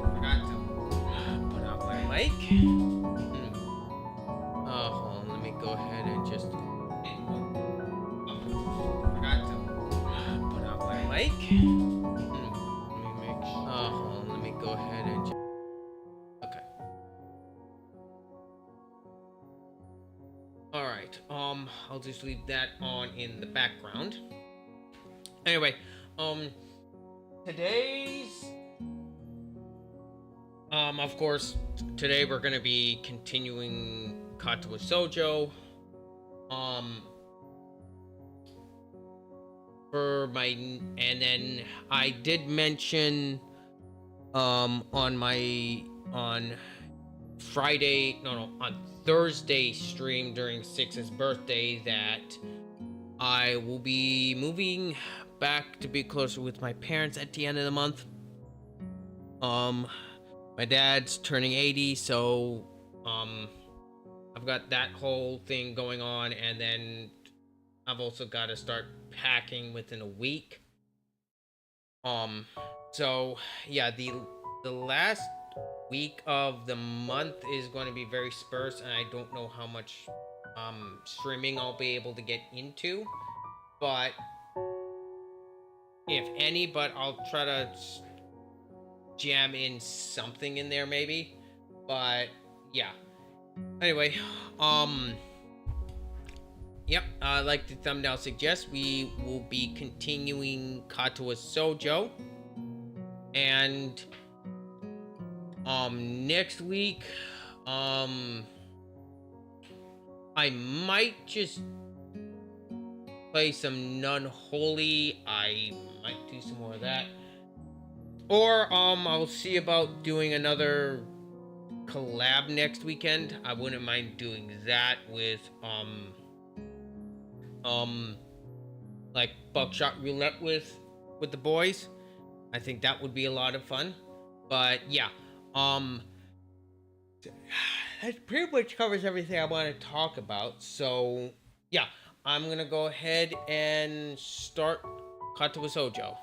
Forgot to put out my mic. Hold on, let me go ahead and just forgot to put out my mic. Let me make sure. Hold on, let me go ahead and just okay. Alright, I'll just leave that on in the background. Anyway, today's of course, today we're gonna be continuing Katawa Shoujo. And then I did mention on Thursday stream during Six's birthday that I will be moving back to be closer with my parents at the end of the month. My dad's turning 80, so I've got that whole thing going on, and then I've also got to start packing within a week. So yeah, the last week of the month is going to be very sparse, and I don't know how much streaming I'll be able to get into, but if any, but I'll try to jam in something in there maybe. But yeah, anyway, yep, like the thumbnail suggests, we will be continuing Katawa Shoujo, and next week I might just play some Unholy. I might do some more of that, or I'll see about doing another collab next weekend. I wouldn't mind doing that with like Buckshot Roulette with the boys. I think that would be a lot of fun. But yeah, that pretty much covers everything I want to talk about. So yeah, I'm gonna go ahead and start Katawa Shoujo.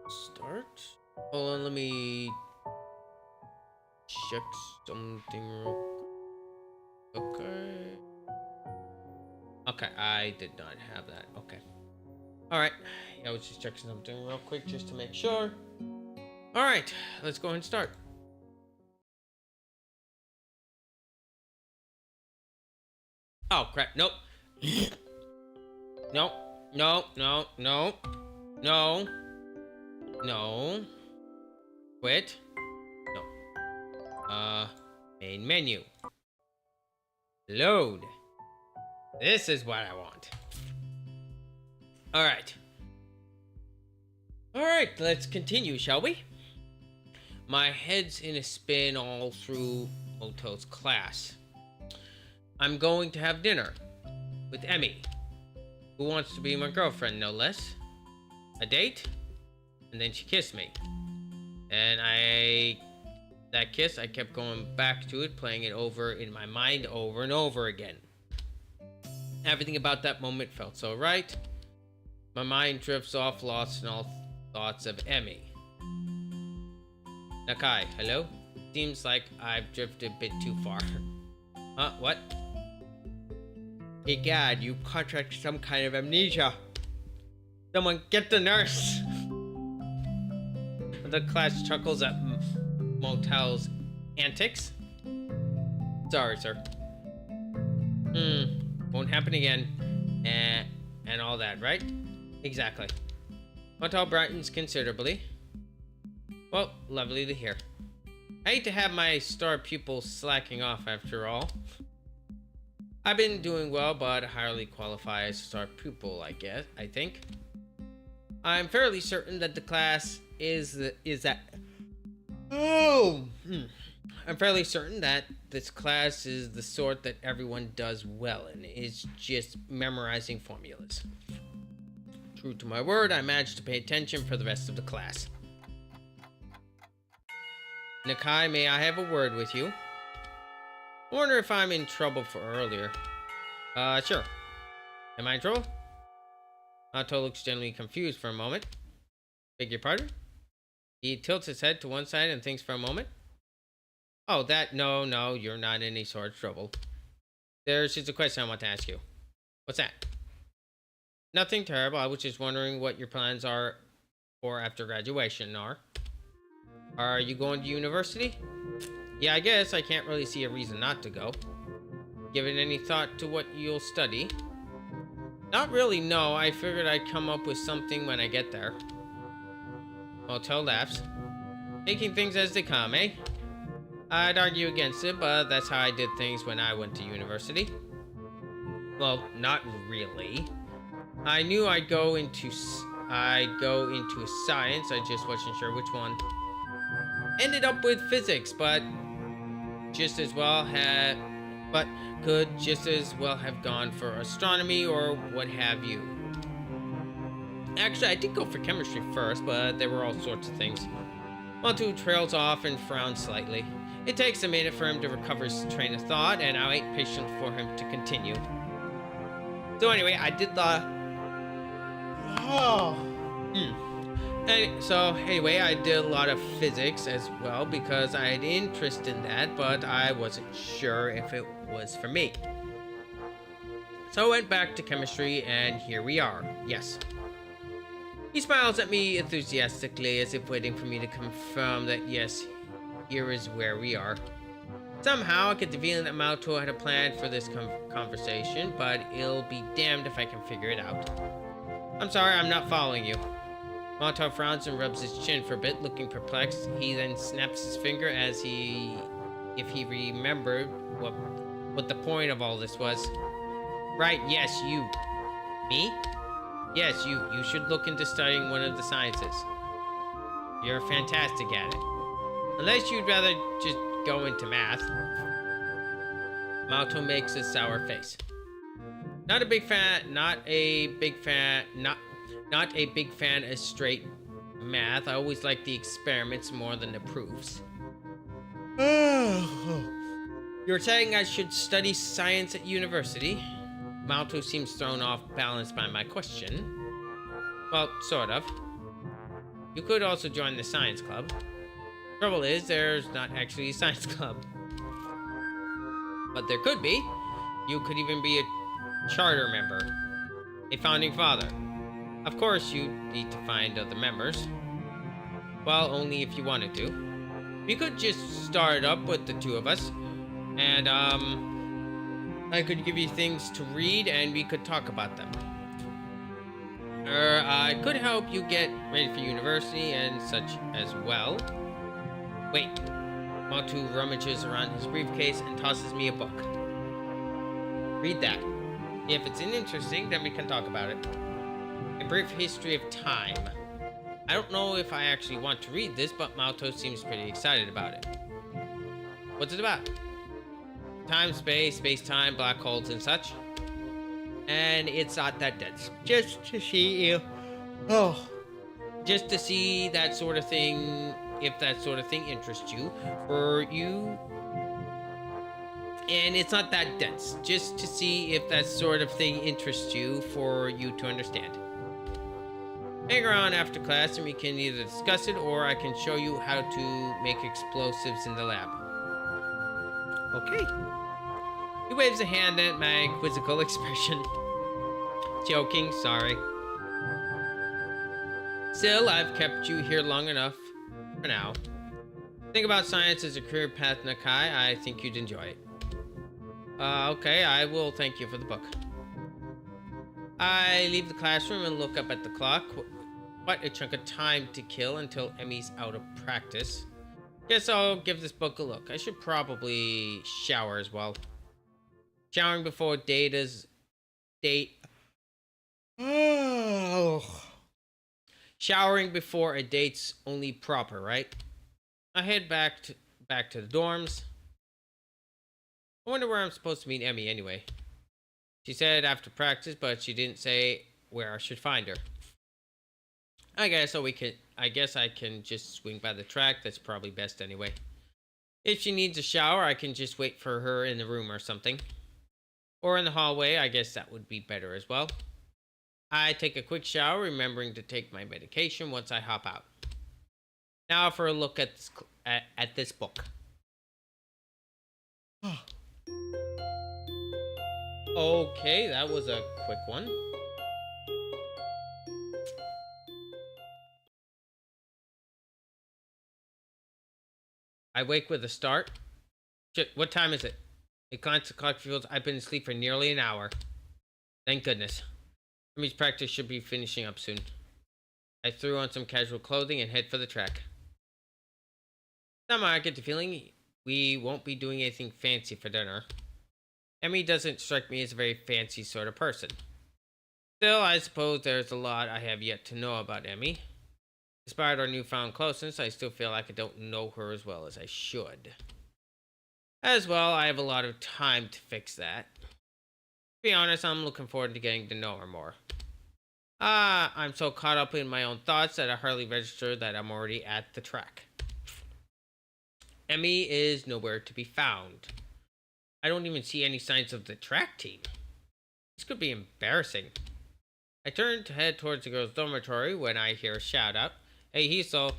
Start? Hold on, let me check something real quick. Okay, I did not have that. Okay. Alright. Yeah, I was just checking something real quick just to make sure. Alright, let's go ahead and start. Oh, crap. Nope. Nope. No, no, no. No. No. Quit. No. Main menu. Load. This is what I want. Alright. Alright, let's continue, shall we? My head's in a spin all through Oto's class. I'm going to have dinner with Emmy, who wants to be my girlfriend, no less. A date? And then she kissed me. And that kiss, I kept going back to it, playing it over in my mind over and over again. Everything about that moment felt so right. My mind drifts off, lost in all thoughts of Emmy. Nakai, hello? Seems like I've drifted a bit too far. Huh? What? Hey God, you contract some kind of amnesia. Someone get the nurse! The class chuckles at Motel's antics. Sorry, sir. Won't happen again. And all that, right? Exactly. Motel brightens considerably. Well, lovely to hear. I hate to have my star pupil slacking off after all. I've been doing well, but hardly qualify as a star pupil, I think. I'm fairly certain that the class I'm fairly certain that this class is the sort that everyone does well in. It's just memorizing formulas. True to my word, I managed to pay attention for the rest of the class. Nakai, may I have a word with you? I wonder if I'm in trouble for earlier. Sure. Am I in trouble? Nato looks genuinely confused for a moment. Beg your pardon? He tilts his head to one side and thinks for a moment. Oh, no, you're not in any sort of trouble. There's just a question I want to ask you. What's that? Nothing terrible. I was just wondering what your plans are for after graduation are. Are you going to university? Yeah, I guess I can't really see a reason not to go. Given any thought to what you'll study? Not really, no. I figured I'd come up with something when I get there. Motel laughs. Taking things as they come, eh? I'd argue against it, but that's how I did things when I went to university. Well, not really. I knew I'd go into a science, I just wasn't sure which one. Ended up with physics, but could just as well have gone for astronomy or what have you. Actually, I did go for chemistry first, but there were all sorts of things. Montu trails off and frowns slightly. It takes a minute for him to recover his train of thought, and I wait patient for him to continue. So anyway, I did I did a lot of physics as well because I had interest in that, but I wasn't sure if it was for me. So I went back to chemistry, and here we are. Yes. He smiles at me enthusiastically as if waiting for me to confirm that yes, here is where we are. Somehow I get the feeling that Maoto had a plan for this conversation, but it'll be damned if I can figure it out. I'm sorry, I'm not following you. Maoto frowns and rubs his chin for a bit, looking perplexed. He then snaps his finger as if he remembered what the point of all this was. Right, yes, you. Me? Yes, you should look into studying one of the sciences. You're fantastic at it. Unless you'd rather just go into math. Maoto makes a sour face. Not a big fan of straight math. I always like the experiments more than the proofs. You're saying I should study science at university? Maoto seems thrown off balance by my question. Well, sort of. You could also join the science club. Trouble is, there's not actually a science club. But there could be. You could even be a charter member. A founding father. Of course, you need to find other members. Well, only if you wanted to. We could just start up with the two of us. And, I could give you things to read and we could talk about them. I could help you get ready for university and such as well. Wait. Montu rummages around his briefcase and tosses me a book. Read that. If it's interesting, then we can talk about it. A Brief History of Time. I don't know if I actually want to read this, but Maoto seems pretty excited about it. What's it about? time, space-time, black holes and such. And it's not that dense. Just to see you. Oh. Just to see that sort of thing, if that sort of thing interests you, for you. And it's not that dense. Just to see if that sort of thing interests you, for you to understand. Hang around after class and we can either discuss it or I can show you how to make explosives in the lab. Okay. He waves a hand at my quizzical expression. Joking, sorry. Still, I've kept you here long enough for now. Think about science as a career path, Nakai. I think you'd enjoy it. Okay, I will thank you for the book. I leave the classroom and look up at the clock. What a chunk of time to kill until Emmy's out of practice. Guess I'll give this book a look. I should probably shower as well. Showering before Showering before a date's only proper, right? I head back to the dorms. I wonder where I'm supposed to meet Emmy anyway. She said after practice, but she didn't say where I should find her. I guess I can just swing by the track. That's probably best anyway. If she needs a shower, I can just wait for her in the room or something. Or in the hallway, I guess that would be better as well. I take a quick shower, remembering to take my medication once I hop out. Now for a look at this book. Okay, that was a quick one. I wake with a start. Shit, what time is it? A glance at the clock reveals I've been asleep for nearly an hour. Thank goodness. Emmy's practice should be finishing up soon. I threw on some casual clothing and head for the track. Somehow I get the feeling we won't be doing anything fancy for dinner. Emmy doesn't strike me as a very fancy sort of person. Still, I suppose there's a lot I have yet to know about Emmy. Despite our newfound closeness, I still feel like I don't know her as well as I should. As well, I have a lot of time to fix that. To be honest, I'm looking forward to getting to know her more. I'm so caught up in my own thoughts that I hardly register that I'm already at the track. Emmy is nowhere to be found. I don't even see any signs of the track team. This could be embarrassing. I turn to head towards the girls' dormitory when I hear a shout out. Hey, Hiso.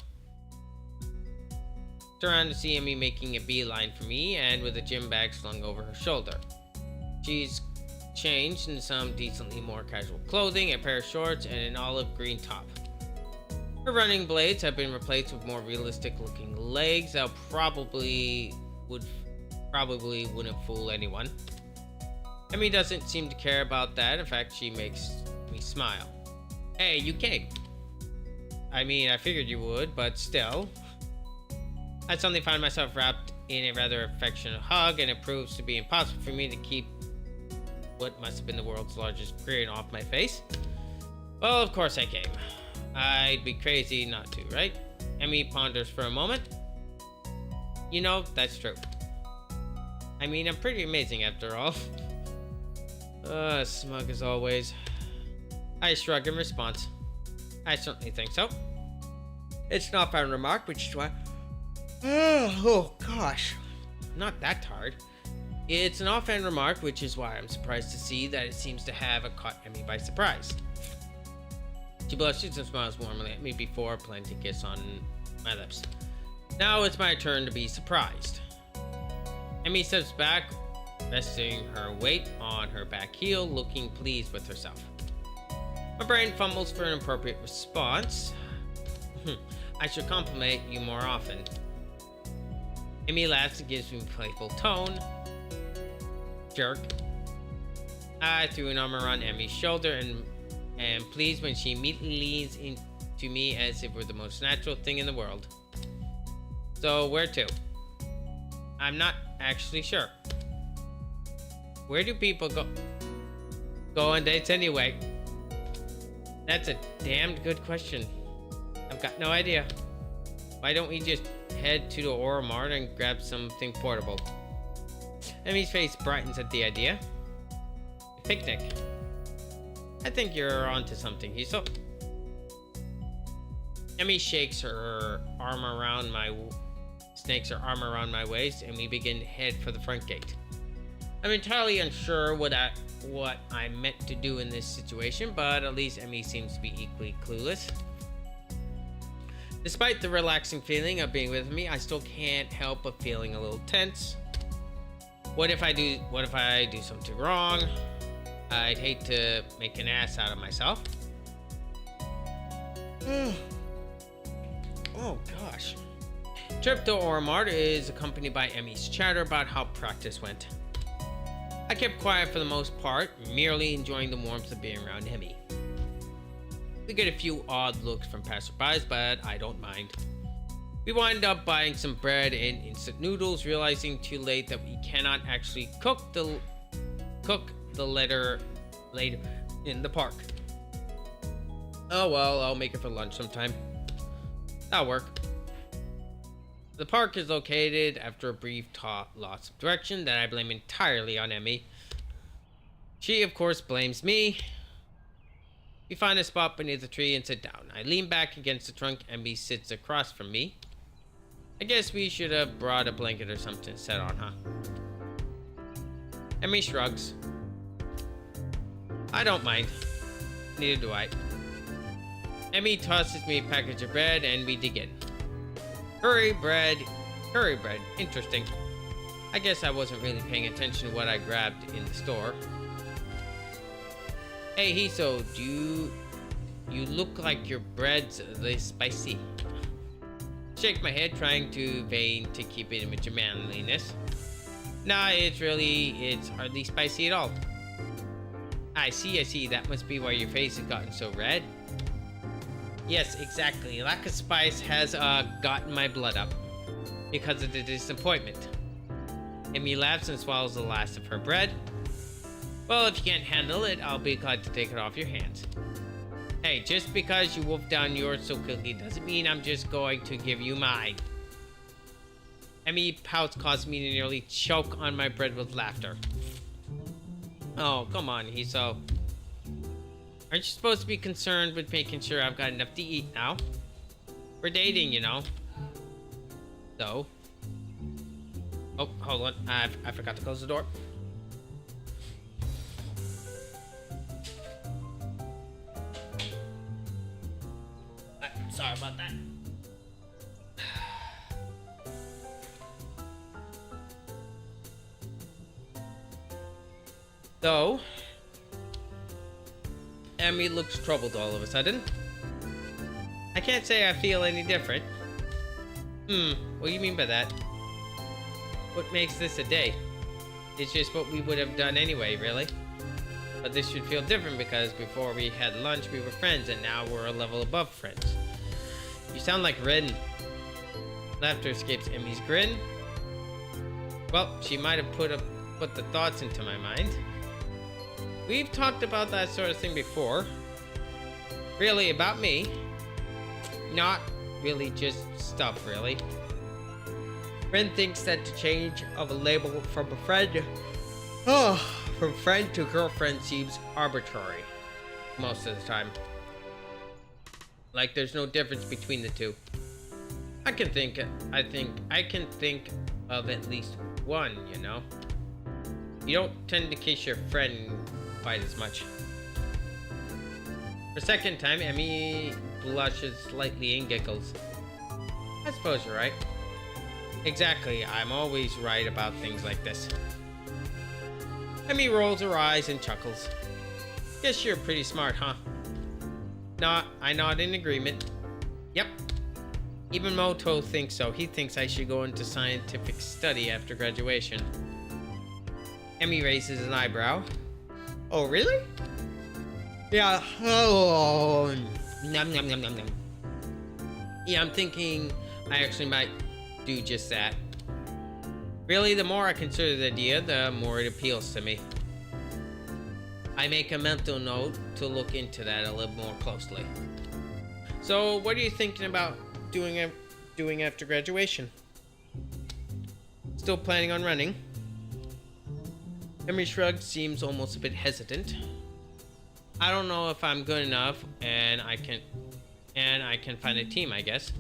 Turn around to see Emmy making a beeline for me and with a gym bag slung over her shoulder. She's changed in some decently more casual clothing, a pair of shorts, and an olive green top. Her running blades have been replaced with more realistic looking legs that probably wouldn't fool anyone. Emmy doesn't seem to care about that. In fact, she makes me smile. Hey, you came. I mean, I figured you would, but still. I suddenly find myself wrapped in a rather affectionate hug, and it proves to be impossible for me to keep what must have been the world's largest grin off my face. Well, of course I came. I'd be crazy not to, right? Emmy ponders for a moment. You know, that's true. I mean, I'm pretty amazing after all. Smug as always. I shrug in response. I certainly think so. It's an offhand remark, which is why... Oh, gosh. Not that hard. It's an offhand remark, which is why I'm surprised to see that it seems to have caught Emmy by surprise. She blushes and smiles warmly at me before planting a kiss on my lips. Now it's my turn to be surprised. Emmy steps back, resting her weight on her back heel, looking pleased with herself. My brain fumbles for an appropriate response. I should compliment you more often. Emmy laughs and gives me a playful tone. Jerk. I threw an arm around Emmy's shoulder and am pleased when she immediately leans into me as if we're the most natural thing in the world. So, where to? I'm not actually sure. Where do people go on dates anyway? That's a damned good question. I've got no idea. Why don't we just head to the Aura Mart and grab something portable? Emmy's face brightens at the idea. A picnic. I think you're onto something, Hiso. Emmy snakes her arm around my waist, and we begin to head for the front gate. I'm entirely unsure what I meant to do in this situation, but at least Emmy seems to be equally clueless. Despite the relaxing feeling of being with me, I still can't help but feeling a little tense. What if I do something wrong? I'd hate to make an ass out of myself. Oh gosh. Trip to Oromart is accompanied by Emmy's chatter about how practice went. I kept quiet for the most part, merely enjoying the warmth of being around Emmy. We get a few odd looks from passerbys, but I don't mind. We wind up buying some bread and instant noodles, realizing too late that we cannot actually cook the later in the park. Oh well, I'll make it for lunch sometime. That'll work. The park is located after a brief loss of direction that I blame entirely on Emmy. She, of course, blames me. We find a spot beneath the tree and sit down. I lean back against the trunk. Emmy sits across from me. I guess we should have brought a blanket or something to set on, huh? Emmy shrugs. I don't mind. Neither do I. Emmy tosses me a package of bread and we dig in. Curry bread. Interesting. I guess I wasn't really paying attention to what I grabbed in the store. Hey Hiso, you look like your bread's this spicy. Shake my head, trying to keep an image of manliness. Nah, it's hardly spicy at all. I see. That must be why your face has gotten so red. Yes, exactly. Lack of spice has gotten my blood up because of the disappointment. Emmy laughs and swallows the last of her bread. Well, if you can't handle it, I'll be glad to take it off your hands. Hey, just because you wolfed down yours so quickly doesn't mean I'm just going to give you mine. Emmy pouts caused me to nearly choke on my bread with laughter. Oh, come on, Hiso. Aren't you supposed to be concerned with making sure I've got enough to eat now? We're dating, you know. So. Oh, hold on. I forgot to close the door. Sorry about that. So, Emmy looks troubled all of a sudden. I can't say I feel any different. What do you mean by that? What makes this a day? It's just what we would have done anyway, really. But this should feel different because before we had lunch we were friends and now we're a level above friends. You sound like Rin. Laughter escapes Emmy's grin. Well, she might have put the thoughts into my mind. We've talked about that sort of thing before. Really, about me. Not really just stuff, really. Rin thinks that the change of a label from a friend, from friend to girlfriend seems arbitrary most of the time. Like there's no difference between the two. I can think of at least one, you know. You don't tend to kiss your friend quite as much. For a second time, Emmy blushes slightly and giggles. I suppose you're right. Exactly, I'm always right about things like this. Emmy rolls her eyes and chuckles. Guess you're pretty smart, huh? I nod in agreement. Yep. Even Moto thinks so. He thinks I should go into scientific study after graduation. Emmy raises an eyebrow. Oh, really? Yeah. Oh. Nom nom nom nom nom. Yeah, I'm thinking I actually might do just that. Really, the more I consider the idea, the more it appeals to me. I make a mental note to look into that a little more closely. So, what are you thinking about doing after graduation? Still planning on running? Emmy shrugs, seems almost a bit hesitant. I don't know if I'm good enough, and I can find a team, I guess.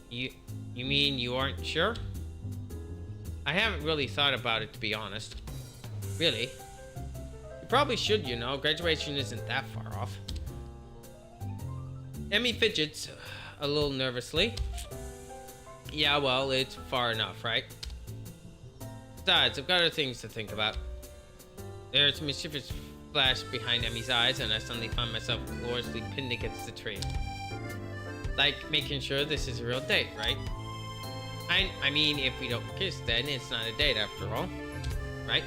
You mean you aren't sure? I haven't really thought about it, to be honest. Really? You probably should, you know. Graduation isn't that far off. Emmy fidgets a little nervously. Yeah, well, it's far enough, right? Besides, I've got other things to think about. There's a mischievous flash behind Emmy's eyes, and I suddenly find myself gloriously pinned against the tree. Like, making sure this is a real date, right? I mean, if we don't kiss, then it's not a date after all. Right?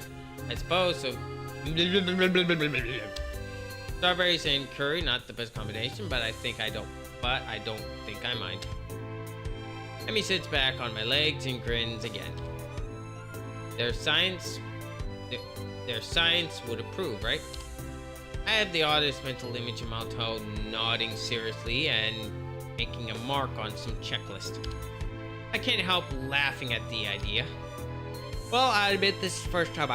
I suppose, so... Strawberries and curry, not the best combination, but I don't think I mind. Emmy sits back on my legs and grins again. Their science would approve, right? I have the oddest mental image of Malto nodding seriously and making a mark on some checklist. I can't help laughing at the idea. Well, I admit this is the first time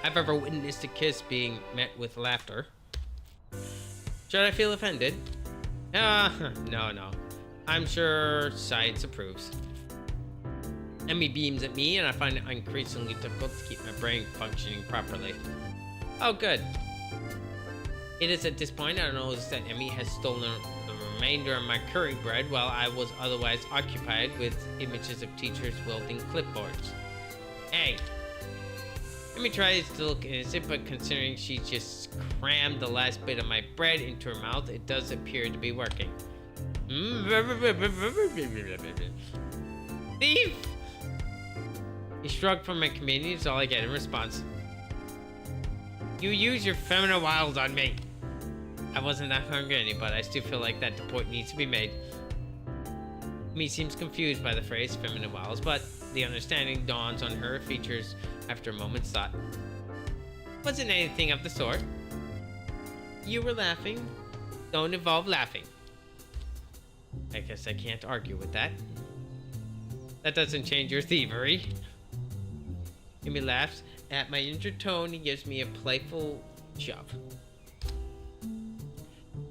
I've ever witnessed a kiss being met with laughter. Should I feel offended? No. I'm sure science approves. Emmy beams at me, and I find it increasingly difficult to keep my brain functioning properly. Oh, good. It is at this point I notice that Emmy has stolen the remainder of my curry bread while I was otherwise occupied with images of teachers wielding clipboards. Hey! Emmy tries to look innocent, but considering she just crammed the last bit of my bread into her mouth, it does appear to be working. Thief! He shrugged from my community is all I get in response. You use your feminine wiles on me. I wasn't that hungry, but I still feel like that the point needs to be made. Me seems confused by the phrase feminine wiles, but the understanding dawns on her features after a moment's thought. Wasn't anything of the sort. You were laughing. Don't involve laughing. I guess I can't argue with that. That doesn't change your thievery. Emmy laughs at my injured tone and gives me a playful shove.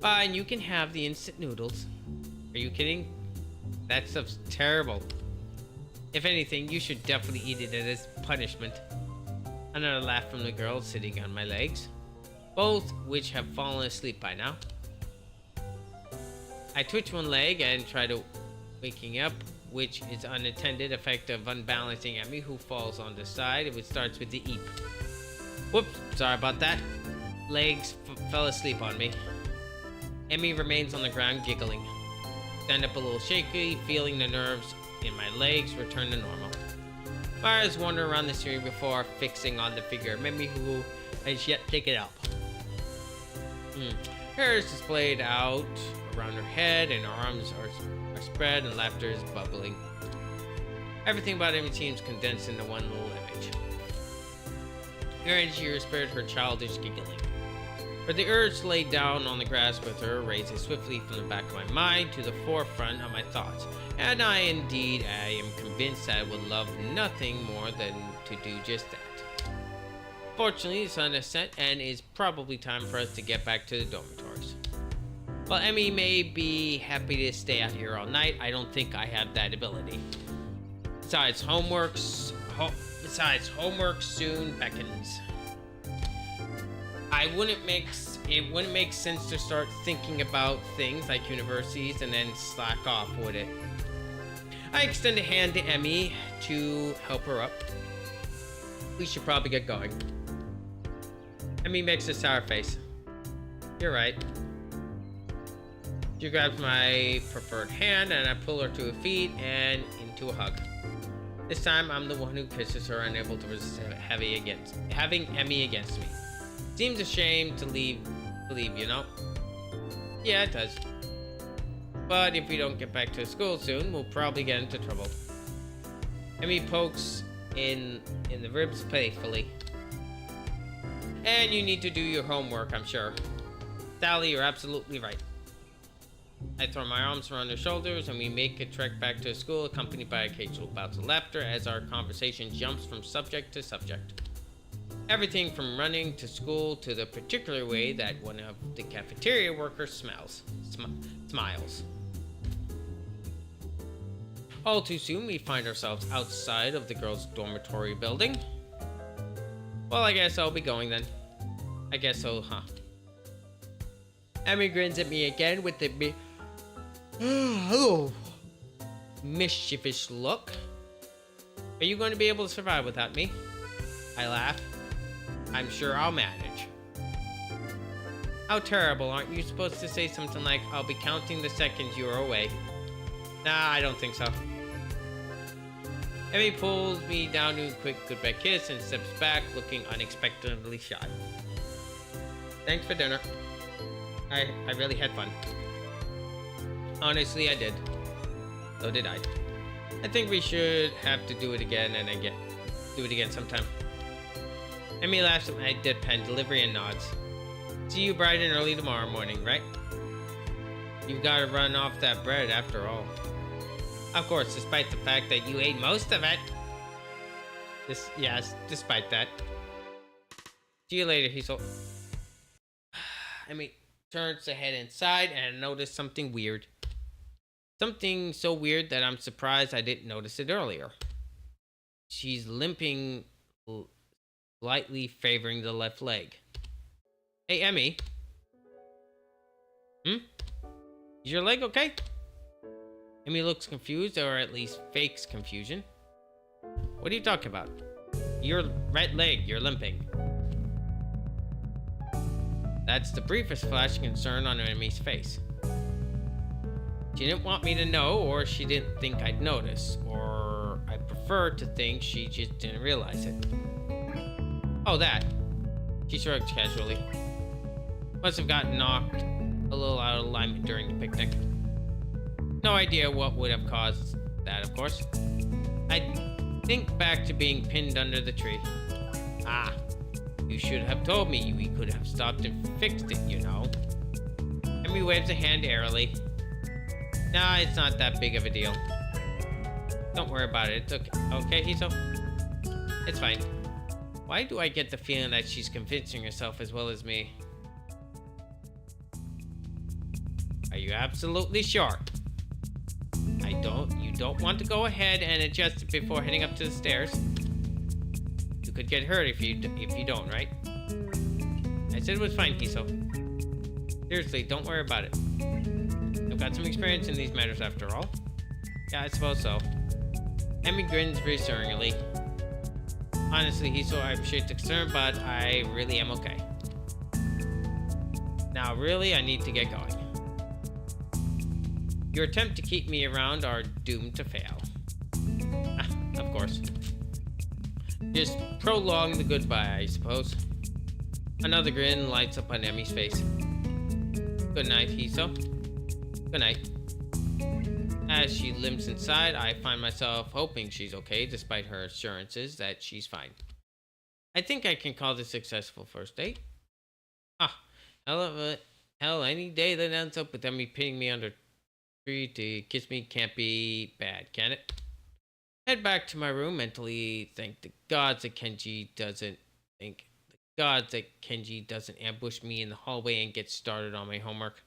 Fine, you can have the instant noodles. Are you kidding? That stuff's terrible. If anything, you should definitely eat it as punishment. Another laugh from the girl sitting on my legs, both which have fallen asleep by now. I twitch one leg and try to waking up, which is unintended effect of unbalancing Emmy, who falls on the side, which starts with the eep. Whoops, sorry about that. Legs fell asleep on me. Emmy remains on the ground giggling. Stand up a little shaky, feeling the nerves in my legs return to normal. My eyes wander around the ceiling before fixing on the figure of Emmy, who has yet taken up. Hair is displayed out around her head, and her arms are spread, and laughter is bubbling. Everything about Emmy seems condensed into one little image. Her energy spared her childish giggling. But the urge to lay down on the grass with her races swiftly from the back of my mind to the forefront of my thoughts, and I am convinced that I would love nothing more than to do just that. Fortunately, the sun has set, and it's probably time for us to get back to the dormitories. While Emmy may be happy to stay out here all night, I don't think I have that ability. Besides, homework soon beckons. It wouldn't make sense to start thinking about things like universities and then slack off, would it? I extend a hand to Emmy to help her up. We should probably get going. Emmy makes a sour face. You're right. She grabs my preferred hand and I pull her to her feet and into a hug. This time I'm the one who kisses her, unable to resist having Emmy against me. Seems a shame to leave, you know? Yeah, it does. But if we don't get back to school soon, we'll probably get into trouble. Emmy pokes in the ribs playfully. And you need to do your homework, I'm sure. Sally, you're absolutely right. I throw my arms around her shoulders and we make a trek back to school, accompanied by occasional bouts of laughter as our conversation jumps from subject to subject. Everything from running to school to the particular way that one of the cafeteria workers smiles. All too soon, we find ourselves outside of the girls' dormitory building. Well, I guess I'll be going then. I guess so, huh? Emmy grins at me again with the mischievous look. Are you going to be able to survive without me? I laugh. I'm sure I'll manage. How terrible, aren't you supposed to say something like, I'll be counting the seconds you are away? Nah, I don't think so. Emmy pulls me down to a quick goodbye kiss and steps back, looking unexpectedly shy. Thanks for dinner. I really had fun. Honestly, I did. So did I. I think we should have to do it again and then do it again sometime. Emmy laughs at my deadpan delivery and nods. See you bright and early tomorrow morning, right? You've got to run off that bread after all. Of course, despite the fact that you ate most of it. Yes, despite that. See you later, Hazel. Emmy turns to head inside and notice something weird. Something so weird that I'm surprised I didn't notice it earlier. She's limping, slightly favoring the left leg. Hey, Emmy. Is your leg okay? Emmy looks confused, or at least fakes confusion. What are you talking about? Your right leg, you're limping. That's the briefest flash of concern on Emmy's face. She didn't want me to know, or she didn't think I'd notice, or I prefer to think she just didn't realize it. Oh, that. She shrugs casually. Must have gotten knocked a little out of alignment during the picnic. No idea what would have caused that, of course. I think back to being pinned under the tree. Ah, you should have told me. We could have stopped and fixed it, you know. Emmy waves a hand airily. Nah, it's not that big of a deal. Don't worry about it. It's okay. Okay, Hiso? It's fine. Why do I get the feeling that she's convincing herself as well as me? Are you absolutely sure? You don't want to go ahead and adjust it before heading up to the stairs? You could get hurt if you don't, right? I said it was fine, Hiso. Seriously, don't worry about it. I've got some experience in these matters after all. Yeah, I suppose so. Emmy grins reassuringly. Honestly, Hiso, I appreciate the concern, but I really am okay. Now, really, I need to get going. Your attempt to keep me around are doomed to fail. Of course. Just prolong the goodbye, I suppose. Another grin lights up on Emmy's face. Good night, Hiso. Good night. As she limps inside, I find myself hoping she's okay, despite her assurances that she's fine. I think I can call this a successful first date. Hell, any day that ends up with Emmy pinning me under tree to kiss me can't be bad, can it? Head back to my room, mentally thank the gods that Kenji doesn't ambush me in the hallway and get started on my homework.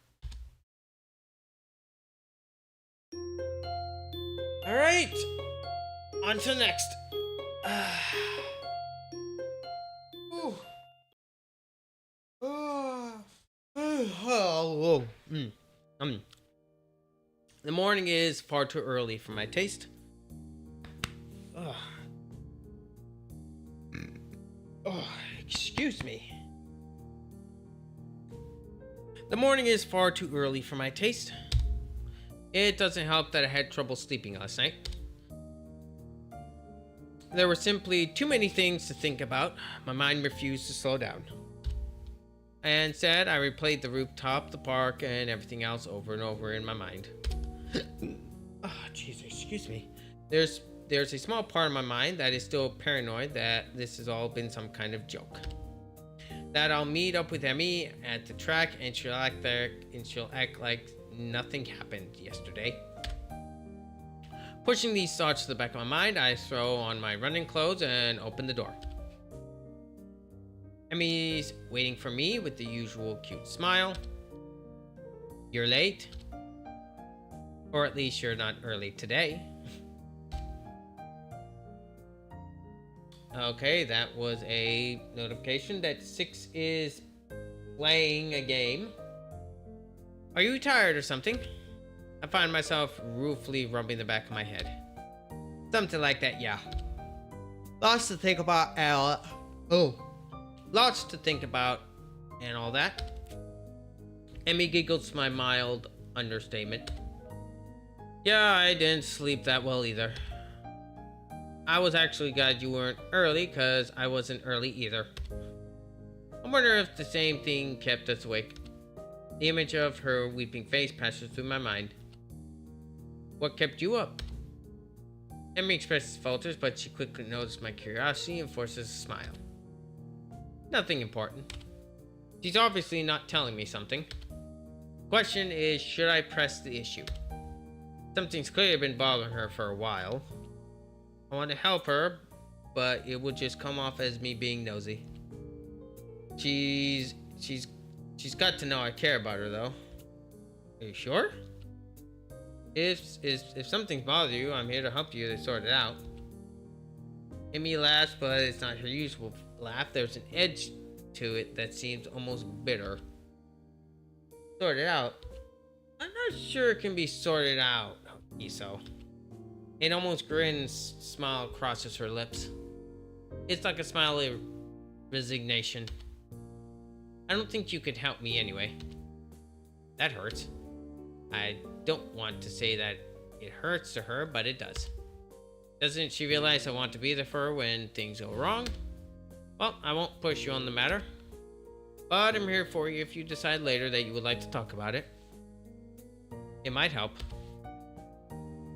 Alright, on to the next. The morning is far too early for my taste. Excuse me. The morning is far too early for my taste. It doesn't help that I had trouble sleeping last night. There were simply too many things to think about. My mind refused to slow down. And instead, I replayed the rooftop, the park, and everything else over and over in my mind. Jeez, excuse me. There's a small part of my mind that is still paranoid that this has all been some kind of joke. That I'll meet up with Emmy at the track and she'll act like nothing happened yesterday. Pushing these thoughts to the back of my mind, I throw on my running clothes and open the door. Emmy's waiting for me with the usual cute smile. You're late. Or at least you're not early today. Okay, that was a notification that 6 is playing a game. Are you tired or something? I find myself ruefully rubbing the back of my head. Something like that, yeah. Lots to think about, lots to think about and all that. Emmy giggles my mild understatement. Yeah, I didn't sleep that well either. I was actually glad you weren't early, because I wasn't early either. I wonder if the same thing kept us awake. The image of her weeping face passes through my mind. What kept you up? Emmy expresses falters, but she quickly notices my curiosity and forces a smile. Nothing important. She's obviously not telling me something. Question is, should I press the issue? Something's clearly been bothering her for a while. I want to help her, but it will just come off as me being nosy. She's got to know I care about her, though. Are you sure? If something's bothering you, I'm here to help you to sort it out. Emmy laughs, but it's not her usual laugh. There's an edge to it that seems almost bitter. Sort it out? I'm not sure it can be sorted out, Iso. An almost grin smile crosses her lips. It's like a smile of resignation. I don't think you could help me anyway. That hurts. I don't want to say that it hurts to her, but it does. Doesn't she realize I want to be there for her when things go wrong? Well, I won't push you on the matter. But I'm here for you if you decide later that you would like to talk about it. It might help.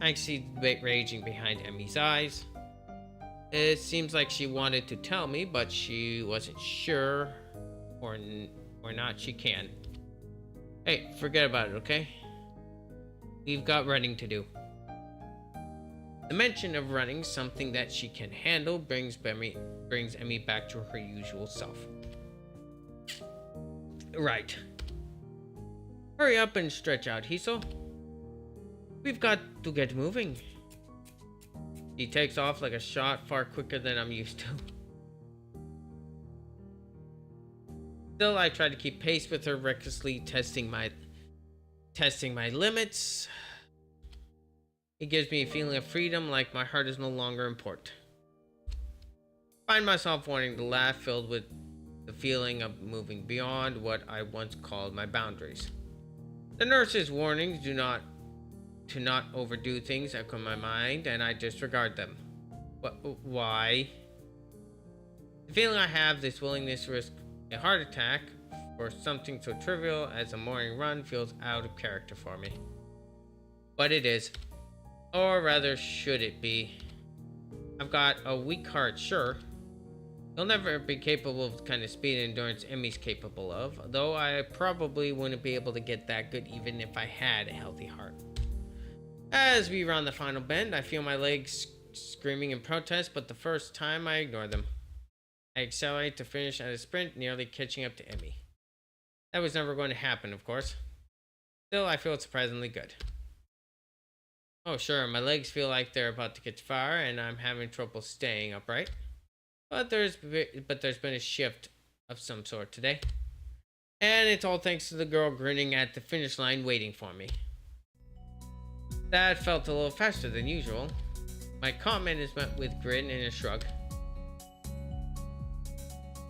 I see debate raging behind Emmy's eyes. It seems like she wanted to tell me, but she wasn't sure or not she can. Hey, forget about it, okay? We've got running to do. The mention of running, something that she can handle, brings Emmy back to her usual self. Right. Hurry up and stretch out, Hiso. We've got to get moving. He takes off like a shot, far quicker than I'm used to. Still, I try to keep pace with her, recklessly testing my limits. It gives me a feeling of freedom, like my heart is no longer important. I find myself wanting to laugh, filled with the feeling of moving beyond what I once called my boundaries. The nurse's warnings to not overdo things echo my mind, and I disregard them. Why? The feeling I have, this willingness to risk a heart attack for something so trivial as a morning run, feels out of character for me. But it is. Or rather, should it be? I've got a weak heart, sure. He'll never be capable of the kind of speed and endurance Emmy's capable of, though I probably wouldn't be able to get that good even if I had a healthy heart. As we round the final bend, I feel my legs screaming in protest, but the first time I ignore them. I accelerate to finish at a sprint, nearly catching up to Emmy. That was never going to happen, of course. Still, I feel surprisingly good. Oh, sure, my legs feel like they're about to catch fire, and I'm having trouble staying upright. But there's been a shift of some sort today. And it's all thanks to the girl grinning at the finish line waiting for me. That felt a little faster than usual. My comment is met with grin and a shrug.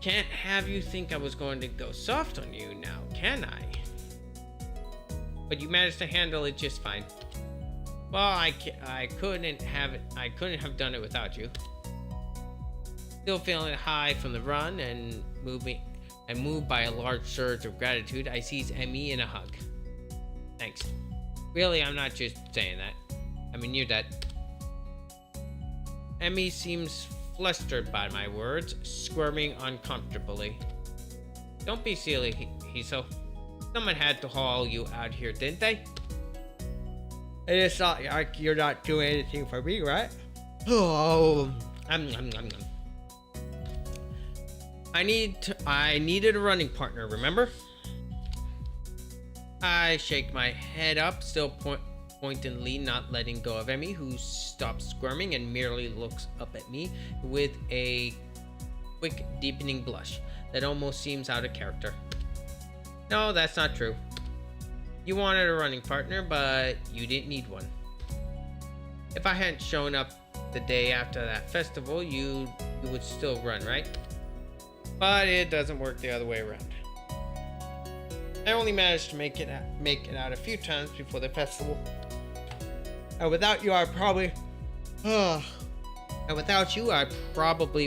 Can't have you think I was going to go soft on you now, can I? But you managed to handle it just fine. Well, I couldn't have done it without you. Still feeling high from the run and moved by a large surge of gratitude, I seize Emmy in a hug. Thanks. Really, I'm not just saying that. I mean, you're dead. Emmy seems flustered by my words, squirming uncomfortably. Don't be silly, Hiso. Someone had to haul you out here, didn't they? And it's not like you're not doing anything for me, right? Oh, I needed a running partner, remember? I shake my head up, still pointedly not letting go of Emmy, who stops squirming and merely looks up at me with a quick, deepening blush that almost seems out of character. No, that's not true. You wanted a running partner, but you didn't need one. If I hadn't shown up the day after that festival, you would still run, right? But it doesn't work the other way around. I only managed to make it out a few times before the festival. And without you, I probably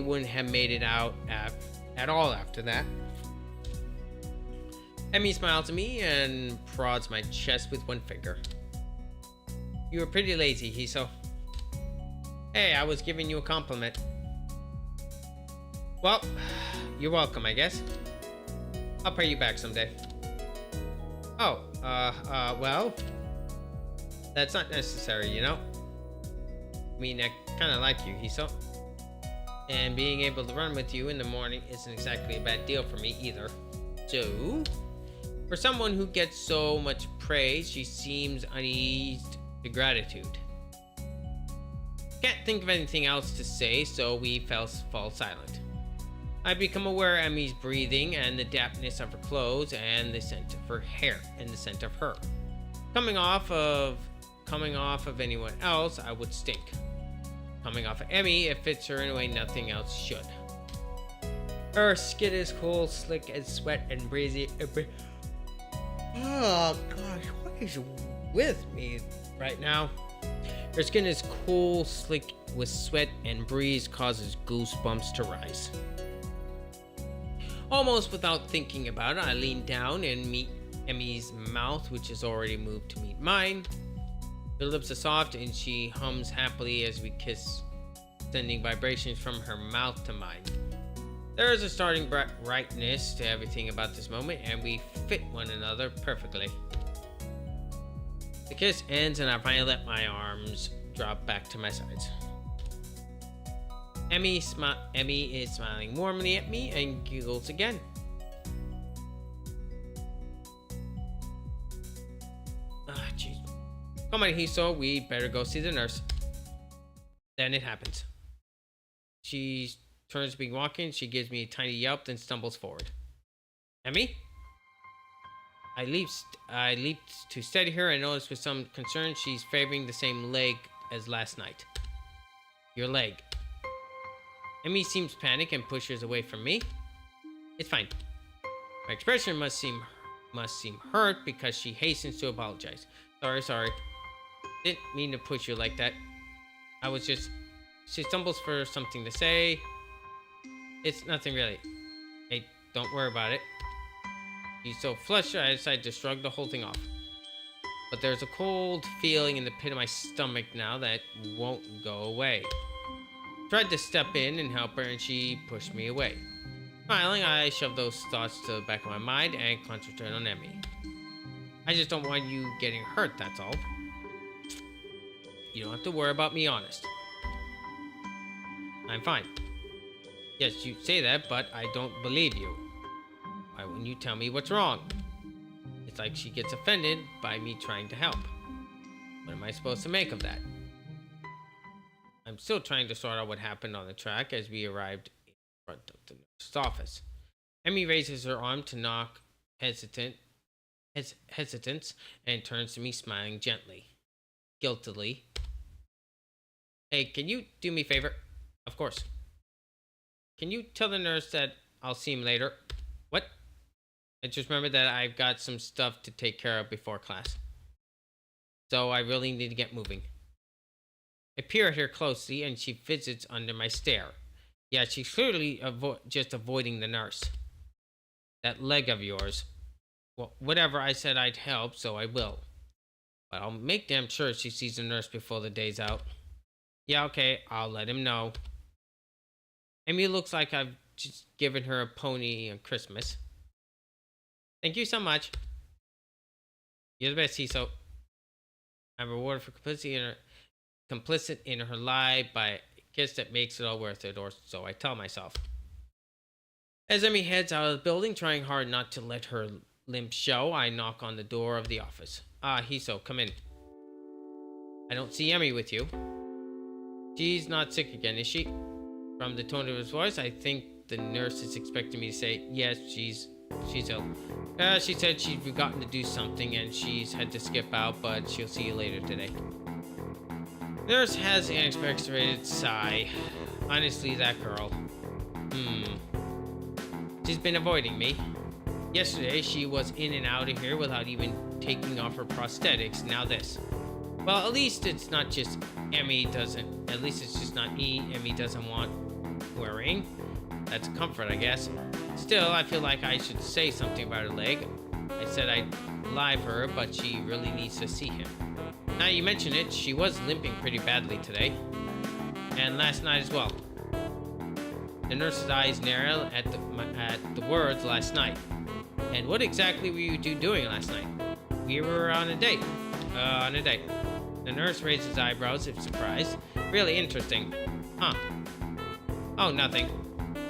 wouldn't have made it out at all after that. Emmy smiles at me and prods my chest with one finger. You were pretty lazy, Hiso. Hey, I was giving you a compliment. Well, you're welcome, I guess. I'll pay you back someday. Oh, well, that's not necessary, you know? I mean, I kind of like you, Hiso. And being able to run with you in the morning isn't exactly a bad deal for me either. So, for someone who gets so much praise, she seems uneased to gratitude. Can't think of anything else to say, so we fall silent. I become aware of Emmy's breathing and the dampness of her clothes and the scent of her hair and the scent of her. Coming off of anyone else, I would stink. Coming off of Emmy, it fits her in a way nothing else should. Her skin is cool, slick, and sweat and breezy. Oh gosh, what is with me right now? Her skin is cool, slick with sweat, and breeze causes goosebumps to rise. Almost without thinking about it, I lean down and meet Emmy's mouth, which has already moved to meet mine. Her lips are soft and she hums happily as we kiss, sending vibrations from her mouth to mine. There is a starting brightness to everything about this moment, and we fit one another perfectly. The kiss ends and I finally let my arms drop back to my sides. Emmy is smiling warmly at me and giggles again. Jeez. Come on, Hiso, we better go see the nurse. Then it happens. She turns to me walking, she gives me a tiny yelp, then stumbles forward. Emmy? I leaped to steady her and noticed with some concern she's favoring the same leg as last night. Your leg. Emmy seems panicked and pushes away from me. It's fine. My expression must seem hurt because she hastens to apologize. Sorry. Didn't mean to push you like that. She stumbles for something to say. It's nothing really. Hey, don't worry about it. She's so flushed, I decided to shrug the whole thing off. But there's a cold feeling in the pit of my stomach now that won't go away. Tried to step in and help her, and she pushed me away. Smiling, I shoved those thoughts to the back of my mind and concentrated on Emmy. I just don't want you getting hurt, that's all. You don't have to worry about me, honest. I'm fine. Yes, you say that, but I don't believe you. Why wouldn't you tell me what's wrong? It's like she gets offended by me trying to help. What am I supposed to make of that? I'm still trying to sort out what happened on the track as we arrived in front of the nurse's office. Emmy raises her arm to knock hesitance and turns to me smiling gently. Guiltily. Hey, can you do me a favor? Of course. Can you tell the nurse that I'll see him later? What? I just remembered that I've got some stuff to take care of before class. So I really need to get moving. I peer at her closely and she fidgets under my stare. Yeah, she's clearly just avoiding the nurse. That leg of yours. Well, whatever, I said I'd help, so I will. But I'll make damn sure she sees the nurse before the day's out. Yeah, okay, I'll let him know. Emmy looks like I've just given her a pony on Christmas. Thank you so much. You're the best, Hiso. I'm rewarded for complicit in her lie by a kiss that makes it all worth it, or so I tell myself. As Emmy heads out of the building, trying hard not to let her limp show, I knock on the door of the office. Ah, Hiso, come in. I don't see Emmy with you. She's not sick again, is she? From the tone of his voice, I think the nurse is expecting me to say, yes, she's ill. She said she'd forgotten to do something and she's had to skip out, but she'll see you later today. Nurse has an expectorated sigh. Honestly, that girl. She's been avoiding me. Yesterday, she was in and out of here without even taking off her prosthetics. Now this. Well, at least it's not just Emmy doesn't... At least it's just not me. Emmy doesn't want wearing. That's a comfort, I guess. Still, I feel like I should say something about her leg. I said I'd live her, but she really needs to see him. Now you mention it, she was limping pretty badly today. And last night as well. The nurse's eyes narrow at the words last night. And what exactly were you two doing last night? We were on a date. On a date. The nurse raised his eyebrows if surprised. Really interesting. Huh. Oh, nothing.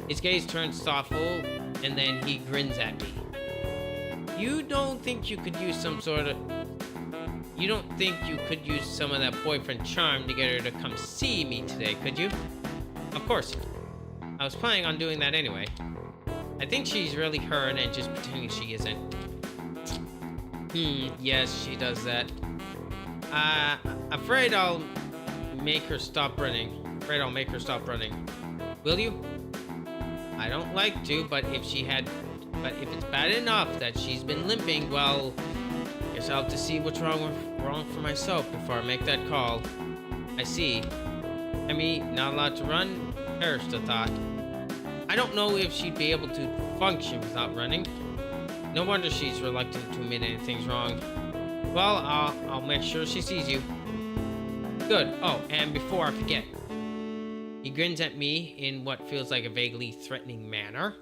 His gaze turns thoughtful, and then he grins at me. You don't think you could use some of that boyfriend charm to get her to come see me today, could you? Of course. I was planning on doing that anyway. I think she's really hurt and just pretending she isn't. Yes, she does that. Afraid I'll make her stop running. Will you? I don't like to, but if it's bad enough that she's been limping, well, guess I'll have to see what's wrong for myself before I make that call. I see. Emmy, not allowed to run? Perished the thought. I don't know if she'd be able to function without running. No wonder she's reluctant to admit anything's wrong. Well, I'll make sure she sees you. Good. Oh, and before I forget, he grins at me in what feels like a vaguely threatening manner.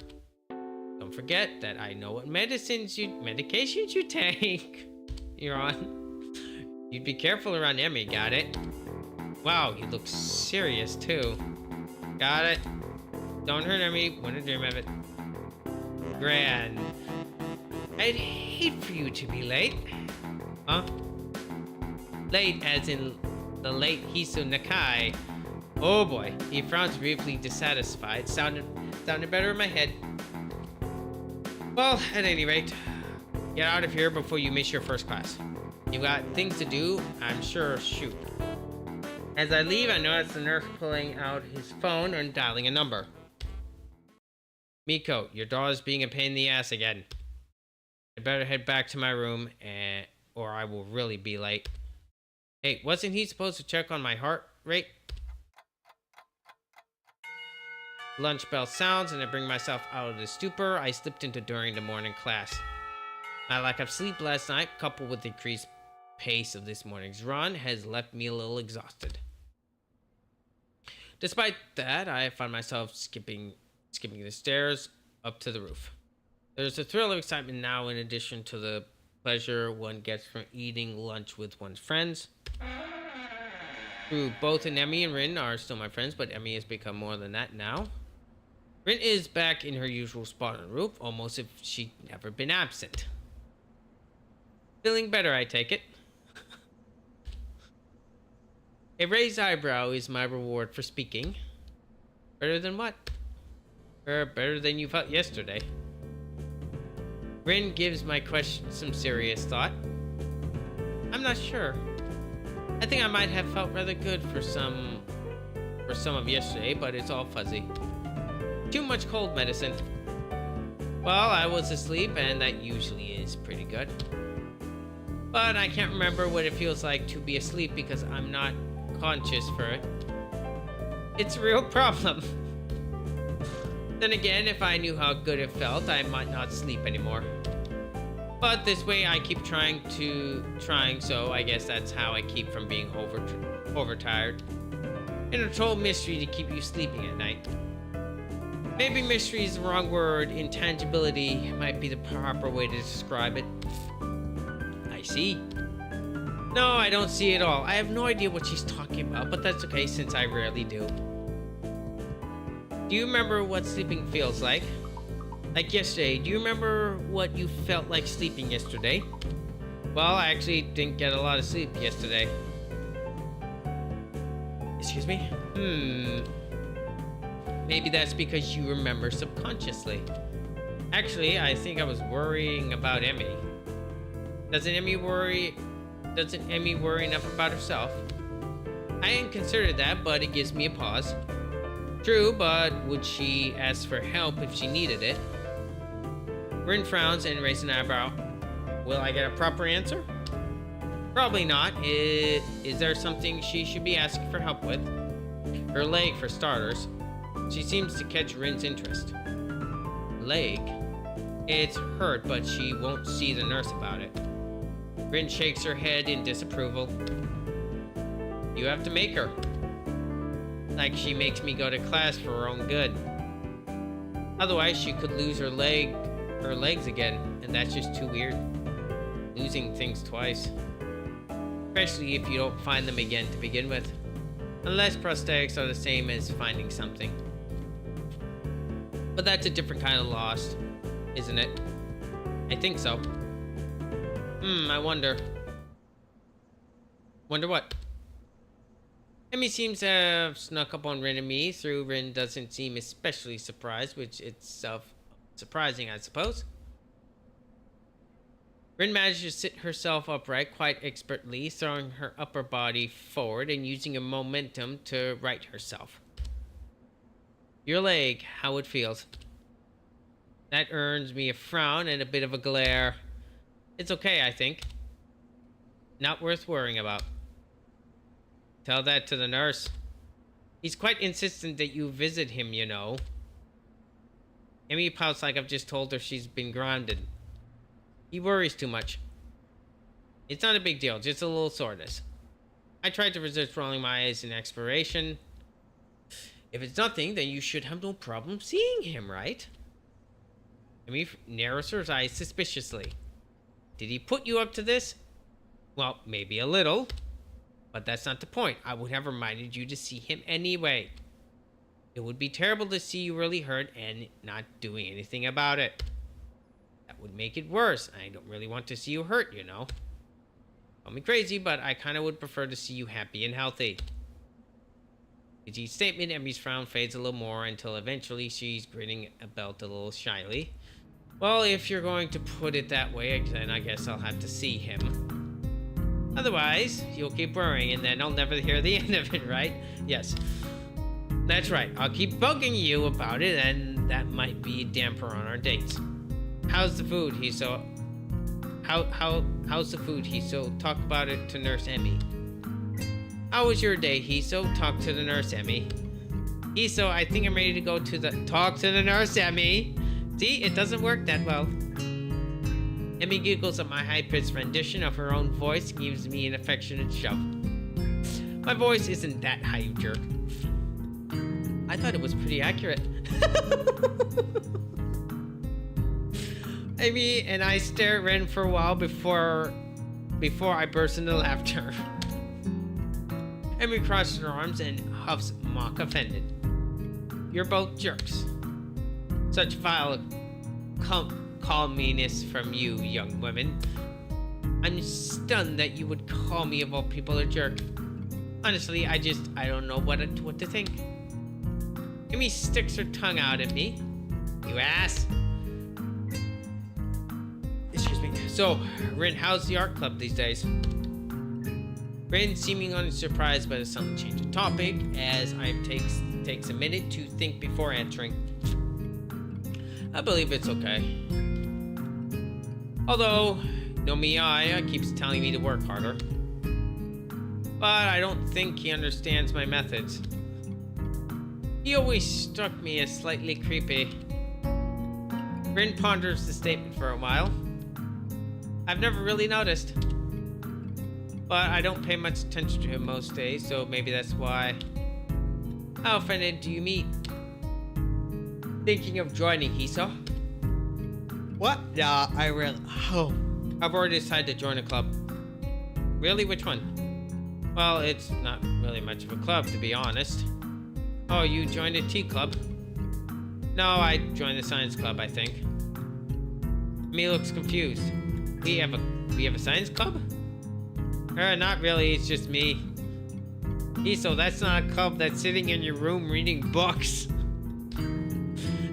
Don't forget that I know what medications you take. You're on. You'd be careful around Emmy, got it? Wow, he looks serious too. Got it. Don't hurt Emmy, wouldn't dream of it. Grand. I'd hate for you to be late. Huh? Late as in the late Hiso Nakai. Oh boy, he frowns briefly dissatisfied. Sounded better in my head. Well, at any rate, get out of here before you miss your first class. You've got things to do, I'm sure. Shoot. As I leave, I notice the nurse pulling out his phone and dialing a number. Miko, your daughter's being a pain in the ass again. I better head back to my room, or I will really be late. Hey, wasn't he supposed to check on my heart rate? Lunch bell sounds, and I bring myself out of the stupor I slipped into during the morning class. My lack of sleep last night, coupled with the increased pace of this morning's run, has left me a little exhausted. Despite that, I find myself skipping the stairs up to the roof. There's a thrill of excitement now in addition to the pleasure one gets from eating lunch with one's friends. True, both Emmy and Rin are still my friends, but Emmy has become more than that now. Rin is back in her usual spot on the roof, almost if she'd never been absent. Feeling better, I take it. A raised eyebrow is my reward for speaking. Better than what? Better than you felt yesterday. Rin gives my question some serious thought. I'm not sure. I think I might have felt rather good for some of yesterday, but it's all fuzzy. Too much cold medicine. Well, I was asleep, and that usually is pretty good. But I can't remember what it feels like to be asleep because I'm not conscious for it. It's a real problem. Then again, if I knew how good it felt, I might not sleep anymore. But this way I keep trying, so I guess that's how I keep from being overtired. And a total mystery to keep you sleeping at night. Maybe mystery is the wrong word. Intangibility might be the proper way to describe it. I see. No, I don't see it all. I have no idea what she's talking about, but that's okay since I rarely do. Do you remember what sleeping feels like? Like yesterday, do you remember what you felt like sleeping yesterday? Well, I actually didn't get a lot of sleep yesterday. Excuse me? Maybe that's because you remember subconsciously. Actually, I think I was worrying about Emmy. Doesn't Emmy worry enough about herself? I hadn't considered that, but it gives me a pause. True, but would she ask for help if she needed it? Rin frowns and raises an eyebrow. Will I get a proper answer? Probably not. Is there something she should be asking for help with? Her leg, for starters. She seems to catch Rin's interest. Leg? It's hurt, but she won't see the nurse about it. Rin shakes her head in disapproval. You have to make her. Like she makes me go to class for her own good. Otherwise, she could lose her legs again, and that's just too weird. Losing things twice. Especially if you don't find them again to begin with. Unless prosthetics are the same as finding something. But that's a different kind of lost, isn't it? I think so. I wonder. Wonder what? Emmy seems to have snuck up on Rin and me, through Rin doesn't seem especially surprised, which itself surprising, I suppose. Rin managed to sit herself upright quite expertly, throwing her upper body forward and using a momentum to right herself. Your leg, how it feels. That earns me a frown and a bit of a glare. It's okay, I think. Not worth worrying about. Tell that to the nurse. He's quite insistent that you visit him, you know. Emmy pouts like I've just told her she's been grounded. He worries too much. It's not a big deal, just a little soreness. I tried to resist rolling my eyes in exploration. If it's nothing, then you should have no problem seeing him, right? Emmy narrows her eyes suspiciously. Did he put you up to this? Well, maybe a little. But that's not the point. I would have reminded you to see him anyway. It would be terrible to see you really hurt and not doing anything about it. That would make it worse. I don't really want to see you hurt, you know. Call me crazy, but I kind of would prefer to see you happy and healthy. With each statement, Emmy's frown fades a little more until eventually she's grinning about a little shyly. Well, if you're going to put it that way, then I guess I'll have to see him. Otherwise, you'll keep worrying and then I'll never hear the end of it, right? Yes. That's right. I'll keep bugging you about it and that might be a damper on our dates. How's the food, Hiso? How's the food, Hiso? Talk about it to Nurse Emmy. How was your day, Hiso? Talk to the Nurse Emmy. Hiso, I think I'm ready to go to the... Talk to the Nurse Emmy! See, it doesn't work that well. Emmy giggles at my high-pitched rendition of her own voice and gives me an affectionate shove. My voice isn't that high, you jerk. I thought it was pretty accurate. Emmy and I stare at Ren for a while before I burst into laughter. Emmy crosses her arms and huffs mock offended. You're both jerks. Such vile calminess from you, young women. I'm stunned that you would call me of all people a jerk. Honestly, I don't know what to think. Emmy sticks her tongue out at me. You ass. Excuse me. So, Rin, how's the art club these days? Rin, seeming unsurprised by the sudden change of topic, as I takes a minute to think before answering. I believe it's okay. Although, Nomiya keeps telling me to work harder. But I don't think he understands my methods. He always struck me as slightly creepy. Rin ponders the statement for a while. I've never really noticed. But I don't pay much attention to him most days, so maybe that's why. How often do you meet? Thinking of joining, Hiso? What? Yeah, I really... Oh. I've already decided to join a club. Really? Which one? Well, it's not really much of a club, to be honest. Oh, you joined a tea club? No, I joined the science club, I think. Me looks confused. We have a science club? Not really, it's just me. So that's not a club that's sitting in your room reading books.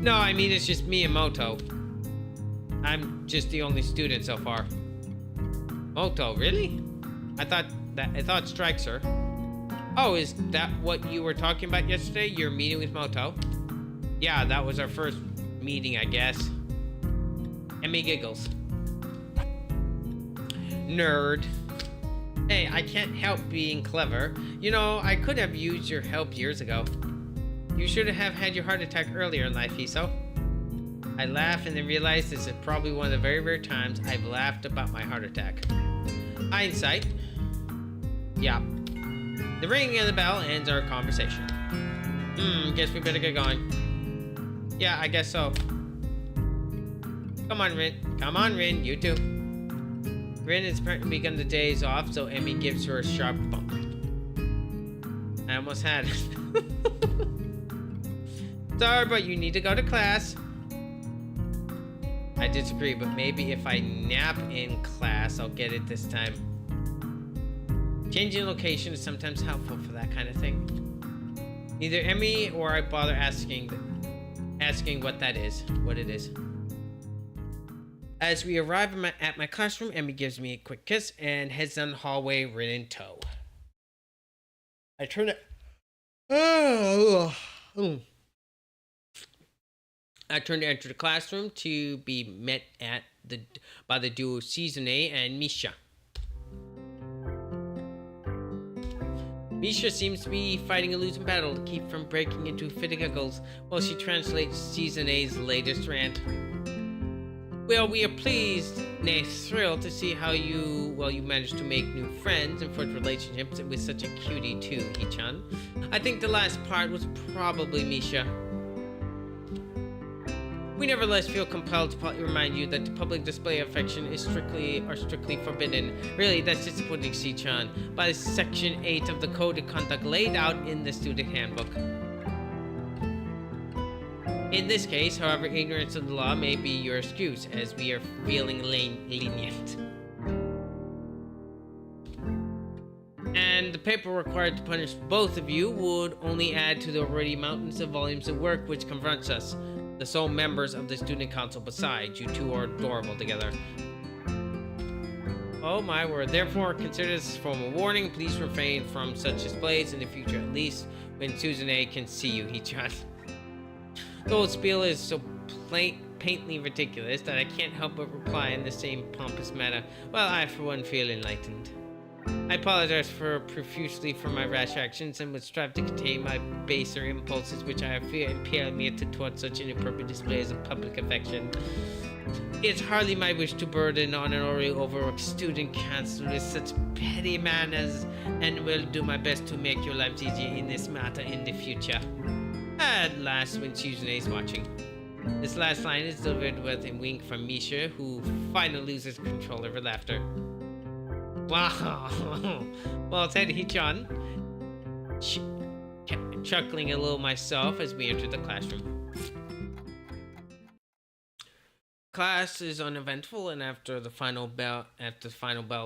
No, I mean it's just me and Moto. I'm just the only student so far. Moto, really? I thought Strike, sir. Oh, is that what you were talking about yesterday? Your meeting with Moto? Yeah, that was our first meeting, I guess. Emmy giggles. Nerd. Hey, I can't help being clever. You know, I could have used your help years ago. You should have had your heart attack earlier in life, Hiso. I laugh and then realize this is probably one of the very rare times I've laughed about my heart attack. Hindsight. Yeah. The ringing of the bell ends our conversation. Guess we better get going. Yeah, I guess so. Come on, Rin. Come on, Rin. You too. Rin has apparently begun the days off, so Emmy gives her a sharp bump. I almost had it. Sorry, but you need to go to class. I disagree, but maybe if I nap in class, I'll get it this time. Changing location is sometimes helpful for that kind of thing. Neither Emmy or I bother asking what it is. As we arrive at my classroom, Emmy gives me a quick kiss and heads down the hallway, Rin in tow. I turn to enter the classroom to be met by the duo Seasonee and Misha. Misha seems to be fighting a losing battle to keep from breaking into fit of giggles while she translates Seasonee's latest rant. Well, we are pleased, nay thrilled, to see how you managed to make new friends and forge relationships with such a cutie too, Hichan. I think the last part was probably Misha. We nevertheless feel compelled to remind you that the public display of affection is strictly forbidden. Really, that's disappointing, Hichan, by Section 8 of the Code of Conduct laid out in the student handbook. In this case, however, ignorance of the law may be your excuse, as we are feeling lenient. And the paper required to punish both of you would only add to the already mountains of volumes of work which confronts us, the sole members of the student council. Besides, you two are adorable together. Oh my word. Therefore, consider this a form of warning. Please refrain from such displays in the future, at least when Seasonee can see you, Hichan. The whole spiel is so painfully ridiculous that I can't help but reply in the same pompous manner. Well, I for one feel enlightened. I apologize profusely for my rash actions and would strive to contain my baser impulses which I fear impel me towards such inappropriate displays of public affection. It's hardly my wish to burden on an already overworked student council with such petty manners, and will do my best to make your lives easier in this matter in the future. At last, when Seasonee is watching. This last line is delivered with a wink from Misha, who finally loses control of her laughter. Wow. Well said, Hichan. Chuckling a little myself as we enter the classroom. Class is uneventful, and after the final bell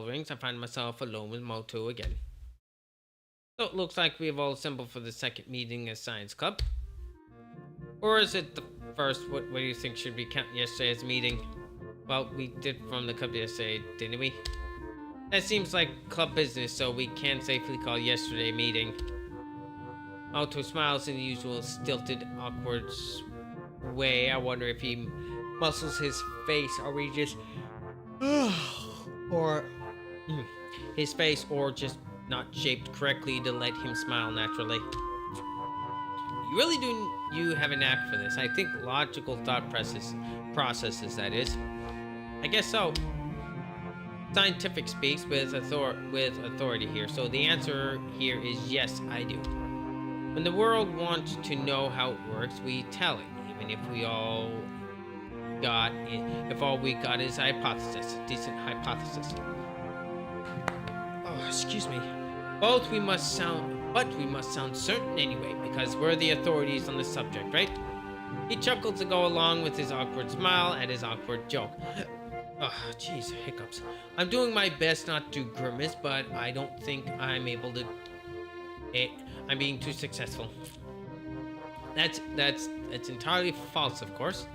rings, I find myself alone with Moto again. So it looks like we have all assembled for the second meeting as Science Club. Or is it the first? What do you think should we count yesterday's meeting? Well, we did from the club yesterday, didn't we? That seems like club business, so we can safely call yesterday a meeting. Moto smiles in the usual stilted, awkward way. I wonder if he muscles his face, or we just... or... his face, or just not shaped correctly to let him smile naturally. You have a knack for this. I think logical thought processes, that is. I guess so. Scientific speaks with authority here, so the answer here is yes, I do. When the world wants to know how it works, we tell it, even if all we got is a hypothesis, a decent hypothesis. Oh, excuse me. But we must sound certain anyway, because we're the authorities on the subject, right? He chuckled to go along with his awkward smile and his awkward joke. Oh, jeez, hiccups. I'm doing my best not to grimace, but I don't think I'm able to. I'm being too successful. That's entirely false, of course.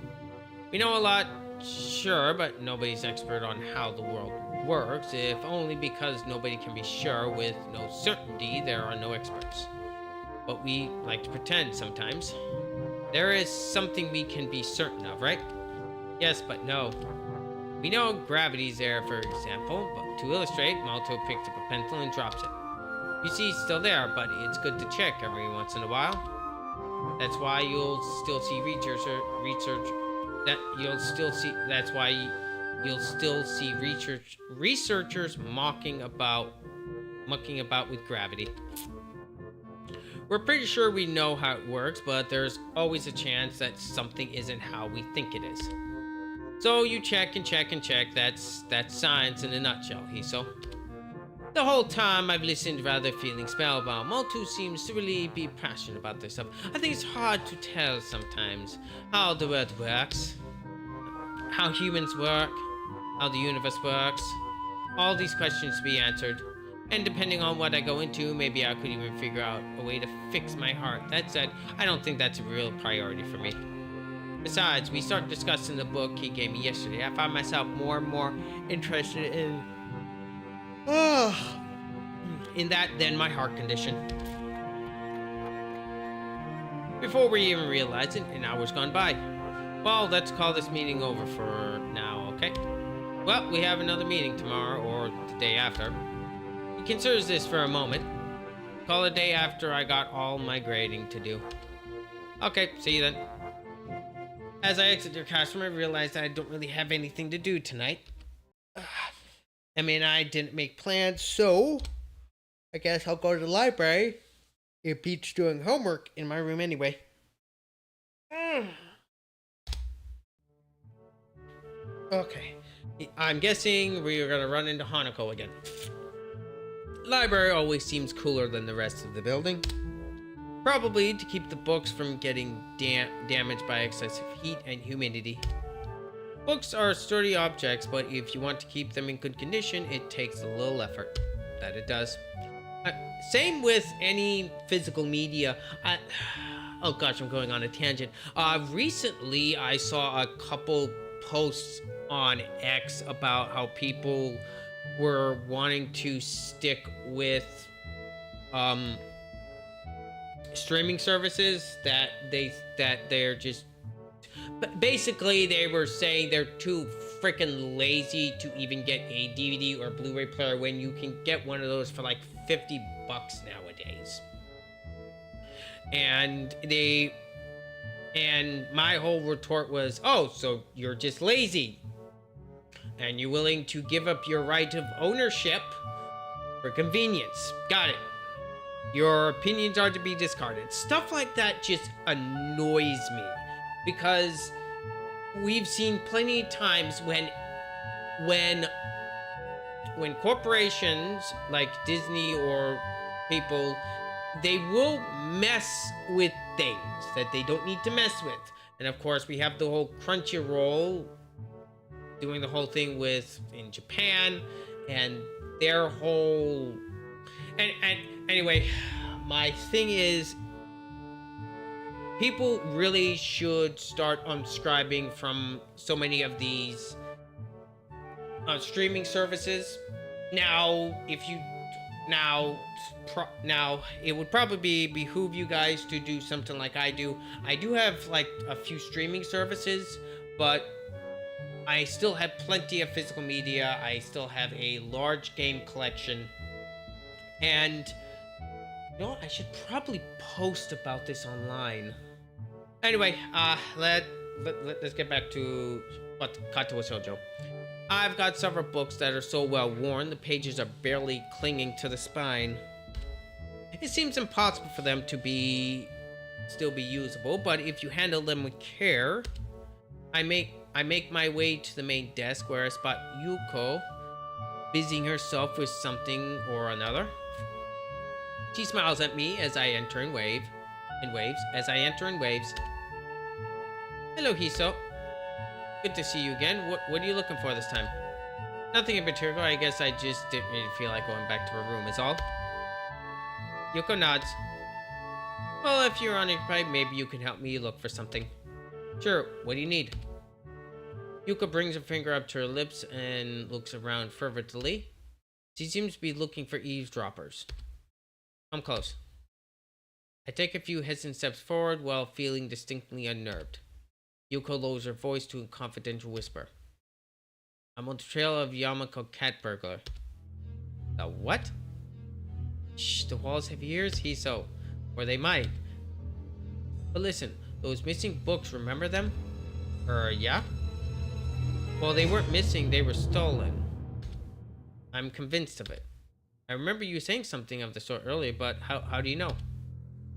We know a lot, sure, but nobody's expert on how the world works, if only because nobody can be sure with no certainty there are no experts. But we like to pretend sometimes. There is something we can be certain of, right? Yes, but no. We know gravity's there, for example, but to illustrate, Malto picks up a pencil and drops it. You see, it's still there, but it's good to check every once in a while. That's why you'll still see researchers mucking about with gravity. We're pretty sure we know how it works, but there's always a chance that something isn't how we think it is. So you check and check and check. That's science in a nutshell, Hiso. The whole time I've listened rather feeling spellbound. Maltu seems to really be passionate about this stuff. I think it's hard to tell sometimes how the world works, how humans work, how the universe works. All these questions to be answered. And depending on what I go into, maybe I could even figure out a way to fix my heart. That said, I don't think that's a real priority for me. Besides, we start discussing the book he gave me yesterday. I find myself more and more interested in that than my heart condition. Before we even realize it, an hour's gone by. Well, let's call this meeting over for now, okay? Well, we have another meeting tomorrow or the day after. He considers this for a moment. Call it a day after I got all my grading to do. Okay, see you then. As I exit your classroom, I realize that I don't really have anything to do tonight. I mean, I didn't make plans, so I guess I'll go to the library if Pete's doing homework in my room anyway. Okay, I'm guessing we're gonna run into Hanako again. Library always seems cooler than the rest of the building. Probably to keep the books from getting damaged by excessive heat and humidity. Books are sturdy objects, but if you want to keep them in good condition, it takes a little effort. That it does. Same with any physical media. Oh gosh, I'm going on a tangent. Recently, I saw a couple posts on X about how people were wanting to stick with streaming services that they're just basically they were saying they're too freaking lazy to even get a DVD or Blu-ray player when you can get one of those for like $50 nowadays. And my whole retort was, oh, so you're just lazy and you're willing to give up your right of ownership for convenience. Got it. Your opinions are to be discarded. Stuff like that just annoys me because we've seen plenty of times when corporations like Disney or people, they will mess with things that they don't need to mess with. And of course, we have the whole Crunchyroll doing the whole thing in Japan and their whole and anyway, my thing is people really should start unsubscribing from so many of these streaming services. Now, now it would probably behoove you guys to do something like I do. I do have like a few streaming services, but I still have plenty of physical media. I still have a large game collection. And you know what? I should probably post about this online. Anyway, let's get back to Katawa Shoujo. I've got several books that are so well worn, the pages are barely clinging to the spine. It seems impossible for them to still be usable, but if you handle them with care, I make my way to the main desk where I spot Yuko busying herself with something or another. She smiles at me as I enter in waves. As I enter in waves. Hello, Hiso. Good to see you again. What are you looking for this time? Nothing in particular. I guess I just didn't really feel like going back to her room, is all. Yuko nods. Well, if you're unoccupied, maybe you can help me look for something. Sure, what do you need? Yuko brings her finger up to her lips and looks around fervently. She seems to be looking for eavesdroppers. Come close. I take a few hesitant steps forward while feeling distinctly unnerved. Yuko lowers her voice to a confidential whisper. I'm on the trail of Yamako cat burglar. The what? Shh, the walls have ears, Hiso. Or they might. But listen, those missing books, remember them? Yeah? Well, they weren't missing, they were stolen. I'm convinced of it. I remember you saying something of the sort earlier, but how do you know?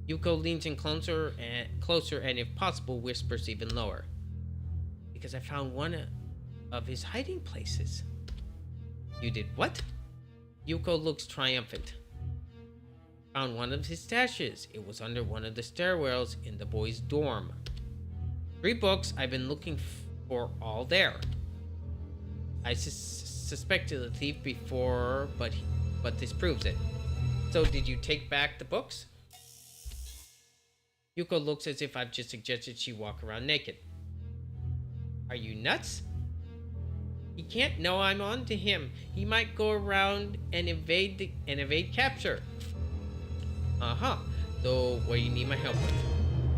Yuko leans in closer and if possible whispers even lower. Because I found one of his hiding places. You did what? Yuko looks triumphant. Found one of his stashes. It was under one of the stairwells in the boys' dorm. 3 books I've been looking for all there. I suspected the thief before, but this proves it. So did you take back the books? Yuko looks as if I've just suggested she walk around naked. Are you nuts? He can't know I'm on to him. He might go around and evade capture. So what do you need my help with?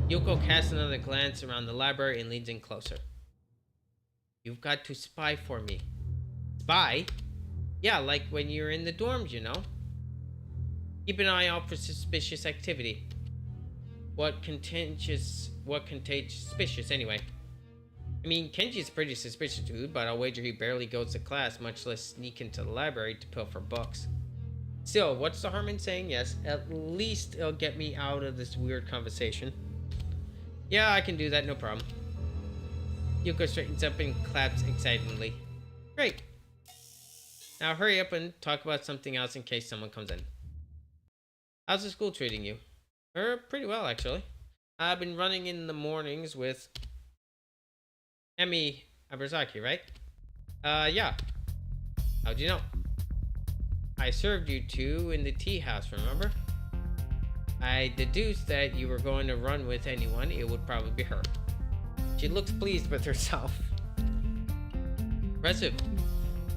Yuko casts another glance around the library and leans in closer. You've got to spy for me. Spy? Yeah, like when you're in the dorms, you know. Keep an eye out for suspicious activity. What contagious suspicious anyway? I mean, Kenji's a pretty suspicious dude, but I'll wager he barely goes to class, much less sneak into the library to pilfer books. Still, what's the harm in saying yes? At least it'll get me out of this weird conversation. Yeah, I can do that, no problem. Yuko straightens up and claps excitedly. Great. Now hurry up and talk about something else in case someone comes in. How's the school treating you? Pretty well, actually. I've been running in the mornings with Emi Abrazaki, right? Yeah. How'd you know? I served you 2 in the tea house, remember? I deduced that you were going to run with anyone, it would probably be her. She looks pleased with herself. Impressive.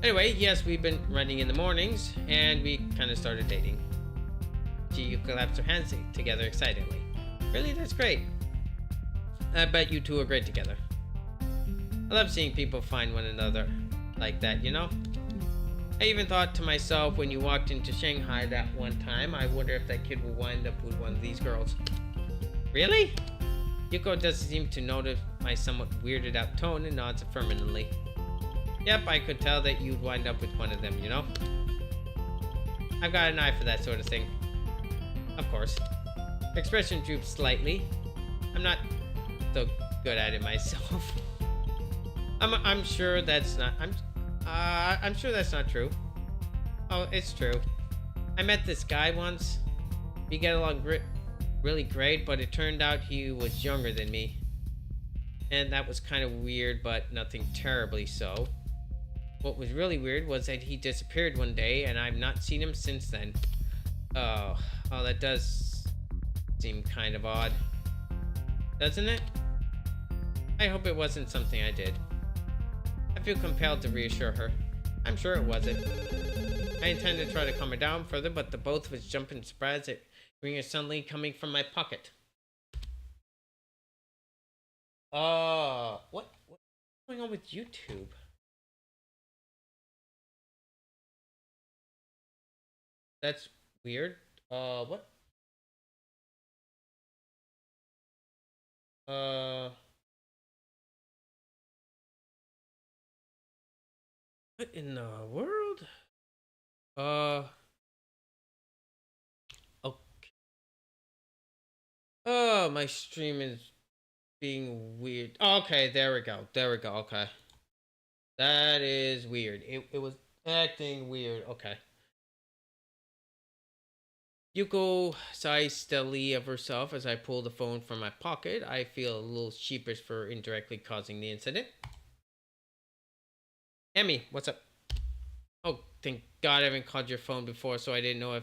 Anyway, yes, we've been running in the mornings, and we kind of started dating. She claps her hands together excitedly. Really, that's great. I bet you 2 are great together. I love seeing people find one another like that, you know? I even thought to myself when you walked into Shanghai that one time, I wonder if that kid will wind up with one of these girls. Really? Yuko doesn't seem to notice my somewhat weirded out tone and nods affirmatively. Yep, I could tell that you'd wind up with one of them, you know? I've got an eye for that sort of thing. Of course. Her expression droops slightly. I'm not so good at it myself. I'm sure that's not. I'm sure that's not true. Oh, it's true. I met this guy once. We get along really great, but it turned out he was younger than me, and that was kind of weird, but nothing terribly so. What was really weird was that he disappeared one day, and I've not seen him since then. Oh, that does seem kind of odd, doesn't it? I hope it wasn't something I did. I feel compelled to reassure her. I'm sure it wasn't. I intend to try to calm her down further, but the both of us jump in surprise at hearing her suddenly coming from my pocket. What's going on with YouTube? That's weird. What? What in the world? Okay. Oh, my stream is being weird. Okay, there we go. Okay. That is weird. It was Acting weird. Okay. Yuko sighs steadily of herself as I pull the phone from my pocket. I feel a little sheepish for indirectly causing the incident. Emmy, what's up? Oh, thank God I haven't called your phone before, so I didn't know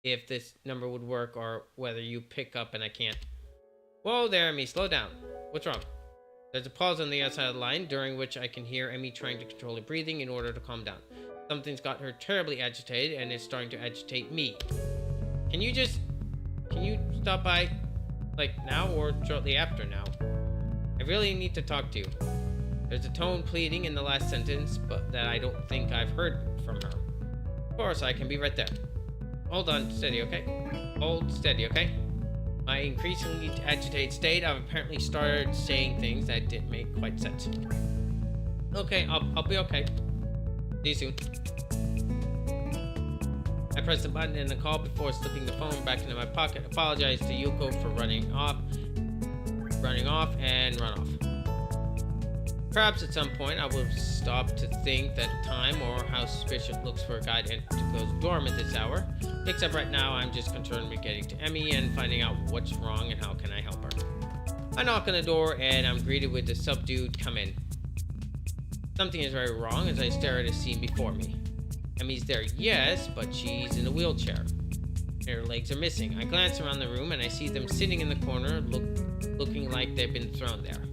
if this number would work or whether you pick up and I can't. Whoa there, Emmy, slow down. What's wrong? There's a pause on the outside of the line, during which I can hear Emmy trying to control her breathing in order to calm down. Something's got her terribly agitated, and it's starting to agitate me. Can you stop by, like, now or shortly after now? I really need to talk to you. There's a tone pleading in the last sentence, but that I don't think I've heard from her. Of course, I can be right there. Hold on, steady, okay? Hold steady, okay? My increasingly agitated state, I've apparently started saying things that didn't make quite sense. Okay, I'll be okay. See you soon. I press the button in the call before slipping the phone back into my pocket. Apologize to Yuko for running off, and run off. Perhaps at some point I will stop to think that time or how suspicious it looks for a guy to go dormant this hour. Except right now I'm just concerned with getting to Emmy and finding out what's wrong and how can I help her. I knock on the door and I'm greeted with the subdued "come in." Something is very wrong as I stare at a scene before me. Emmy's there, yes, but she's in a wheelchair. Her legs are missing. I glance around the room and I see them sitting in the corner, looking like they've been thrown there.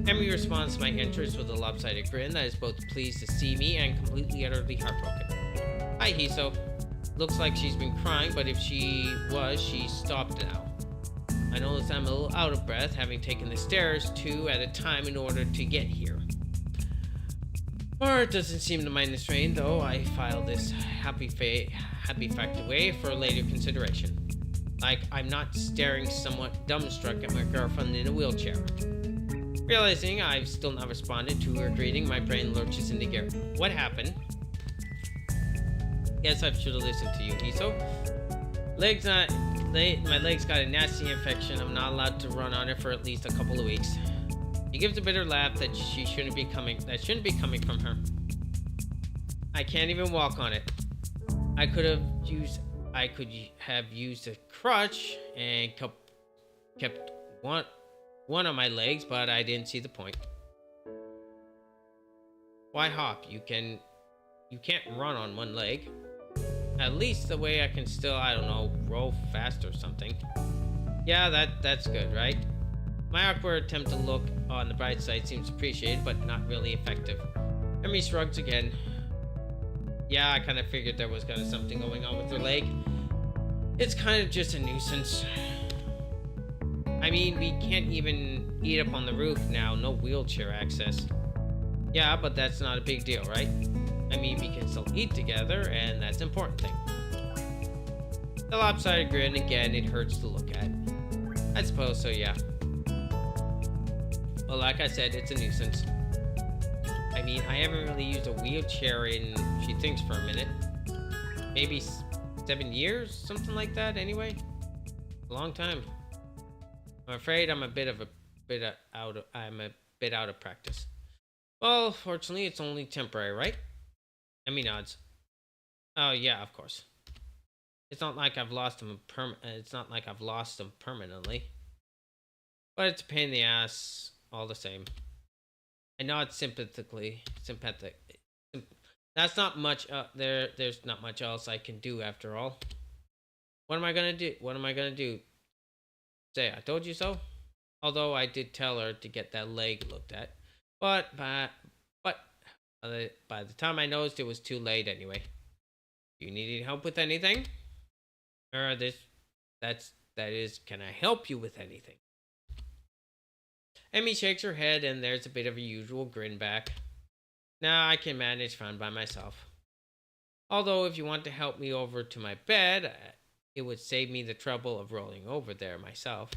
Emmy responds to my entrance with a lopsided grin that is both pleased to see me and completely utterly heartbroken. Hi, Hiso. Looks like she's been crying, but if she stopped now. I notice I'm a little out of breath, having taken the stairs 2 at a time in order to get here. Art doesn't seem to mind the strain, though. I file this happy fact away for later consideration. Like I'm not staring somewhat dumbstruck at my girlfriend in a wheelchair. Realizing I've still not responded to her greeting, my brain lurches into gear. What happened? Guess I should have listened to you, Hiso. My leg's got a nasty infection. I'm not allowed to run on it for at least a couple of weeks. He gives a bitter laugh that shouldn't be coming from her. I can't even walk on it. I could have used a crutch and kept one of my legs, but I didn't see the point. Why hop? You can't run on one leg. At least the way I can still, I don't know, roll fast or something. Yeah, that's good, right? My awkward attempt to look on the bright side seems appreciated, but not really effective. Emmy shrugs again. Yeah, I kind of figured there was kind of something going on with her leg. It's kind of just a nuisance. I mean, we can't even eat up on the roof now, no wheelchair access. Yeah, but that's not a big deal, right? I mean, we can still eat together, and that's the important thing. The lopsided grin, again, it hurts to look at. I suppose so, yeah. Well, like I said, it's a nuisance. I mean, I haven't really used a wheelchair in, she thinks for a minute. Maybe 7 years? Something like that, anyway. A long time. I'm afraid I'm a bit out of practice. Well, fortunately, it's only temporary, right? Emmy nods. Oh yeah, of course. It's not like I've lost them permanently. But it's a pain in the ass all the same. I nod sympathetically. That's not much. There's not much else I can do after all. What am I gonna do? Say I told you so. Although I did tell her to get that leg looked at, but by the time I noticed, it was too late anyway. Do you need any help with anything? Or can I help you with anything? Emmy shakes her head, and there's a bit of a usual grin back. Nah, I can manage fine by myself. Although, if you want to help me over to my bed, it would save me the trouble of rolling over there myself.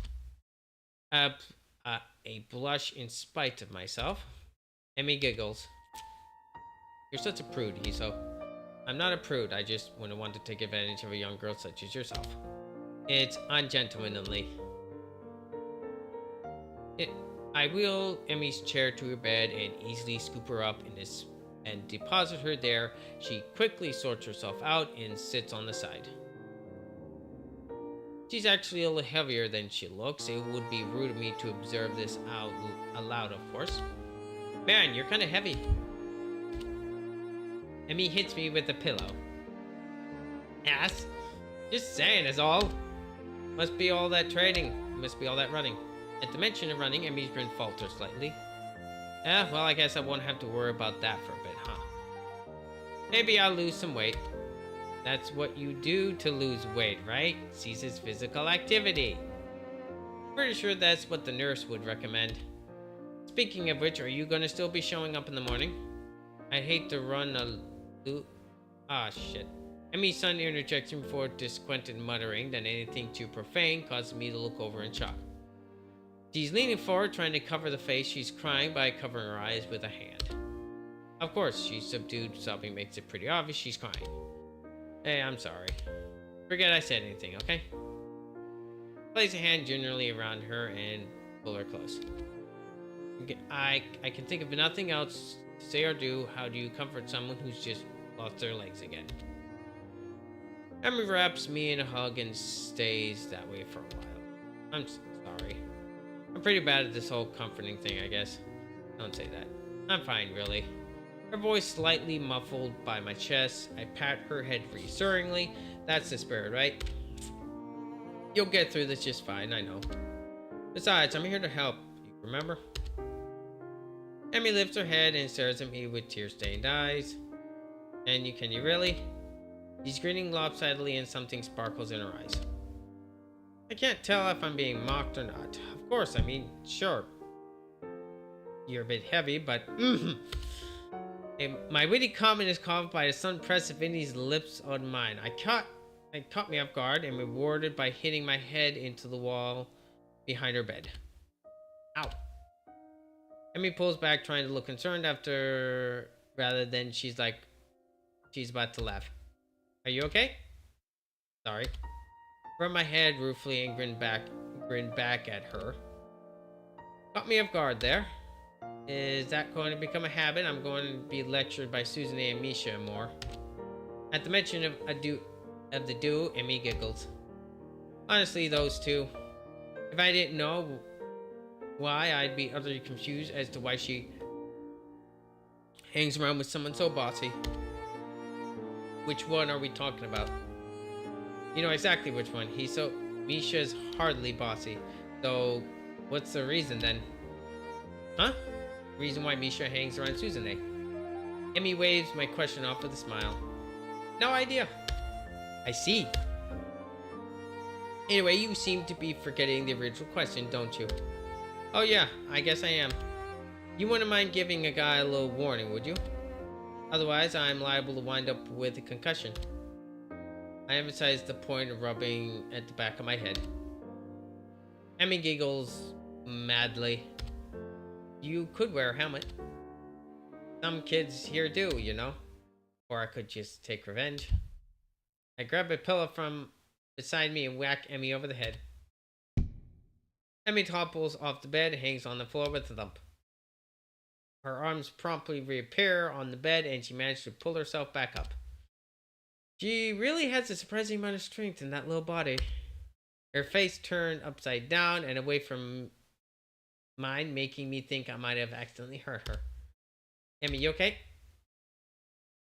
A blush in spite of myself. Emmy giggles. You're such a prude, Hiso. I'm not a prude, I just wouldn't want to take advantage of a young girl such as yourself. It's ungentlemanly. I wheel Emmy's chair to her bed and easily scoop her up in this and deposit her there. She quickly sorts herself out and sits on the side. She's actually a little heavier than she looks. It would be rude of me to observe this out aloud, of course. Man, you're kind of heavy. Emmy hits me with a pillow. Ass. Just saying is all. Must be all that training. Must be all that running. At the mention of running, Emmy's grin falters slightly. Well, I guess I won't have to worry about that for a bit, huh? Maybe I'll lose some weight. That's what you do to lose weight, right? Ceases physical activity. Pretty sure that's what the nurse would recommend. Speaking of which, are you gonna still be showing up in the morning? I hate to run a shit. Emmy's son interjects before disquieted muttering that anything too profane causes me to look over in shock. She's leaning forward, trying to cover the face she's crying by covering her eyes with a hand. Of course, she's subdued. Sobbing makes it pretty obvious she's crying. Hey, I'm sorry. Forget I said anything, okay? Place a hand generally around her and pull her close. I can think of nothing else to say or do. How do you comfort someone who's just lost their legs again? Emmy wraps me in a hug and stays that way for a while. I'm sorry. I'm pretty bad at this whole comforting thing, I guess. Don't say that. I'm fine, really. Her voice slightly muffled by my chest. I pat her head reassuringly. That's the spirit, right? You'll get through this just fine, I know. Besides, I'm here to help. You remember? Emmy lifts her head and stares at me with tear-stained eyes. Can you really? She's grinning lopsidedly and something sparkles in her eyes. I can't tell if I'm being mocked or not. Of course, I mean, sure. You're a bit heavy, but my witty comment is caught by the sun press of Vinny's lips on mine. It caught me off guard and rewarded by hitting my head into the wall behind her bed. Ow. Emmy pulls back, trying to look concerned rather than she's about to laugh. Are you okay? Sorry. Rubbed my head ruefully and grinned back at her. Caught me off guard there. Is that going to become a habit? I'm going to be lectured by Susan and Misha more. At the mention of the duo, Emmy giggles. Honestly, those two. If I didn't know why, I'd be utterly confused as to why she hangs around with someone so bossy. Which one are we talking about? You know exactly which one. Misha's hardly bossy. So, what's the reason then? Huh? Reason why Misha hangs around Suzune? Emmy waves my question off with a smile. No idea. I see. Anyway, you seem to be forgetting the original question, don't you? Oh yeah, I guess I am. You wouldn't mind giving a guy a little warning, would you? Otherwise, I'm liable to wind up with a concussion. I emphasize the point of rubbing at the back of my head. Emmy giggles madly. You could wear a helmet. Some kids here do, you know. Or I could just take revenge. I grab a pillow from beside me and whack Emmy over the head. Emmy topples off the bed and hangs on the floor with a thump. Her arms promptly reappear on the bed and she manages to pull herself back up. She really has a surprising amount of strength in that little body. Her face turned upside down and away from mine, making me think I might have accidentally hurt her. Emmy, you okay?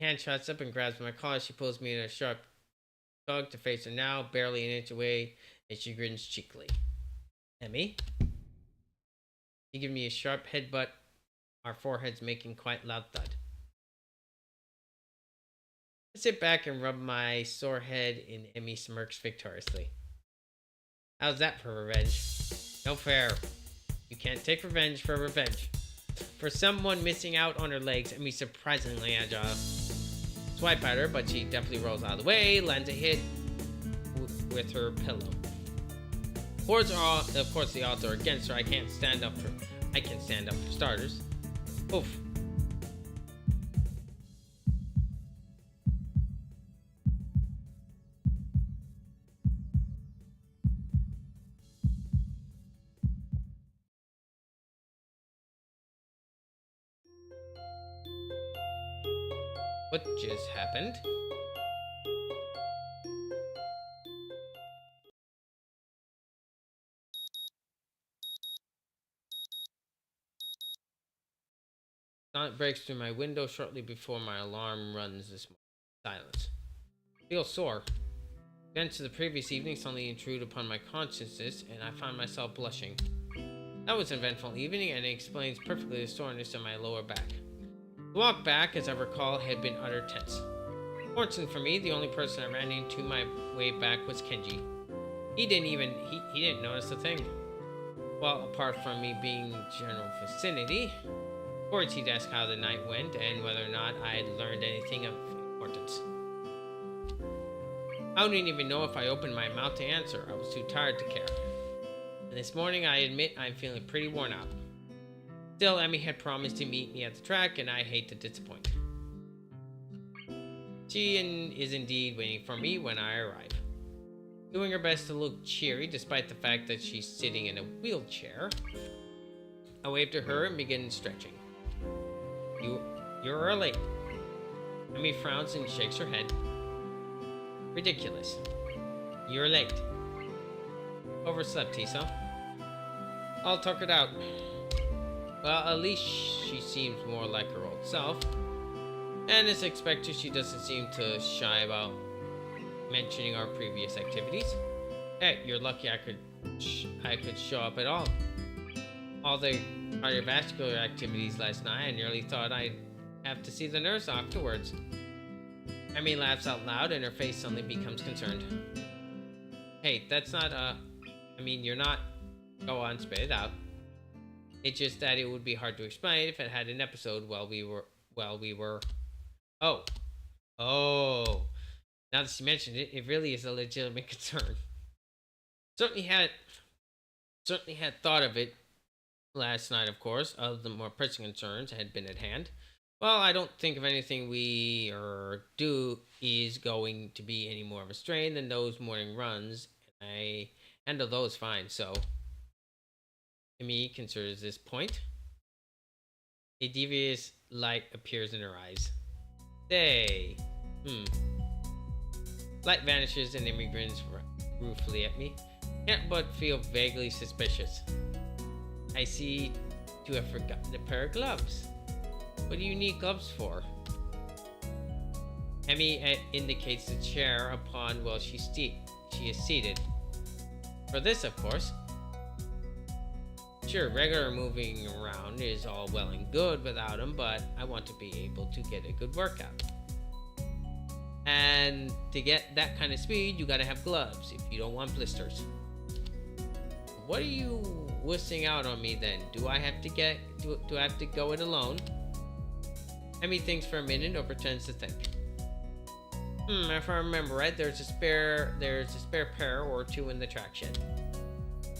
Hand shots up and grabs my collar. She pulls me in a sharp tug to face her now, barely an inch away, and she grins cheekily. Emmy? She gives me a sharp headbutt, our foreheads making quite loud thud. I sit back and rub my sore head, and Emmy smirks victoriously. How's that for revenge? No fair. You can't take revenge for revenge. For someone missing out on her legs, Emmy's surprisingly agile. Swipe at her, but she definitely rolls out of the way, lands a hit with her pillow. Of course, the odds are against her. I can stand up for starters. Oof. What just happened? Dawn breaks through my window shortly before my alarm runs this morning. Silence. I feel sore. Events of the previous evening suddenly intrude upon my consciousness, and I find myself blushing. That was an eventful evening, and it explains perfectly the soreness in my lower back. The walk back, as I recall, had been utter tense. Fortunately for me, the only person I ran into my way back was Kenji. He didn't notice a thing. Well, apart from me being general vicinity, of course he'd ask how the night went and whether or not I had learned anything of importance. I wouldn't even know if I opened my mouth to answer. I was too tired to care. And this morning, I admit I'm feeling pretty worn out. Still, Emmy had promised to meet me at the track, and I hate to disappoint. She is indeed waiting for me when I arrive. Doing her best to look cheery despite the fact that she's sitting in a wheelchair, I wave to her and begin stretching. You're early. Emmy frowns and shakes her head. Ridiculous. You're late. Overslept, Tisa. All tuckered out. Well, at least she seems more like her old self. And as expected, she doesn't seem to shy about mentioning our previous activities. Hey, you're lucky I could show up at all. All the cardiovascular activities last night, I nearly thought I'd have to see the nurse afterwards. Emmy laughs out loud and her face suddenly becomes concerned. Hey, that's not you're not... Go on, spit it out. It's just that it would be hard to explain if it had an episode while we were... Oh. Now that she mentioned it, it really is a legitimate concern. Certainly had thought of it last night, of course. Other than more pressing concerns had been at hand. Well, I don't think of anything we do is going to be any more of a strain than those morning runs. And I handle those fine, so... Amy considers this point. A devious light appears in her eyes. Say, Light vanishes and Amy grins ruefully at me. Can't but feel vaguely suspicious. I see you have forgotten a pair of gloves. What do you need gloves for? Emmy indicates the chair upon which she is seated. For this, of course. Sure, regular moving around is all well and good without them, but I want to be able to get a good workout. And to get that kind of speed, you gotta have gloves if you don't want blisters. What are you wussing out on me then? Do I have to go it alone? Emmy thinks for a minute or pretends to think. If I remember right, there's a spare pair or two in the track shed.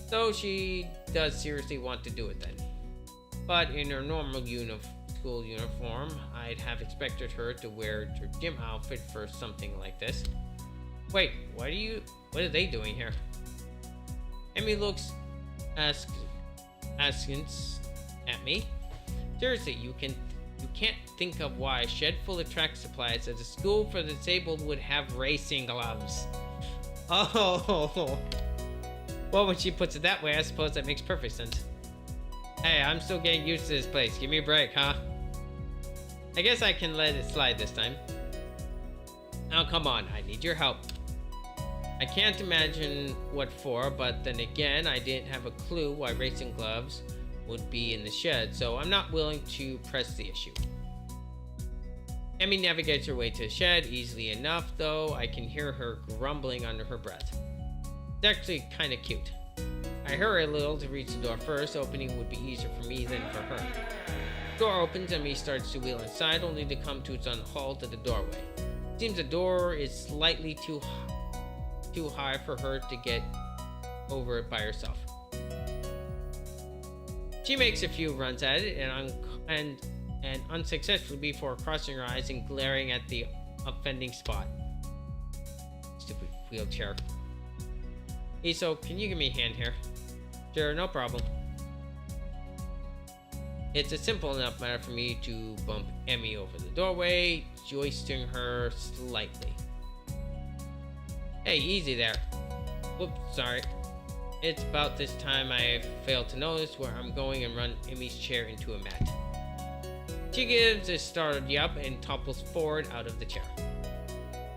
So she does seriously want to do it then. But in her normal school uniform, I'd have expected her to wear her gym outfit for something like this. Wait, what are they doing here? Emmy looks askance at me. Seriously, you can't think of why a shed full of track supplies at a school for the disabled would have racing gloves. Oh. Well, when she puts it that way, I suppose that makes perfect sense. Hey, I'm still getting used to this place. Give me a break, huh? I guess I can let it slide this time. Now, come on. I need your help. I can't imagine what for, but then again, I didn't have a clue why racing gloves would be in the shed, so I'm not willing to press the issue. Emmy navigates her way to the shed easily enough, though I can hear her grumbling under her breath. It's actually kind of cute. I hurry a little to reach the door first. Opening would be easier for me than for her. The door opens and Emmy starts to wheel inside, only to come to its own halt at the doorway. It seems the door is slightly too high for her to get over it by herself. She makes a few runs at it and unsuccessfully before crossing her eyes and glaring at the offending spot. Stupid wheelchair. Iso, can you give me a hand here? Sure, no problem. It's a simple enough matter for me to bump Emmy over the doorway, joisting her slightly. Hey, easy there. Whoops, sorry. It's about this time I fail to notice where I'm going and run Emmy's chair into a mat. She gives a startled yelp and topples forward out of the chair.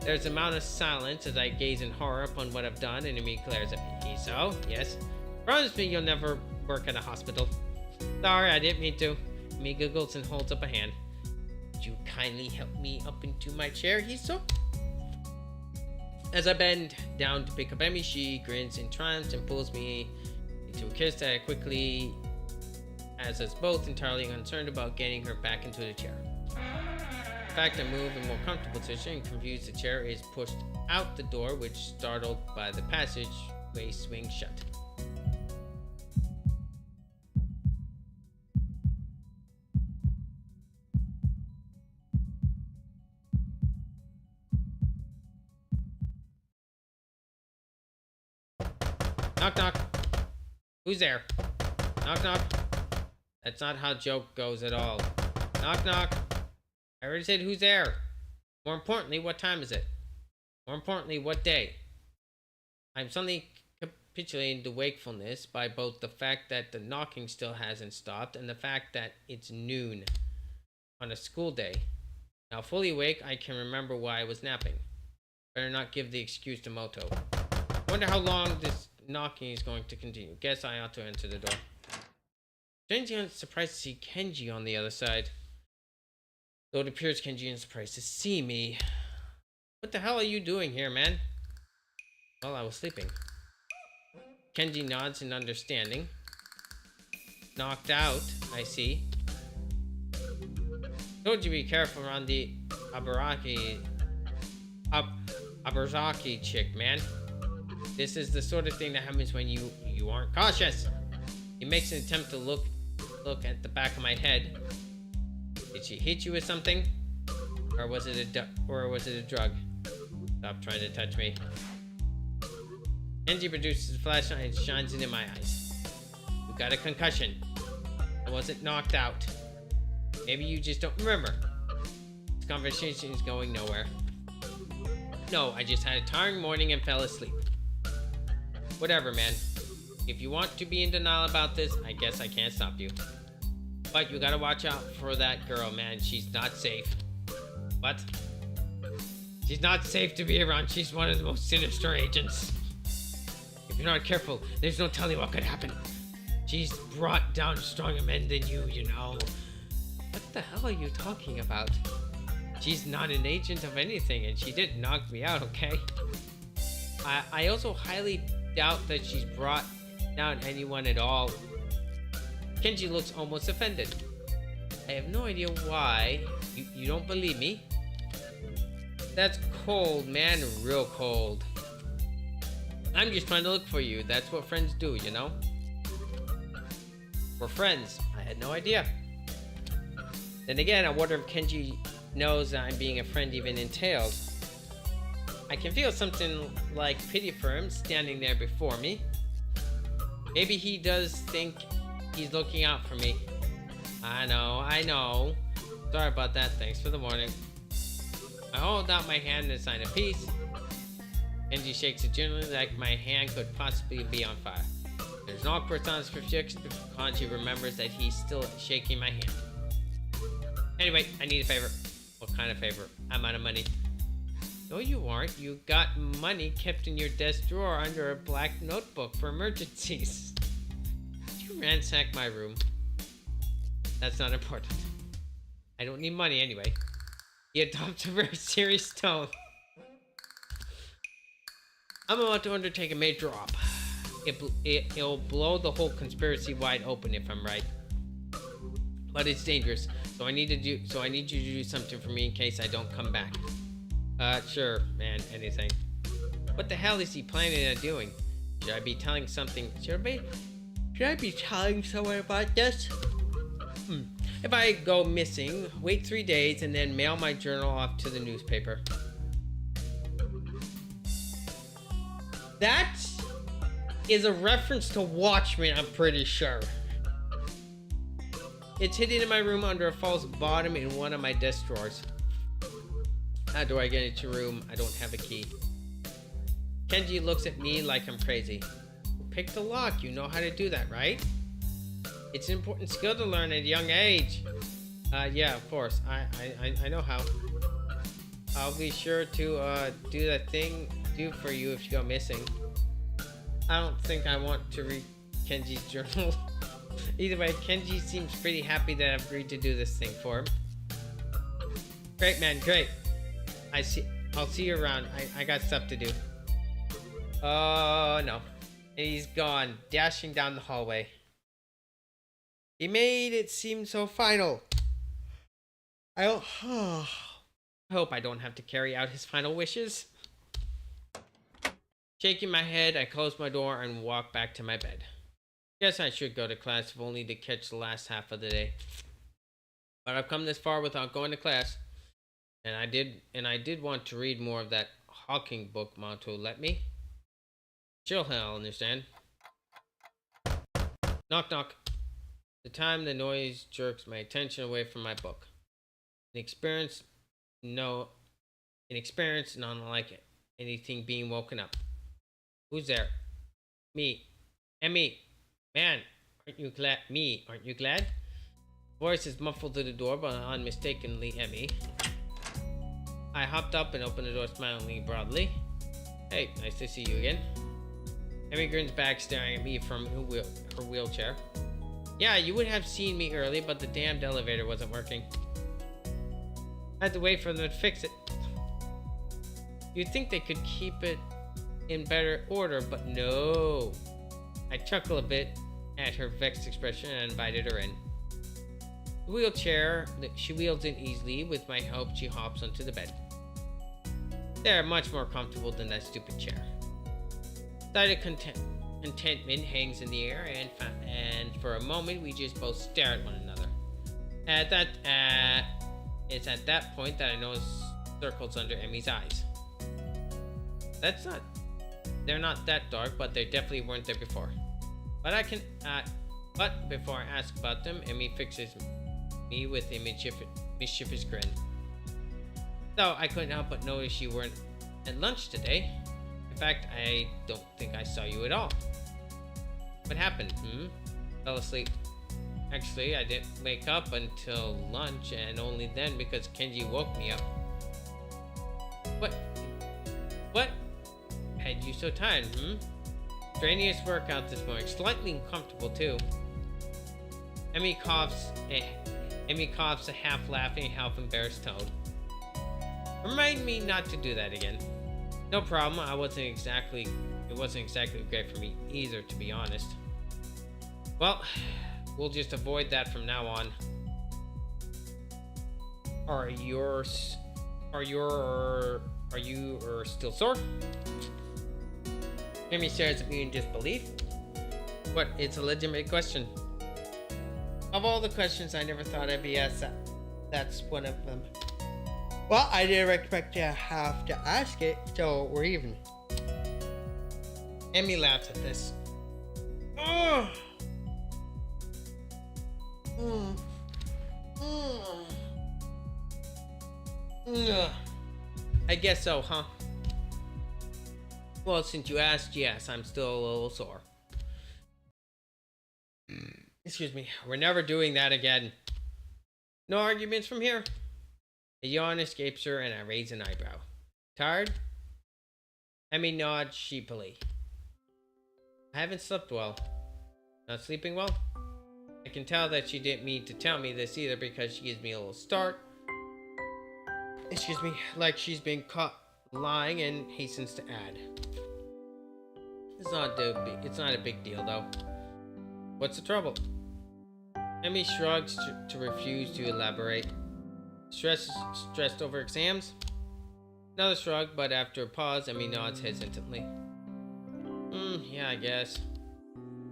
There's a moment of silence as I gaze in horror upon what I've done, and Emmy glares at me. So, yes. Promise me you'll never work at a hospital. Sorry, I didn't mean to. Emmy giggles and holds up a hand. Would you kindly help me up into my chair, Hiso? As I bend down to pick up Emmy, she grins in triumph and pulls me into a kiss that I quickly has us both entirely concerned about getting her back into the chair. In fact, I move in a more comfortable position and confused the chair is pushed out the door, which, startled by the passageway, swings shut. Knock, knock. Who's there? Knock, knock. That's not how joke goes at all. Knock, knock. I already said who's there. More importantly, what time is it? More importantly, what day? I'm suddenly capitulating to wakefulness by both the fact that the knocking still hasn't stopped and the fact that it's noon on a school day. Now fully awake, I can remember why I was napping. Better not give the excuse to Moto. Wonder how long this knocking is going to continue. Guess I ought to enter the door. Strangely, I'm surprised to see Kenji on the other side. Though it appears Kenji is surprised to see me. What the hell are you doing here, man? Well, I was sleeping. Kenji nods in understanding. Knocked out, I see. Told you be careful around the Abarazaki chick, man. This is the sort of thing that happens when you aren't cautious. He makes an attempt to look at the back of my head. Did she hit you with something? Or was it a drug? Stop trying to touch me. Kenji produces a flashlight and shines it in my eyes. You got a concussion. I wasn't knocked out. Maybe you just don't remember. This conversation is going nowhere. No, I just had a tiring morning and fell asleep. Whatever, man. If you want to be in denial about this, I guess I can't stop you. But you gotta watch out for that girl, man. She's not safe. What? She's not safe to be around. She's one of the most sinister agents. If you're not careful, there's no telling what could happen. She's brought down stronger men than you, you know. What the hell are you talking about? She's not an agent of anything, and she didn't knock me out, okay? I also highly doubt that she's brought down anyone at all. Kenji looks almost offended. I have no idea why. You don't believe me? That's cold, man. Real cold. I'm just trying to look for you. That's what friends do, you know? We're friends. I had no idea. Then again, I wonder if Kenji knows that I'm being a friend even entailed. I can feel something like pity for him standing there before me. Maybe he does think he's looking out for me. I know. Sorry about that. Thanks for the warning. I hold out my hand in a sign of peace. Kenji shakes it gently like my hand could possibly be on fire. There's an awkward silence for seconds before Kenji remembers that he's still shaking my hand. Anyway, I need a favor. What kind of favor? I'm out of money. No, you aren't. You got money kept in your desk drawer under a black notebook for emergencies. Did you ransack my room? That's not important. I don't need money anyway. He adopts a very serious tone. I'm about to undertake a major op. It'll blow the whole conspiracy wide open if I'm right. But it's dangerous, so I need you to do something for me in case I don't come back. Sure, man, anything. What the hell is he planning on doing? Should I be telling something? Should I be telling someone about this? If I go missing, wait 3 days and then mail my journal off to the newspaper. That is a reference to Watchmen, I'm pretty sure. It's hidden in my room under a false bottom in one of my desk drawers. How do I get into your room? I don't have a key. Kenji looks at me like I'm crazy. Pick the lock. You know how to do that, right? It's an important skill to learn at a young age. Yeah, of course. I know how. I'll be sure to do that thing for you if you go missing. I don't think I want to read Kenji's journal. Either way, Kenji seems pretty happy that I've agreed to do this thing for him. Great, man, great. I'll see you around. I got stuff to do. Oh, no. And he's gone, dashing down the hallway. He made it seem so final. I hope I don't have to carry out his final wishes. Shaking my head, I close my door and walk back to my bed. Guess I should go to class if only to catch the last half of the day. But I've come this far without going to class. And I did want to read more of that Hawking book Monto let me. Chill, hell, understand. Knock, knock. The time the noise jerks my attention away from my book. Inexperience, none like it. Anything being woken up. Who's there? Me. Emmy. Man, aren't you glad? Me, aren't you glad? Voice is muffled to the door, but unmistakably Emmy. I hopped up and opened the door smilingly broadly. Hey, nice to see you again. Emmy grins back, staring at me from her wheelchair. Yeah, you would have seen me early, but the damned elevator wasn't working. I had to wait for them to fix it. You'd think they could keep it in better order, but no. I chuckle a bit at her vexed expression and invited her in. The wheelchair, she wheels in easily. With my help, she hops onto the bed. They're much more comfortable than that stupid chair. Sight of contentment hangs in the air, and for a moment we just both stare at one another. It's at that point that I notice circles under Emmy's eyes. They're not that dark, but they definitely weren't there before. But before I ask about them, Emmy fixes me with a mischievous grin. So I couldn't help but notice you weren't at lunch today. In fact, I don't think I saw you at all. What happened? Fell asleep. Actually, I didn't wake up until lunch, and only then because Kenji woke me up. What had you so tired? Strenuous workout this morning. Slightly uncomfortable too. Emmy coughs a half laughing, half embarrassed tone. Remind me not to do that again. No problem. It wasn't exactly great for me either, to be honest. Well, we'll just avoid that from now on. Are you still sore? Emmy stares at me in disbelief. What? It's a legitimate question. Of all the questions I never thought I'd be asked, that's one of them. Well, I didn't expect to have to ask it, so we're even. Emmy laughs at this. I guess so, huh? Well, since you asked, yes, I'm still a little sore. Excuse me, we're never doing that again. No arguments from here. A yawn escapes her and I raise an eyebrow. Tired? Emmy nods sheepily. I haven't slept well. Not sleeping well? I can tell that she didn't mean to tell me this either because she gives me a little start. Excuse me, like she's been caught lying and hastens to add. It's not a big deal though. What's the trouble? Emmy shrugs to refuse to elaborate. Stressed over exams? Another shrug, but after a pause, Emmy nods hesitantly. Yeah, I guess.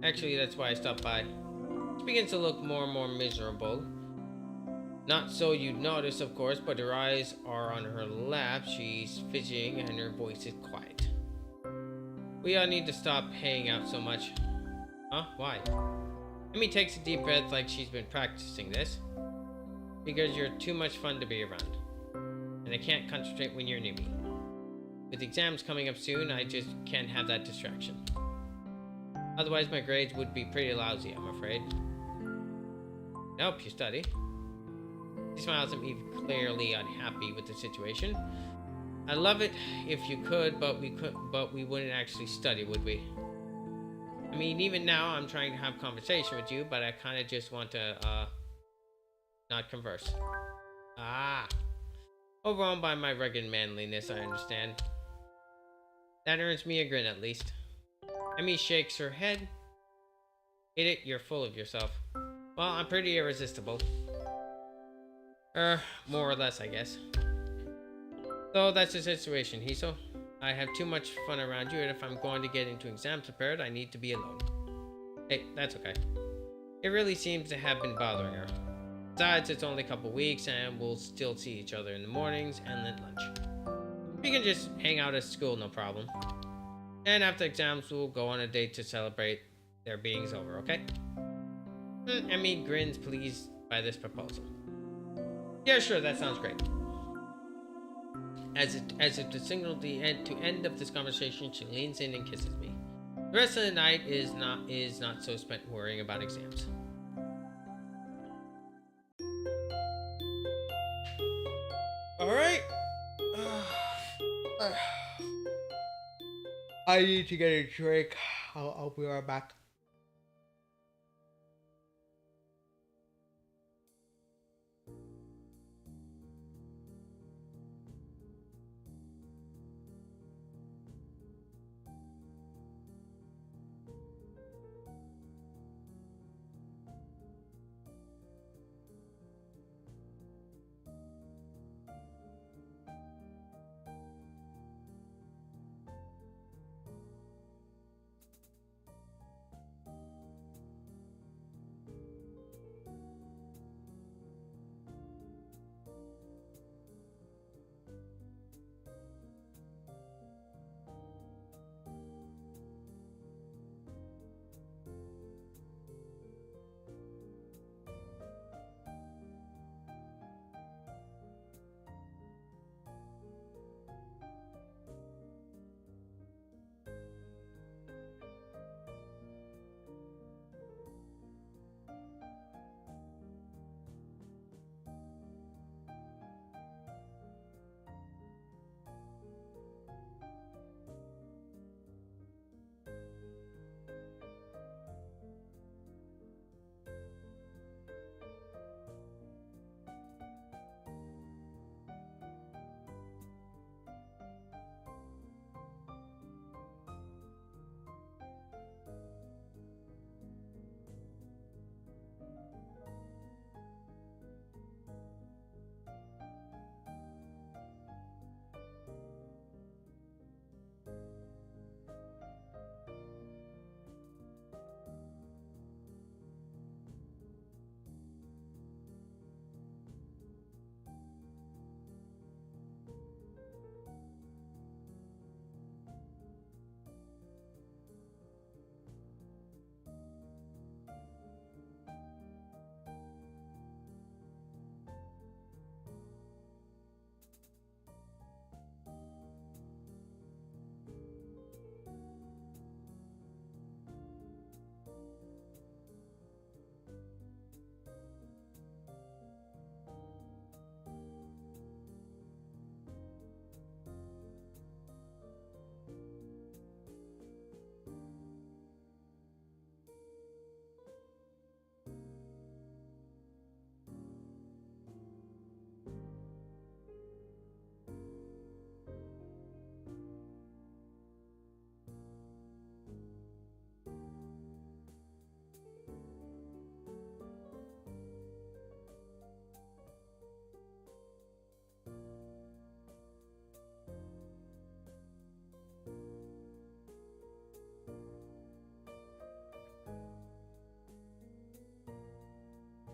Actually, that's why I stopped by. She begins to look more and more miserable. Not so you'd notice, of course, but her eyes are on her lap, she's fidgeting, and her voice is quiet. We all need to stop hanging out so much. Huh? Why? Amy takes a deep breath like she's been practicing this. Because you're too much fun to be around. And I can't concentrate when you're near me. With exams coming up soon, I just can't have that distraction. Otherwise, my grades would be pretty lousy, I'm afraid. I hope you study. She smiles at me, clearly unhappy with the situation. I'd love it if you could, but we wouldn't actually study, would we? I mean, even now, I'm trying to have conversation with you, but I kind of just want to, not converse. Ah. Overwhelmed by my rugged manliness, I understand. That earns me a grin, at least. Emmy shakes her head. Hate it, you're full of yourself. Well, I'm pretty irresistible. More or less, I guess. So that's the situation, Hiso. I have too much fun around you, and if I'm going to get into exams prepared, I need to be alone. Hey, that's okay. It really seems to have been bothering her. Besides, it's only a couple weeks, and we'll still see each other in the mornings and at lunch. We can just hang out at school, no problem. And after exams, we'll go on a date to celebrate their beings over, okay? Emmy grins, pleased by this proposal. Yeah, sure, that sounds great. As if to signal the end of this conversation, she leans in and kisses me. The rest of the night is not so spent worrying about exams. All right. I need to get a drink. I'll be right back.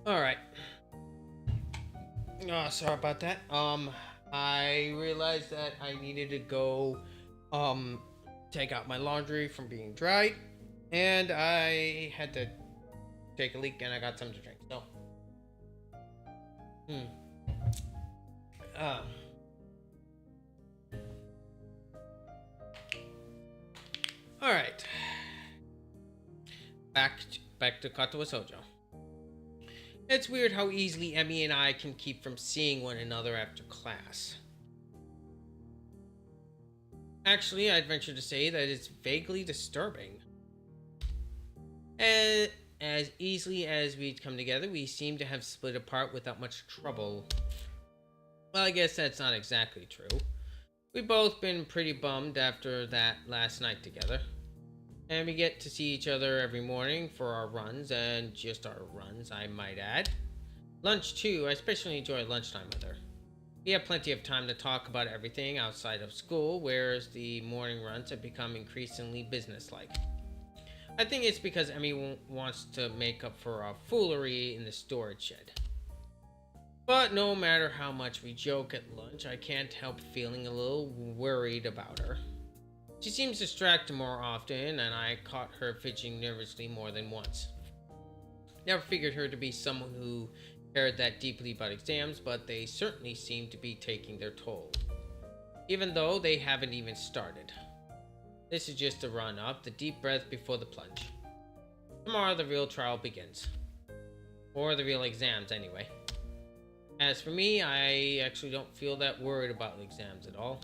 All right. Oh, sorry about that. I realized that I needed to go, take out my laundry from being dried, and I had to take a leak, and I got something to drink. So, uh, all right. Back to Katawa Shoujo. It's weird how easily Emmy and I can keep from seeing one another after class. Actually, I'd venture to say that it's vaguely disturbing. As easily as we'd come together, we seem to have split apart without much trouble. Well, I guess that's not exactly true. We've both been pretty bummed after that last night together. And we get to see each other every morning for our runs, and just our runs, I might add. Lunch, too. I especially enjoy lunchtime with her. We have plenty of time to talk about everything outside of school, whereas the morning runs have become increasingly businesslike. I think it's because Emmy wants to make up for our foolery in the storage shed. But no matter how much we joke at lunch, I can't help feeling a little worried about her. She seems distracted more often, and I caught her fidgeting nervously more than once. Never figured her to be someone who cared that deeply about exams, but they certainly seem to be taking their toll. Even though they haven't even started. This is just a run-up, the deep breath before the plunge. Tomorrow the real trial begins. Or the real exams, anyway. As for me, I actually don't feel that worried about exams at all.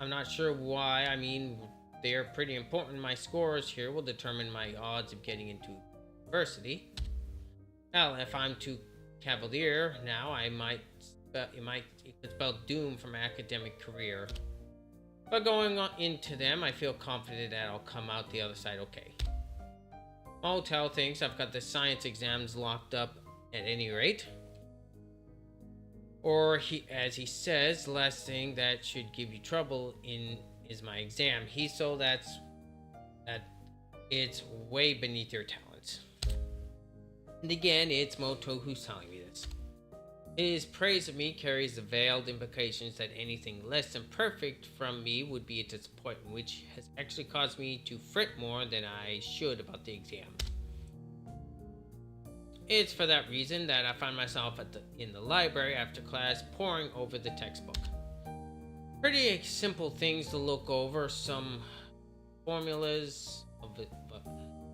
I'm not sure why. I mean, they're pretty important. My scores here will determine my odds of getting into university. Well, if I'm too cavalier now, it could spell doom for my academic career. But going on into them, I feel confident that I'll come out the other side okay. Motel thinks I've got the science exams locked up at any rate. Or as he says, the last thing that should give you trouble is my exam. That it's way beneath your talents. And again, it's Moto who's telling me this. His praise of me carries the veiled implications that anything less than perfect from me would be a disappointment, which has actually caused me to fret more than I should about the exam. It's for that reason that I find myself in the library after class poring over the textbook. Pretty simple things to look over, some formulas of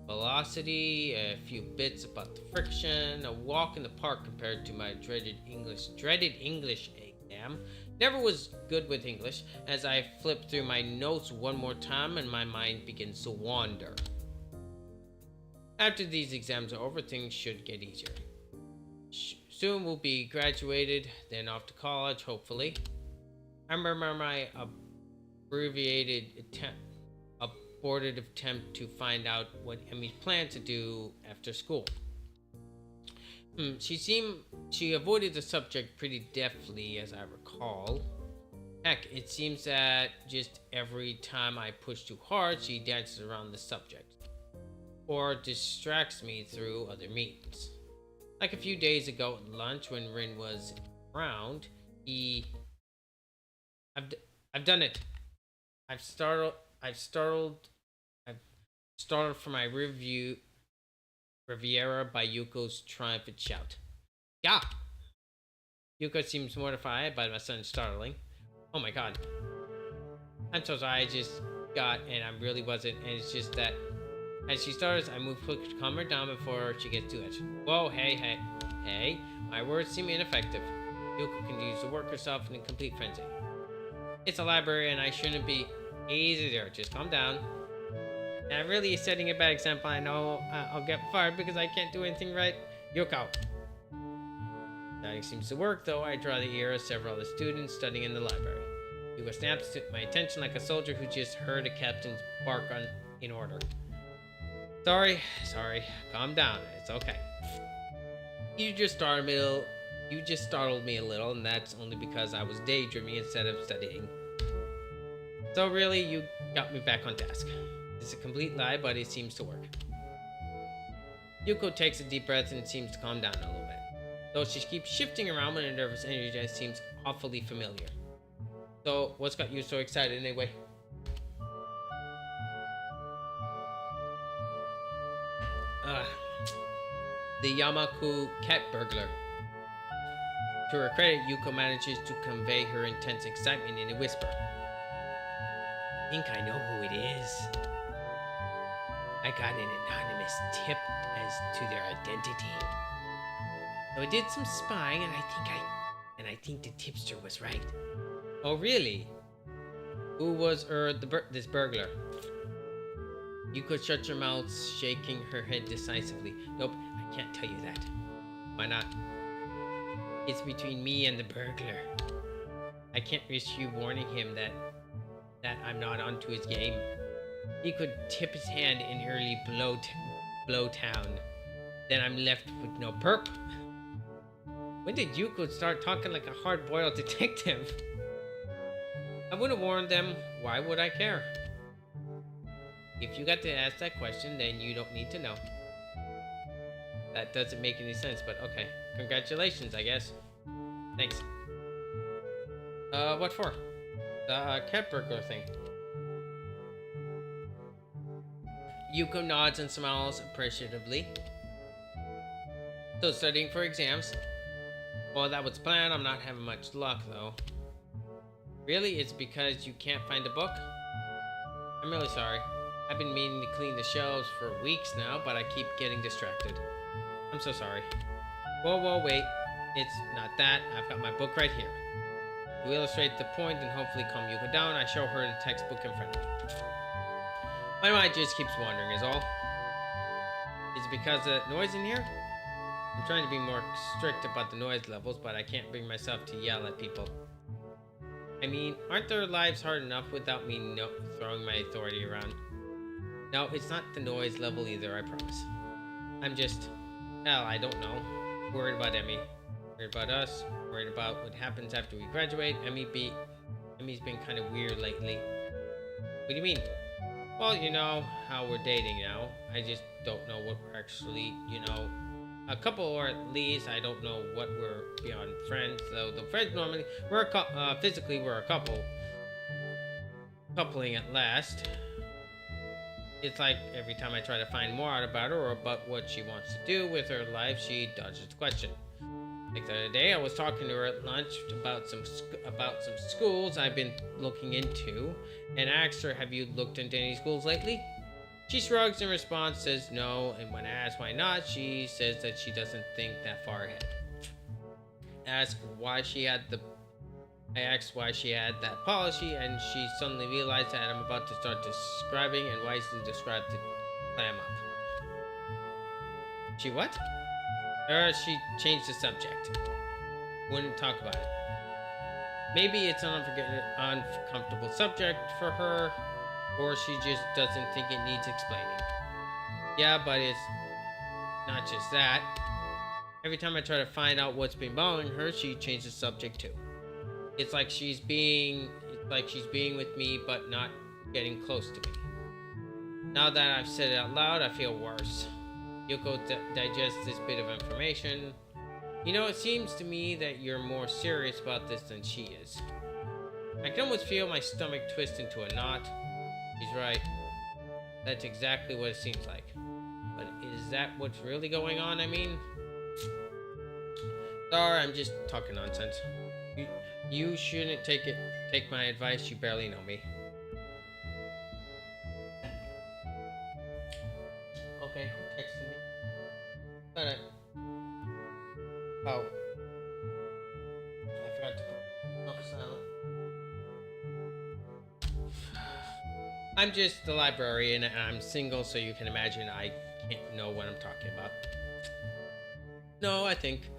velocity, a few bits about the friction, a walk in the park compared to my dreaded English exam. Never was good with English, as I flip through my notes one more time and my mind begins to wander. After these exams are over, things should get easier. Soon we'll be graduated, then off to college, hopefully. I remember my aborted attempt to find out what Emmy planned to do after school. She avoided the subject pretty deftly, as I recall. Heck, it seems that just every time I push too hard, she dances around the subject. Or distracts me through other means. Like a few days ago at lunch when Rin was around, I've done it. I've startled for my Riviera by Yuko's triumphant shout. Yeah! Yuko seems mortified by my son's startling. Oh my god. I'm so sorry, I just got, and I really wasn't, and it's just that as she starts, I move quick to calm her down before she gets too edgy. Whoa, hey. My words seem ineffective. Yuko continues to work herself in a complete frenzy. It's a library and I shouldn't be easy there. Just calm down. And I'm really setting a bad example. I know I'll get fired because I can't do anything right. Yuko. Nothing seems to work, though. I draw the ear of several other students studying in the library. Yuko snaps to my attention like a soldier who just heard a captain's bark in order. Sorry. Calm down. It's okay. You just startled me a little, and that's only because I was daydreaming instead of studying. So really, you got me back on task. It's a complete lie, but it seems to work. Yuko takes a deep breath and seems to calm down a little bit. Though she keeps shifting around when her nervous energy just seems awfully familiar. So, what's got you so excited anyway? the Yamaku cat burglar. To her credit, Yuko manages to convey her intense excitement in a whisper. I think I know who it is. I got an anonymous tip as to their identity. So I did some spying, and I think the tipster was right. Oh, really? Who was this burglar? Yuko shuts her mouth, shaking her head decisively. Nope, I can't tell you that. Why not? It's between me and the burglar. I can't risk you warning him that I'm not onto his game. He could tip his hand in early Blowtown. Then I'm left with no perp. When did Yuko start talking like a hard-boiled detective? I wouldn't warn them. Why would I care? If you got to ask that question, then you don't need to know. That doesn't make any sense, but okay. Congratulations, I guess. Thanks. What for? The cat burglar thing. Yuko nods and smiles appreciatively. So studying for exams. Well, that was planned. I'm not having much luck, though. Really? It's because you can't find a book? I'm really sorry. I've been meaning to clean the shelves for weeks now, but I keep getting distracted. I'm so sorry. Whoa, wait. It's not that. I've got my book right here. To illustrate the point and hopefully calm Yuko down, I show her the textbook in front of me. My mind just keeps wandering is all. Is it because of the noise in here? I'm trying to be more strict about the noise levels, but I can't bring myself to yell at people. I mean, aren't their lives hard enough without me throwing my authority around? No, it's not the noise level either, I promise. I'm just, hell, I don't know. Worried about Emmy. Worried about us. Worried about what happens after we graduate. Emmy's been kind of weird lately. What do you mean? Well, you know how we're dating now. I just don't know what we're actually, a couple, or at least I don't know what we're beyond friends. Though the friends normally physically we're a couple. Coupling at last. It's like every time I try to find more out about her or about what she wants to do with her life, she dodges the question. Like the other day, I was talking to her at lunch about some schools I've been looking into, and asked her, "Have you looked into any schools lately?" She shrugs in response, says no, and when I ask why not, she says that she doesn't think that far ahead. I asked why she had that policy, and she suddenly realized that I'm about to start describing and wisely described the clam up. She what? She changed the subject. Wouldn't talk about it. Maybe it's an uncomfortable subject for her, or she just doesn't think it needs explaining. Yeah, but it's not just that. Every time I try to find out what's been bothering her, she changes the subject too. It's like she's being with me, but not getting close to me. Now that I've said it out loud, I feel worse. Yuko digests this bit of information. It seems to me that you're more serious about this than she is. I can almost feel my stomach twist into a knot. She's right. That's exactly what it seems like. But is that what's really going on, I mean? Sorry, I'm just talking nonsense. You shouldn't take my advice, you barely know me. Okay, who texted me? Alright. Oh. I forgot to put off silent. I'm just the librarian and I'm single, so you can imagine I can't know what I'm talking about. No, I think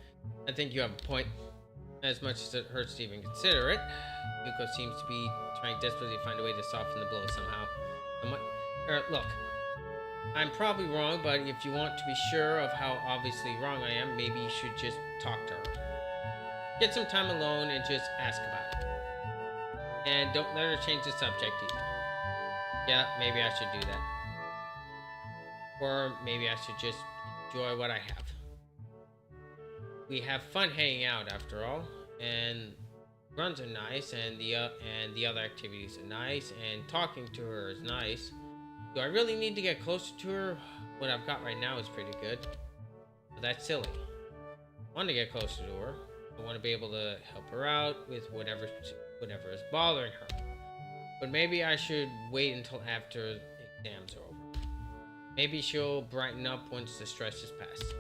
you have a point. As much as it hurts to even consider it, Yuko seems to be trying desperately to find a way to soften the blow somehow. Look, I'm probably wrong, but if you want to be sure of how obviously wrong I am, maybe you should just talk to her. Get some time alone and just ask about it. And don't let her change the subject either. Yeah, maybe I should do that. Or maybe I should just enjoy what I have. We have fun hanging out after all, and runs are nice, and the other activities are nice, and talking to her is nice. Do I really need to get closer to her? What I've got right now is pretty good. But that's silly. I want to get closer to her. I want to be able to help her out with whatever is bothering her. But maybe I should wait until after exams are over. Maybe she'll brighten up once the stress is past.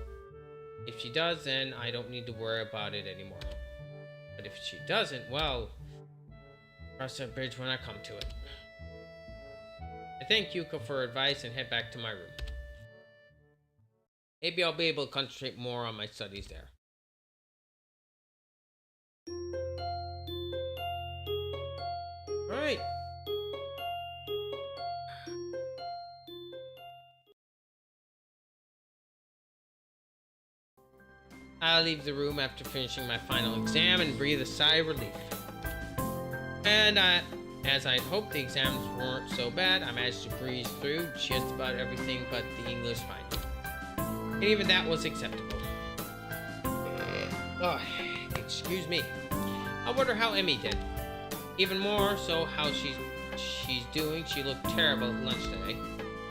If she does, then I don't need to worry about it anymore. But if she doesn't, well, cross that bridge when I come to it. I thank Yuko for her advice and head back to my room. Maybe I'll be able to concentrate more on my studies there. Alright. I leave the room after finishing my final exam and breathe a sigh of relief. And as I'd hoped, the exams weren't so bad. I managed to breeze through just about everything but the English final. And even that was acceptable. Oh, excuse me. I wonder how Emmy did. Even more so how she's doing. She looked terrible at lunch today.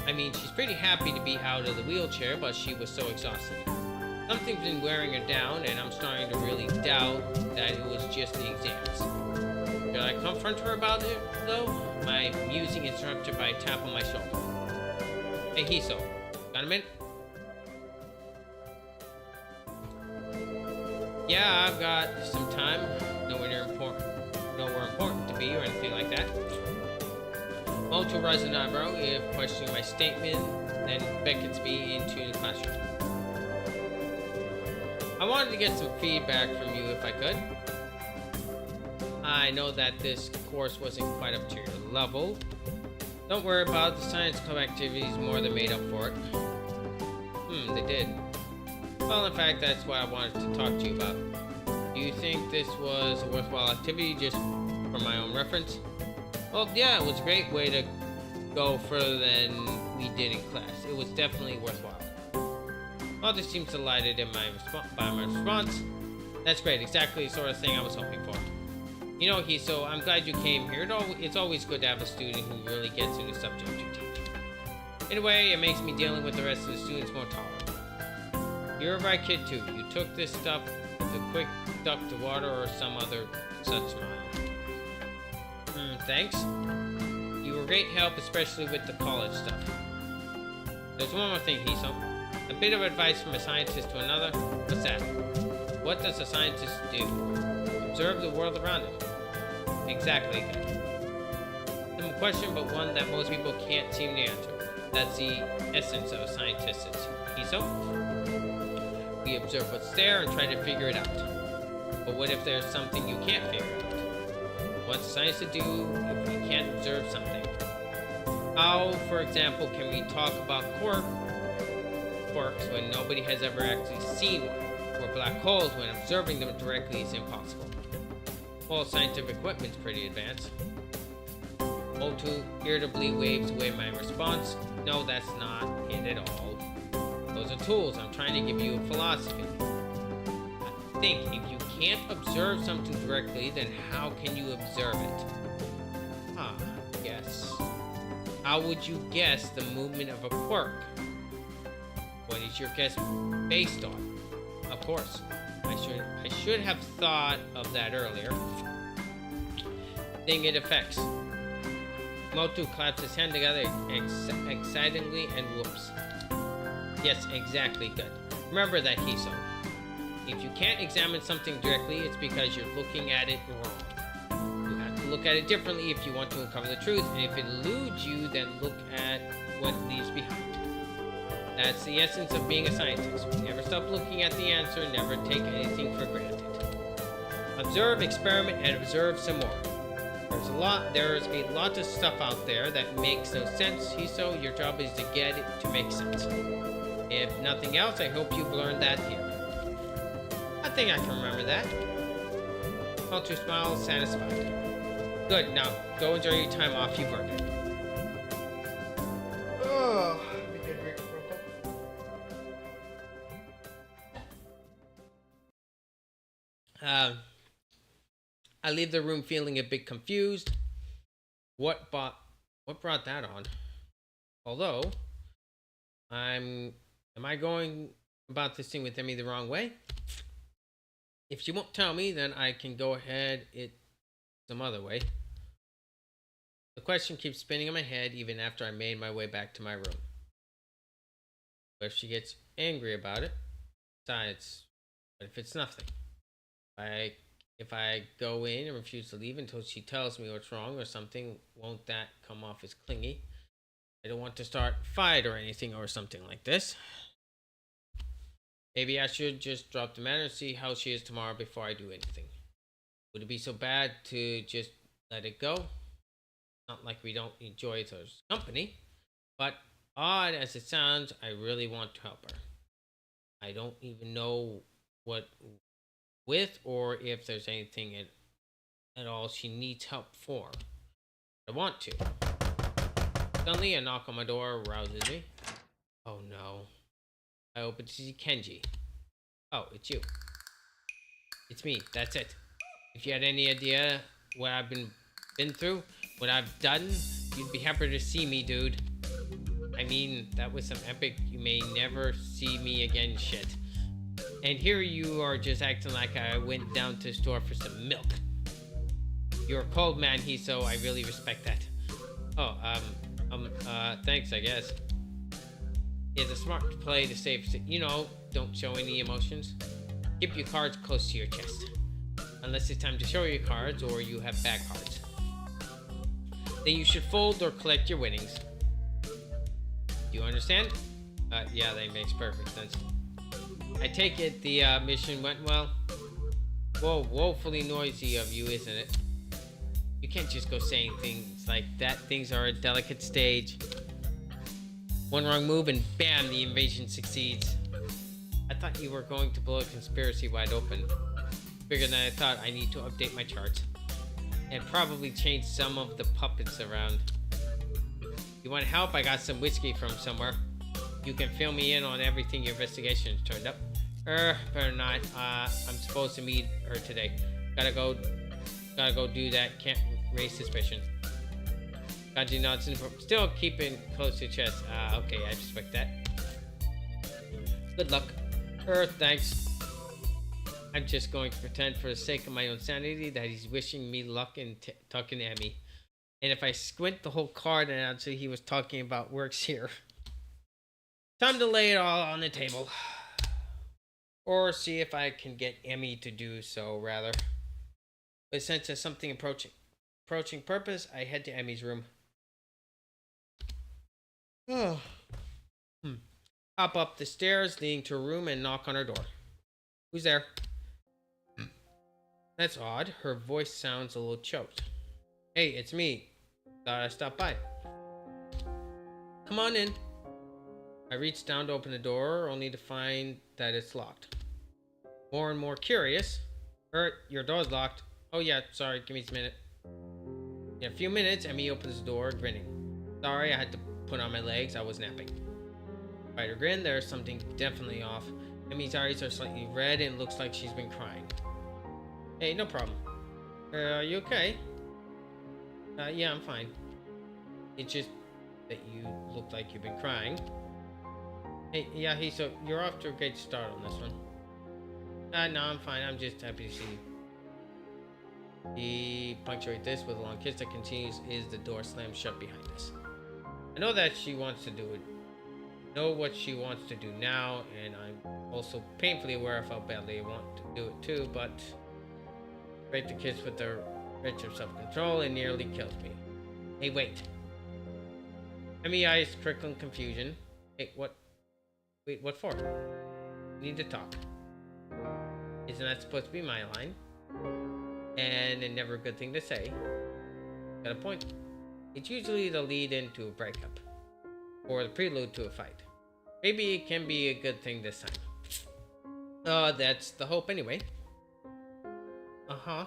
I mean, she's pretty happy to be out of the wheelchair, but she was so exhausted. Something's been wearing her down, and I'm starting to really doubt that it was just the exams. Should I confront her about it, though? My musing is interrupted by a tap on my shoulder. Hey, Hiso. Got a minute? Yeah, I've got some time. Nowhere important to be or anything like that. Moto raises an eyebrow if questioning my statement, then beckons me into the classroom. I wanted to get some feedback from you if I could. I know that this course wasn't quite up to your level. Don't worry about it, the science club activities more than made up for it. They did. Well, in fact, that's what I wanted to talk to you about. Do you think this was a worthwhile activity just for my own reference? Well, yeah, it was a great way to go further than we did in class. It was definitely worthwhile. Mother seems delighted in by my response. That's great, exactly the sort of thing I was hoping for. You know, Hiso, I'm glad you came here. It's always good to have a student who really gets into the subject you teach. In a way, it makes me dealing with the rest of the students more tolerable. You're a bright kid too. You took this stuff with a quick duck to water or some other such smile. Thanks. You were great help, especially with the college stuff. There's one more thing, Hiso. A bit of advice from a scientist to another. What's that? What does a scientist do? Observe the world around him. Exactly. Simple question, but one that most people can't seem to answer. That's the essence of a scientist, Hiso. We observe what's there and try to figure it out. But what if there's something you can't figure out? What's science to do if we can't observe something? How, for example, can we talk about quirks when nobody has ever actually seen one, or black holes when observing them directly is impossible? Well, scientific equipment's pretty advanced. O2 irritably waves away my response. No, that's not it at all. Those are tools. I'm trying to give you a philosophy. I think if you can't observe something directly, then how can you observe it? Yes. How would you guess the movement of a quirk? What is your guess based on? Of course, I should have thought of that earlier. Thing it affects. Motu claps his hand together excitedly and whoops. Yes, exactly, good. Remember that, Hiso. If you can't examine something directly, it's because you're looking at it wrong. You have to look at it differently if you want to uncover the truth, and if it eludes you, then look at what leaves behind. That's the essence of being a scientist. Never stop looking at the answer, never take anything for granted. Observe, experiment, and observe some more. There's a lot of stuff out there that makes no sense, Hiso. Your job is to get it to make sense. If nothing else, I hope you've learned that here. I think I can remember that. Culture smiles, satisfied. Good, now go enjoy your time off. You've earned it. Oh, I leave the room feeling a bit confused. What brought that on? Although, am I going about this thing with Emmy the wrong way? If she won't tell me, then I can go ahead it some other way. The question keeps spinning in my head even after I made my way back to my room. But if she gets angry about it, besides, but if it's nothing, if I go in and refuse to leave until she tells me what's wrong or something, won't that come off as clingy? I don't want to start a fight or anything or something like this. Maybe I should just drop the matter and see how she is tomorrow before I do anything. Would it be so bad to just let it go? Not like we don't enjoy each other's company, but odd as it sounds, I really want to help her. I don't even know what with or if there's anything at all she needs help for. I want to. Suddenly, a knock on my door rouses me. Oh no. I open to see Kenji. Oh, it's you. It's me. That's it. If you had any idea what I've been through, what I've done, you'd be happy to see me, dude. I mean, that was some epic you may never see me again shit. And here you are just acting like I went down to the store for some milk. You're a cold man, so I really respect that. Oh, thanks, I guess. It's a smart play to save, don't show any emotions. Keep your cards close to your chest. Unless it's time to show your cards or you have bad cards. Then you should fold or collect your winnings. Do you understand? Yeah, that makes perfect sense. I take it the mission went well? Whoa, woefully noisy of you, isn't it? You can't just go saying things like that. Things are a delicate stage. One wrong move and bam, the invasion succeeds. I thought you were going to blow a conspiracy wide open. Bigger than I thought. I need to update my charts. And probably change some of the puppets around. You want help? I got some whiskey from somewhere. You can fill me in on everything your investigation has turned up. Better not. I'm supposed to meet her today. Gotta go do that. Can't raise suspicion. Kanji nods, still keeping close to chest. Okay, I respect that. Good luck. Thanks. I'm just going to pretend for the sake of my own sanity that he's wishing me luck in talking to Emmy. And if I squint the whole card and I'd say he was talking about works here. Time to lay it all on the table. Or see if I can get Emmy to do so, rather. But since there's something approaching purpose, I head to Emmy's room. Oh. Hop up the stairs leading to her room and knock on her door. Who's there? That's odd. Her voice sounds a little choked. Hey, it's me. Thought I'd stop by. Come on in. I reach down to open the door, only to find that it's locked. More and more curious. Your door's locked. Oh yeah, sorry, give me a minute. In a few minutes, Emmy opens the door, grinning. Sorry, I had to put on my legs, I was napping. By her grin, there's something definitely off. Emmy's eyes are slightly red and it looks like she's been crying. Hey, no problem. Are you okay? Yeah, I'm fine. It's just that you look like you've been crying. Hey, so you're off to a great start on this one. No, I'm fine. I'm just happy to see you. He punctuates this with a long kiss that continues as the door slams shut behind us. I know that she wants to do it. Know what she wants to do now, and I'm also painfully aware of how badly I want to do it too, but break the kiss with the wrench of self-control and nearly killed me. Hey, wait. Emmy eyes trickling confusion. Hey, what? Wait, what for? We need to talk. Isn't that supposed to be my line? And a never a good thing to say. Got a point. It's usually the lead into a breakup. Or the prelude to a fight. Maybe it can be a good thing this time. That's the hope anyway. Uh-huh.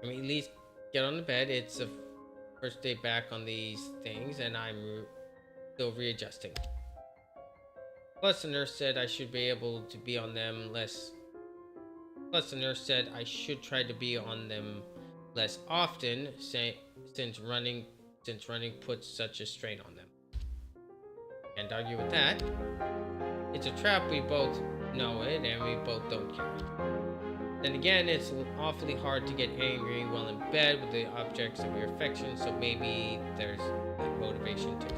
I mean, at least get on the bed. It's the first day back on these things, and I'm still readjusting. Plus, the nurse said I should be able to be on them less. Plus, the nurse said I should try to be on them less often, since running puts such a strain on them. Can't argue with that. It's a trap, we both know it, and we both don't care. Then again, it's awfully hard to get angry while in bed with the objects of your affection, so maybe there's that motivation too.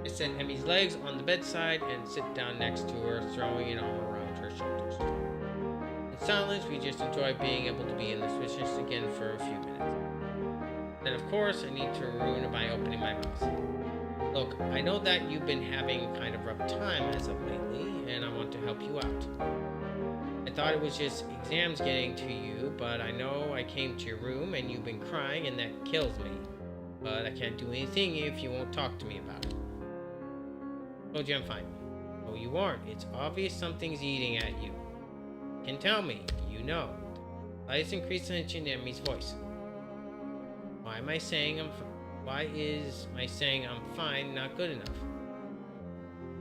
I set Emmy's legs on the bedside and sit down next to her, throwing an arm around her shoulders. In silence, we just enjoy being able to be in this business again for a few minutes. Then, of course, I need to ruin it by opening my mouth. Look, I know that you've been having kind of rough time as of lately, and I want to help you out. I thought it was just exams getting to you, but I know I came to your room and you've been crying, and that kills me. But I can't do anything if you won't talk to me about it. Told you I'm fine. Oh, you aren't. It's obvious something's eating at you. You can tell me. You know. Lights increased tension in Emmy's voice. Why is my saying I'm fine not good enough?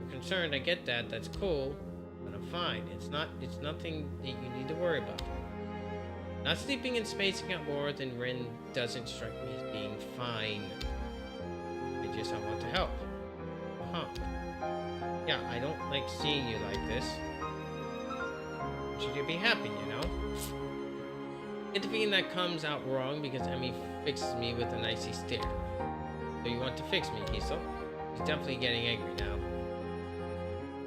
You're concerned, I get that, that's cool, but I'm fine. It's nothing that you need to worry about. Not sleeping and spacing out more than Rin doesn't strike me as being fine. I want to help. Yeah, I don't like seeing you like this. I want you to be happy, you know? Get the feeling that comes out wrong because Emmy fixes me with an icy stare. So you want to fix me, Hazel? He's definitely getting angry now.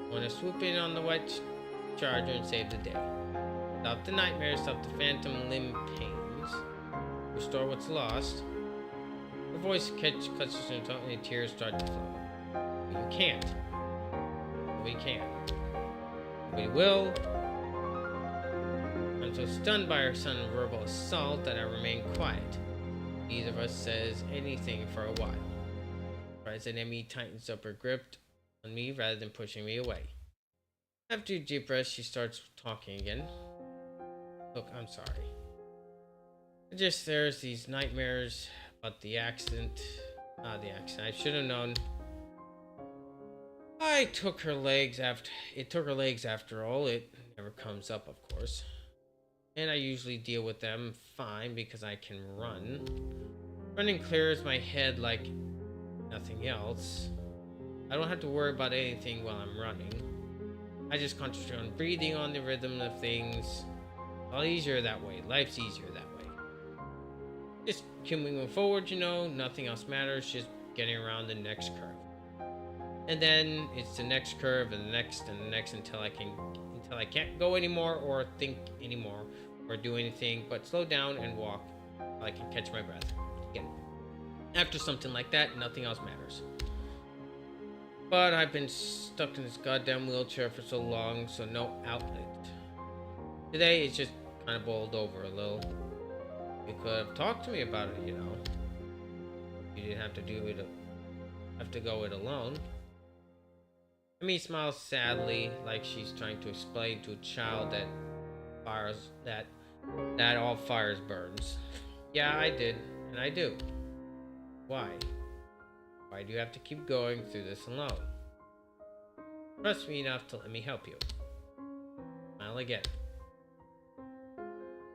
Want to swoop in on the wet charger and save the day. Stop the nightmares, stop the phantom limb pains. Restore what's lost. Her voice cuts her tongue and tears start to flow. But you can't. We can. We will. I'm so stunned by her sudden verbal assault that I remain quiet. Neither of us says anything for a while. President Emmy tightens up her grip on me rather than pushing me away. After a deep breath, she starts talking again. Look, I'm sorry. There's these nightmares about the accident. I should have known. It took her legs after all. It never comes up, of course. And I usually deal with them fine because I can run. Running clears my head like nothing else. I don't have to worry about anything while I'm running. I just concentrate on breathing, on the rhythm of things. It's all easier that way. Life's easier that way. Just keep moving forward, you know. Nothing else matters. Just getting around the next curve. And then it's the next curve and the next until I can't go anymore or think anymore or do anything but slow down and walk until I can catch my breath. Again. After something like that, nothing else matters. But I've been stuck in this goddamn wheelchair for so long, so no outlet. Today it's just kind of boiled over a little. You could have talked to me about it, you know. You didn't have to go it alone. Amy smiles sadly, like she's trying to explain to a child that all fires burns. Yeah, I did, and I do. Why? Why do you have to keep going through this alone? Trust me enough to let me help you. Smile again.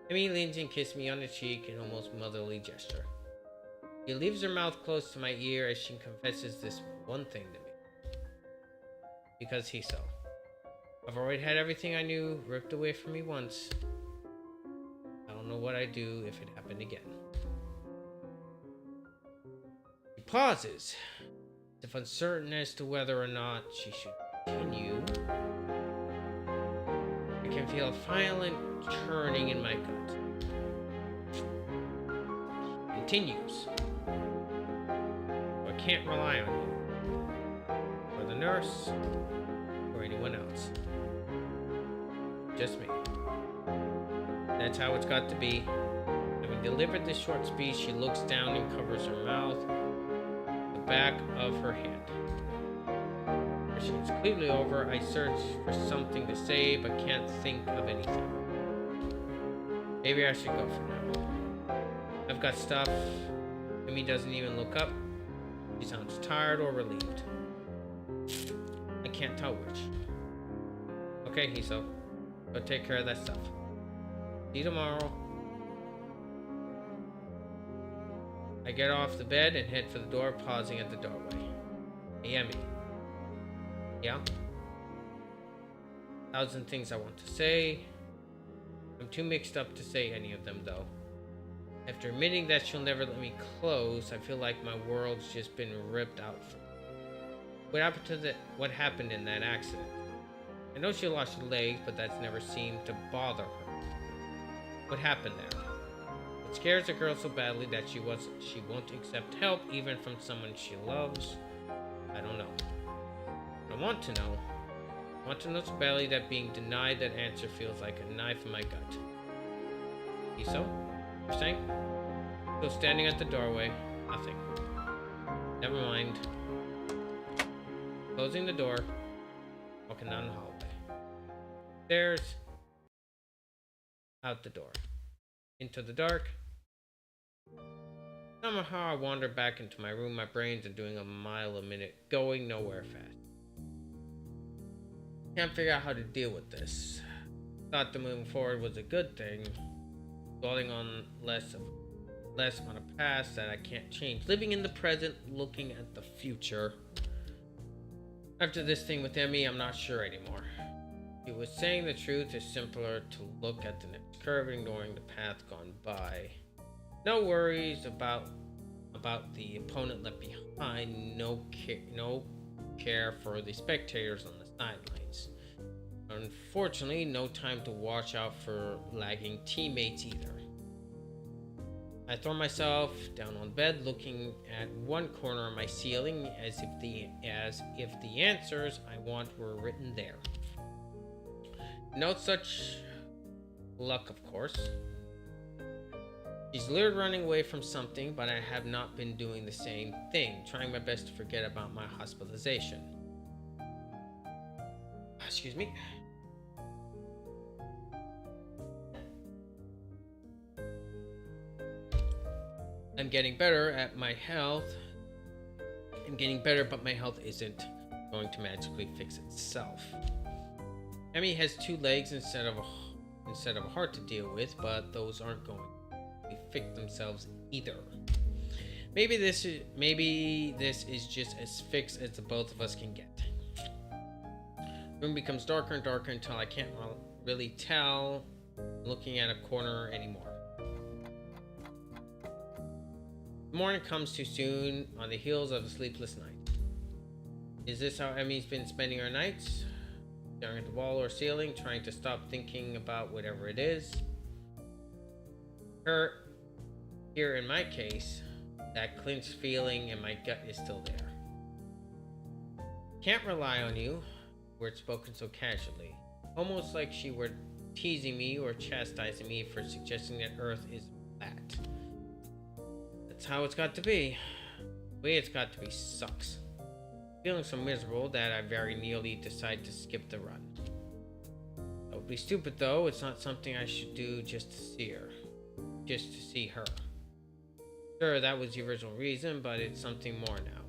Amy leans and kisses me on the cheek in almost motherly gesture. She leaves her mouth close to my ear as she confesses this one thing to me. Because he's so. I've already had everything I knew ripped away from me once. I don't know what I'd do if it happened again. She pauses, as if uncertain as to whether or not she should continue. I can feel a violent churning in my gut. Continues. I can't rely on you. Or the nurse. Or anyone else. Just me. That's how it's got to be. Having delivered this short speech, she looks down and covers her mouth with the back of her hand. When she's completely over, I search for something to say but can't think of anything. Maybe I should go for now. I've got stuff. Amy doesn't even look up. She sounds tired or relieved. I can't tell which. Okay, Hiso. Go take care of that stuff. See you tomorrow. I get off the bed and head for the door, pausing at the doorway. Hey, Emmy. Yeah? Thousand things I want to say. I'm too mixed up to say any of them, though. After admitting that she'll never let me close, I feel like my world's just been ripped out from me. What happened in that accident? I know she lost her legs, but that's never seemed to bother her. What happened there? What scares a girl so badly that she won't accept help even from someone she loves? I don't know. I want to know. I want to know so badly that being denied that answer feels like a knife in my gut. Iso? You're saying? Still standing at the doorway. Nothing. Never mind. Closing the door. Walking down the hallway. Stairs. Out the door. Into the dark. Somehow I wander back into my room. My brains are doing a mile a minute. Going nowhere fast. Can't figure out how to deal with this. Thought the moving forward was a good thing. Dwelling on less on a past that I can't change. Living in the present, looking at the future. After this thing with Emmy, I'm not sure anymore. She was saying the truth. It's simpler to look at the next curve, ignoring the path gone by. No worries about the opponent left behind. No care for the spectators on the sidelines. Unfortunately, no time to watch out for lagging teammates either. I throw myself down on bed, looking at one corner of my ceiling as if the answers I want were written there. No such luck, of course. She's lured running away from something, but I have not been doing the same thing, trying my best to forget about my hospitalization. Excuse me. I'm getting better at my health. I'm getting better, but my health isn't going to magically fix itself. Emmy has 2 legs instead of a heart to deal with, but those aren't going to fix themselves either. Maybe this is just as fixed as the both of us can get. The room becomes darker and darker until I can't really tell looking at a corner anymore. The morning comes too soon on the heels of a sleepless night. Is this how Emmy's been spending her nights? Staring at the wall or ceiling, trying to stop thinking about whatever it is. Here in my case, that clenched feeling in my gut is still there. Can't rely on you, words spoken so casually, almost like she were teasing me or chastising me for suggesting that Earth is flat. That's how it's got to be. The way it's got to be sucks. Feeling so miserable that I very nearly decide to skip the run. That would be stupid though. It's not something I should do just to see her. Just to see her. Sure, that was the original reason, but it's something more now.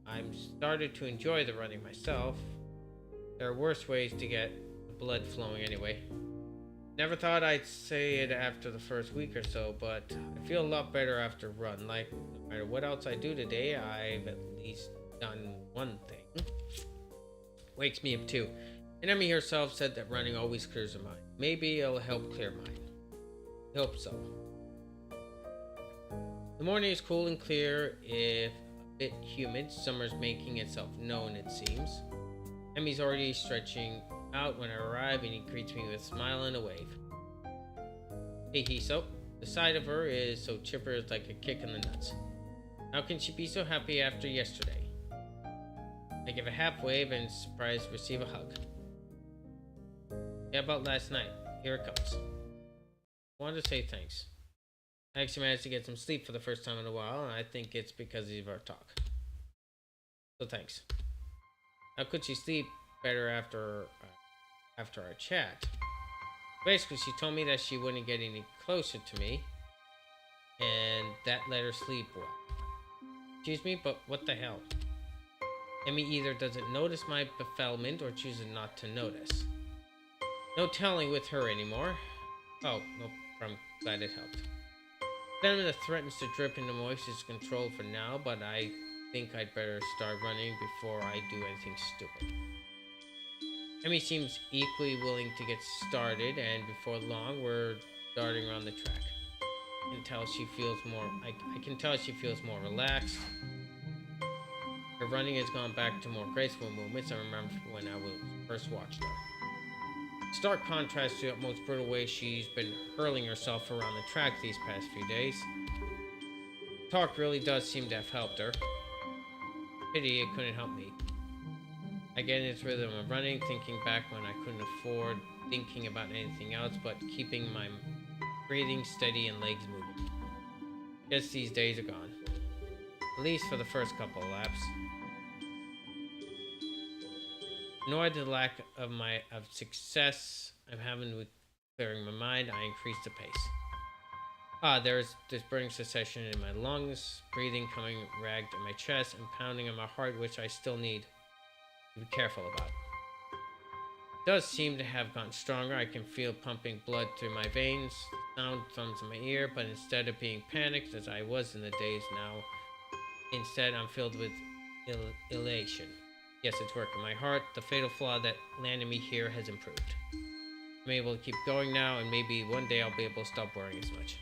I'm started to enjoy the running myself. There are worse ways to get the blood flowing anyway. Never thought I'd say it after the first week or so, but I feel a lot better after a run. Like, no matter what else I do today, I've at least done one thing. Wakes me up too. And Emmy herself said that running always clears her mind. Maybe it'll help clear mine. I hope so. The morning is cool and clear, if a bit humid. Summer's making itself known, it seems. Emmy's already stretching out when I arrive, and he greets me with a smile and a wave. Hey, Hiso. The sight of her is so chipper, it's like a kick in the nuts. How can she be so happy after yesterday? I give a half wave and surprised receive a hug. Yeah, about last night. Here it comes. I wanted to say thanks. I actually managed to get some sleep for the first time in a while, and I think it's because of our talk. So thanks. How could she sleep better after our chat? Basically, she told me that she wouldn't get any closer to me, and that let her sleep well. Excuse me, but what the hell? Emmy either doesn't notice my befuddlement or chooses not to notice. No telling with her anymore. Oh, no, I'm glad it helped. Venom that threatens to drip into moisture is controlled for now, but I think I'd better start running before I do anything stupid. Emmy seems equally willing to get started, and before long, we're darting around the track. I can tell she feels more relaxed. Her running has gone back to more graceful movements I remember when I first watched her. Stark contrast to the most brutal way she's been hurling herself around the track these past few days. Talk really does seem to have helped her. Pity it couldn't help me. I get into the rhythm of running, thinking back when I couldn't afford thinking about anything else but keeping my breathing steady and legs moving. Guess these days are gone. At least for the first couple of laps. Annoyed at the lack of success I'm having with clearing my mind, I increase the pace. There's this burning sensation in my lungs, breathing coming ragged in my chest, and pounding in my heart, which I still need to be careful about. It does seem to have gotten stronger. I can feel pumping blood through my veins. The sound thumps in my ear, but instead of being panicked as I was in the days now, instead I'm filled with elation. Yes, it's working. My heart, the fatal flaw that landed me here, has improved. I'm able to keep going now, and maybe one day I'll be able to stop worrying as much.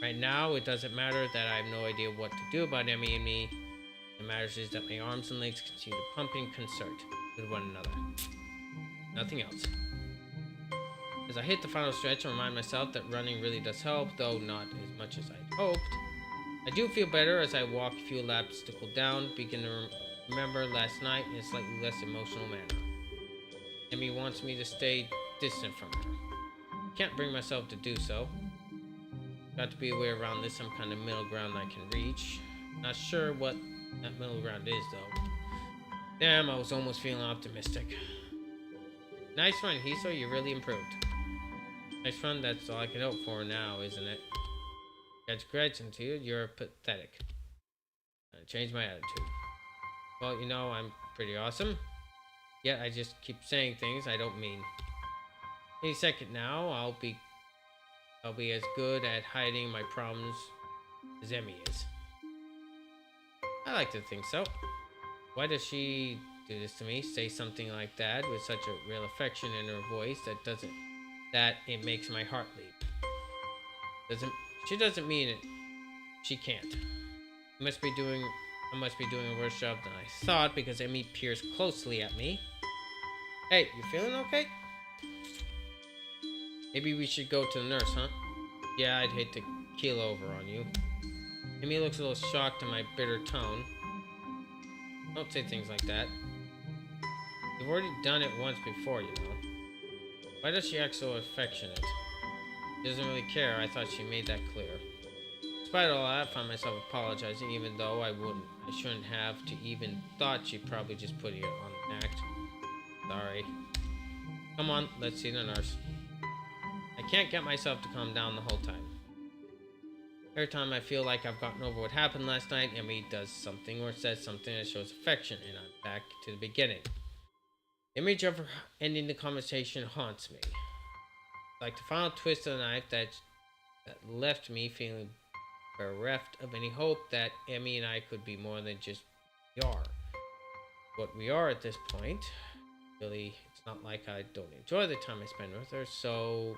Right now, it doesn't matter that I have no idea what to do about Emmy and me. What matters is that my arms and legs continue to pump in concert with one another. Nothing else. As I hit the final stretch, I remind myself that running really does help, though not as much as I'd hoped. I do feel better as I walk a few laps to cool down, begin to remember last night in a slightly less emotional manner. Emmy wants me to stay distant from her. I can't bring myself to do so. Got to be aware around this some kind of middle ground I can reach. Not sure what that middle ground is, though. Damn, I was almost feeling optimistic. Nice run, Hiso, you really improved. Nice run, that's all I can hope for now, isn't it? Congratulations to you, you're pathetic. I changed my attitude. Well, you know, I'm pretty awesome. Yet I just keep saying things I don't mean. Any second now, I'll be as good at hiding my problems as Emmy is. I like to think so. Why does she do this to me? Say something like that with such a real affection in her voice that it makes my heart leap. She doesn't mean it. She can't. I must be doing a worse job than I thought because Emmy peers closely at me. Hey, you feeling okay? Maybe we should go to the nurse, huh? Yeah, I'd hate to keel over on you. Emmy looks a little shocked at my bitter tone. Don't say things like that. You've already done it once before, you know. Why does she act so affectionate? She doesn't really care. I thought she made that clear. Despite all that, I found myself apologizing, even though I shouldn't have to even thought she'd probably just put it on an act. Sorry. Come on, let's see the nurse. I can't get myself to calm down the whole time. Every time I feel like I've gotten over what happened last night, Emmy does something or says something that shows affection, and I'm back to the beginning. The image of her ending the conversation haunts me. Like the final twist of the knife that left me feeling bereft of any hope that Emmy and I could be more than just we are. What we are at this point. Really, it's not like I don't enjoy the time I spend with her, so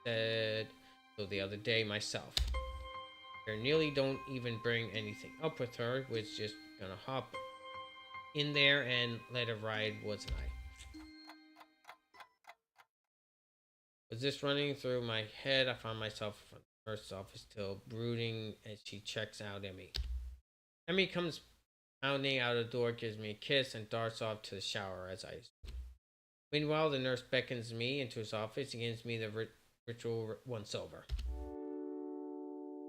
the other day myself. I nearly don't even bring anything up with her, was just gonna hop in there and let her ride, wasn't I? Was this running through my head? I found myself in the nurse's office still brooding as she checks out Emmy. Emmy comes pounding out the door, gives me a kiss, and darts off to the shower as I assume. Meanwhile, the nurse beckons me into his office and gives me the ritual once over.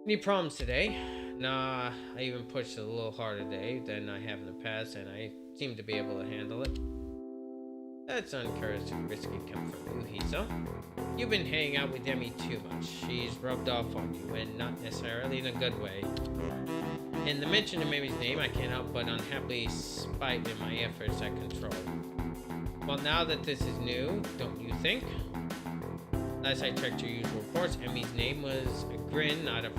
Any problems today? Nah, I even pushed it a little harder today than I have in the past, and I seem to be able to handle it. That's uncharacteristic coming from you, Hiso. You've been hanging out with Emmy too much. She's rubbed off on you, and not necessarily in a good way. In the mention of Emmy's name, I can't help but unhappily spite in my efforts at control. Well, now that this is new, don't you think? Last I checked your usual reports, Emmy's name was a grin, not a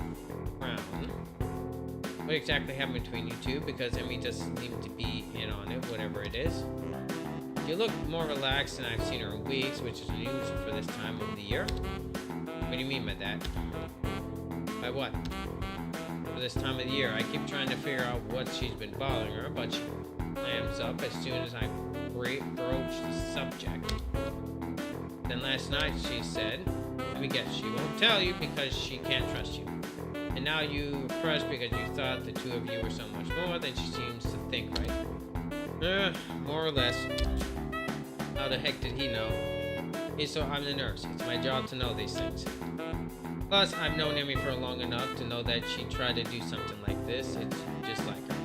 frown. what exactly happened between you two, because Emmy doesn't seem to be in on it, whatever it is. You look more relaxed than I've seen her in weeks, which is unusual for this time of the year. What do you mean by that? By what? For this time of the year, I keep trying to figure out what she's been bothering her, but she clams up as soon as I broach the subject. Then last night she said, let me guess, she won't tell you because she can't trust you. And now you are crushed because you thought the two of you were so much more than she seems to think, right? More or less. How the heck did he know? So I'm the nurse. It's my job to know these things. Plus, I've known Emmy for long enough to know that she'd try to do something like this. It's just like her.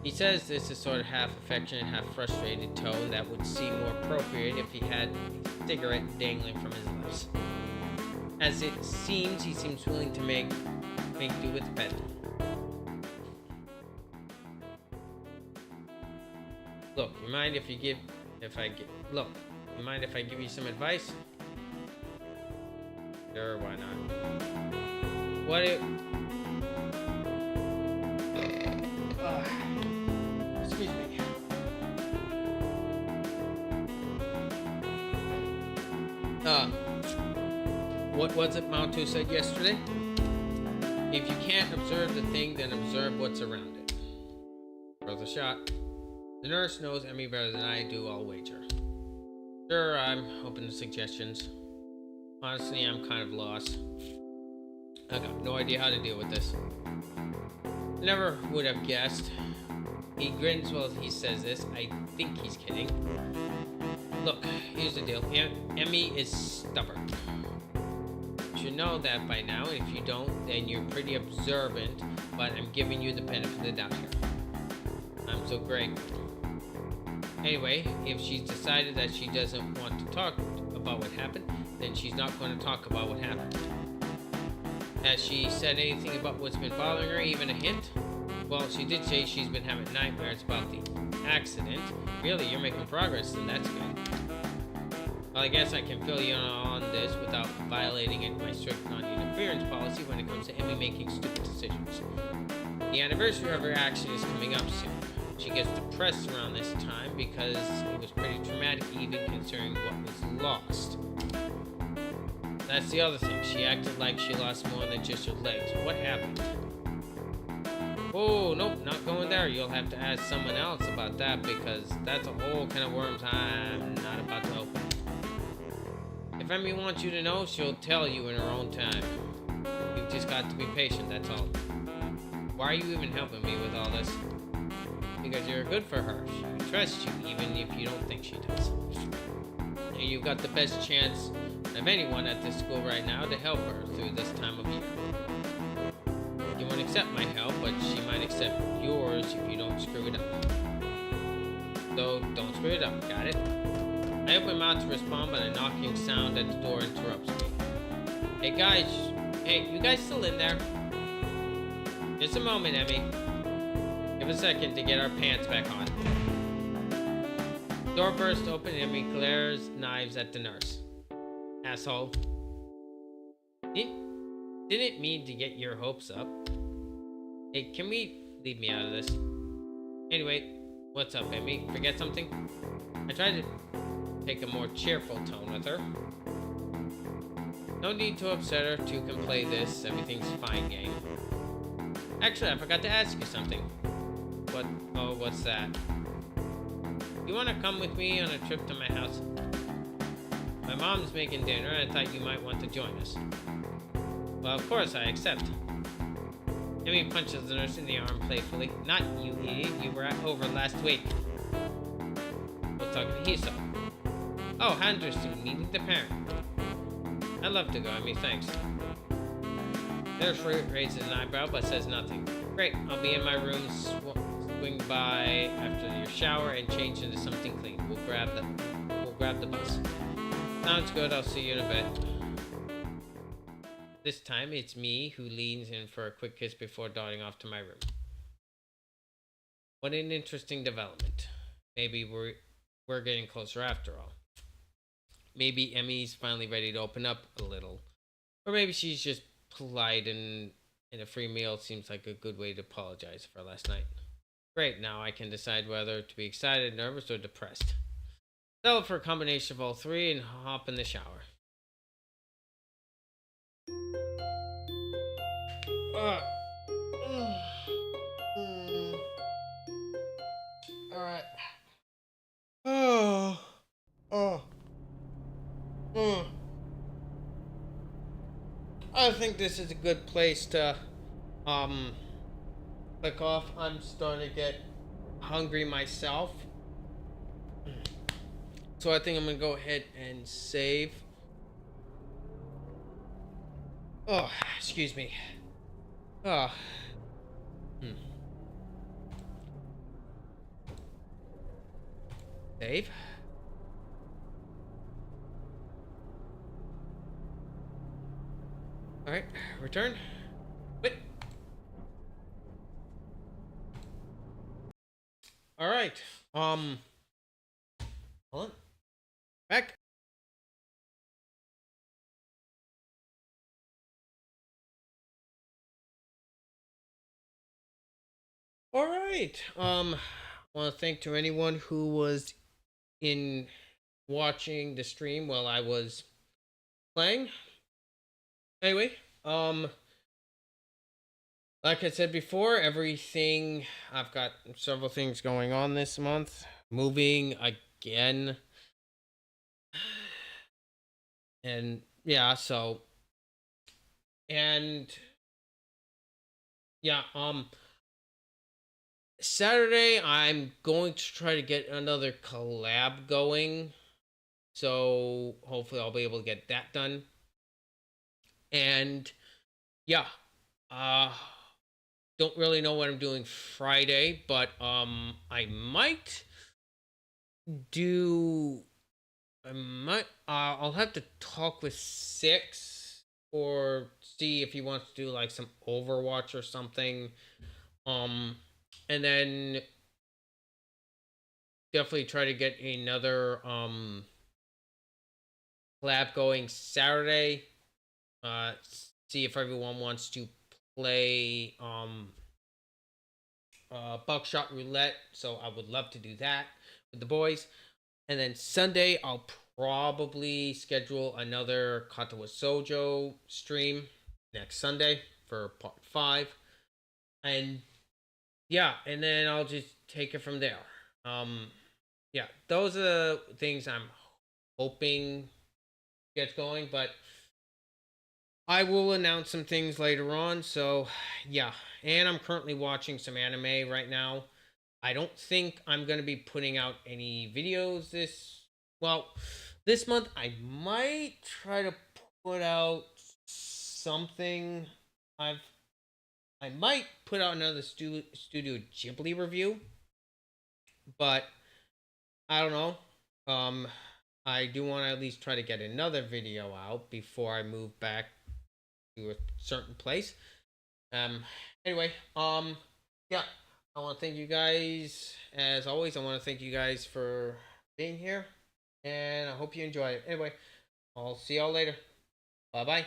He says this is sort of half affectionate, half frustrated tone that would seem more appropriate if he had a cigarette dangling from his lips. As it seems, he seems willing to make do with the pen. Look, you mind if you look, you mind if I give you some advice? Sure, why not? What if... excuse me. What was it Mount said yesterday? If you can't observe the thing, then observe what's around it. Worth a shot. The nurse knows Emmy better than I do, I'll wager. Sure, I'm open to suggestions. Honestly, I'm kind of lost. I got no idea how to deal with this. Never would have guessed. He grins while he says this. I think he's kidding. Look, here's the deal. Emmy is stubborn. You should know that by now. If you don't, then you're pretty observant, but I'm giving you the benefit of the doubt here. I'm so grateful. Anyway, if she's decided that she doesn't want to talk about what happened, then she's not going to talk about what happened. Has she said anything about what's been bothering her, even a hint? Well, she did say she's been having nightmares about the accident. Really, you're making progress, and that's good. Well, I guess I can fill you in on this without violating my strict non-interference policy when it comes to Emmy making stupid decisions. The anniversary of her action is coming up soon. She gets depressed around this time because it was pretty traumatic, even considering what was lost. That's the other thing. She acted like she lost more than just her legs. What happened? Oh, nope, not going there. You'll have to ask someone else about that because that's a whole kind of worms I'm not about to open. If Emmy wants you to know, she'll tell you in her own time. You've just got to be patient, that's all. Why are you even helping me with all this? Because you're good for her. She trusts you, even if you don't think she does. And you've got the best chance of anyone at this school right now to help her through this time of year. You won't accept my help, but she might accept yours if you don't screw it up. So, don't screw it up, got it? I open my mouth to respond, but a knocking sound at the door interrupts me. Hey guys, you guys still in there? Just a moment, Emmy. Give a second to get our pants back on. Door bursts open and Emmy glares knives at the nurse. Asshole. Didn't mean to get your hopes up. Hey, can we leave me out of this? Anyway, what's up, Emmy? Forget something? I tried to take a more cheerful tone with her. No need to upset her. Two can play this. Everything's fine game. Actually, I forgot to ask you something. What? Oh, what's that? You want to come with me on a trip to my house? My mom's making dinner and I thought you might want to join us. Well, of course, I accept. Emmy punches the nurse in the arm playfully. Not you, idiot. You were over last week. We'll talk to Hiso. Oh, how interesting. Meeting the parent. I'd love to go. Emmy, thanks. Nurse raises an eyebrow but says nothing. Great. I'll be in my room. Swing by after your shower and change into something clean. We'll grab the bus. Sounds good. I'll see you in a bit. This time it's me who leans in for a quick kiss before darting off to my room. What an interesting development. Maybe we're getting closer after all. Maybe Emmy's finally ready to open up a little. Or maybe she's just polite and And a free meal seems like a good way to apologize for last night. Great, now I can decide whether to be excited, nervous, or depressed. Settle for a combination of all three and hop in the shower. Uh, Alright. Oh. Oh. Mm. I think this is a good place to um click off. I'm starting to get hungry myself. So I think I'm gonna go ahead and save. Oh, excuse me. Oh. Hmm. Save. Alright, return. Wait. Alright. Hold on. Back. Alright. I wanna thank to anyone who was in watching the stream while I was playing. Anyway, like I said before, everything I've got several things going on this month. Moving again. And yeah, so and yeah, Saturday I'm going to try to get another collab going. So hopefully I'll be able to get that done. And yeah, uh don't really know what I'm doing Friday, but I might do I might I'll have to talk with Six or see if he wants to do like some Overwatch or something. Um and then definitely try to get another collab going Saturday. Uh See if everyone wants to play buckshot roulette. So I would love to do that with the boys. And then Sunday, I'll probably schedule another Katawa Shoujo stream next Sunday for part 5. And yeah, and then I'll just take it from there. Yeah, those are the things I'm hoping gets going, but I will announce some things later on. So yeah, and I'm currently watching some anime right now. I don't think I'm going to be putting out any videos this month. I might try to put out something. I've I might put out another Studio Ghibli review, but I don't know. I do want to at least try to get another video out before I move back to a certain place. Um, Anyway, yeah, I want to thank you guys as always. I want to thank you guys for being here, and I hope you enjoy it. Anyway, I'll see y'all later. Bye bye.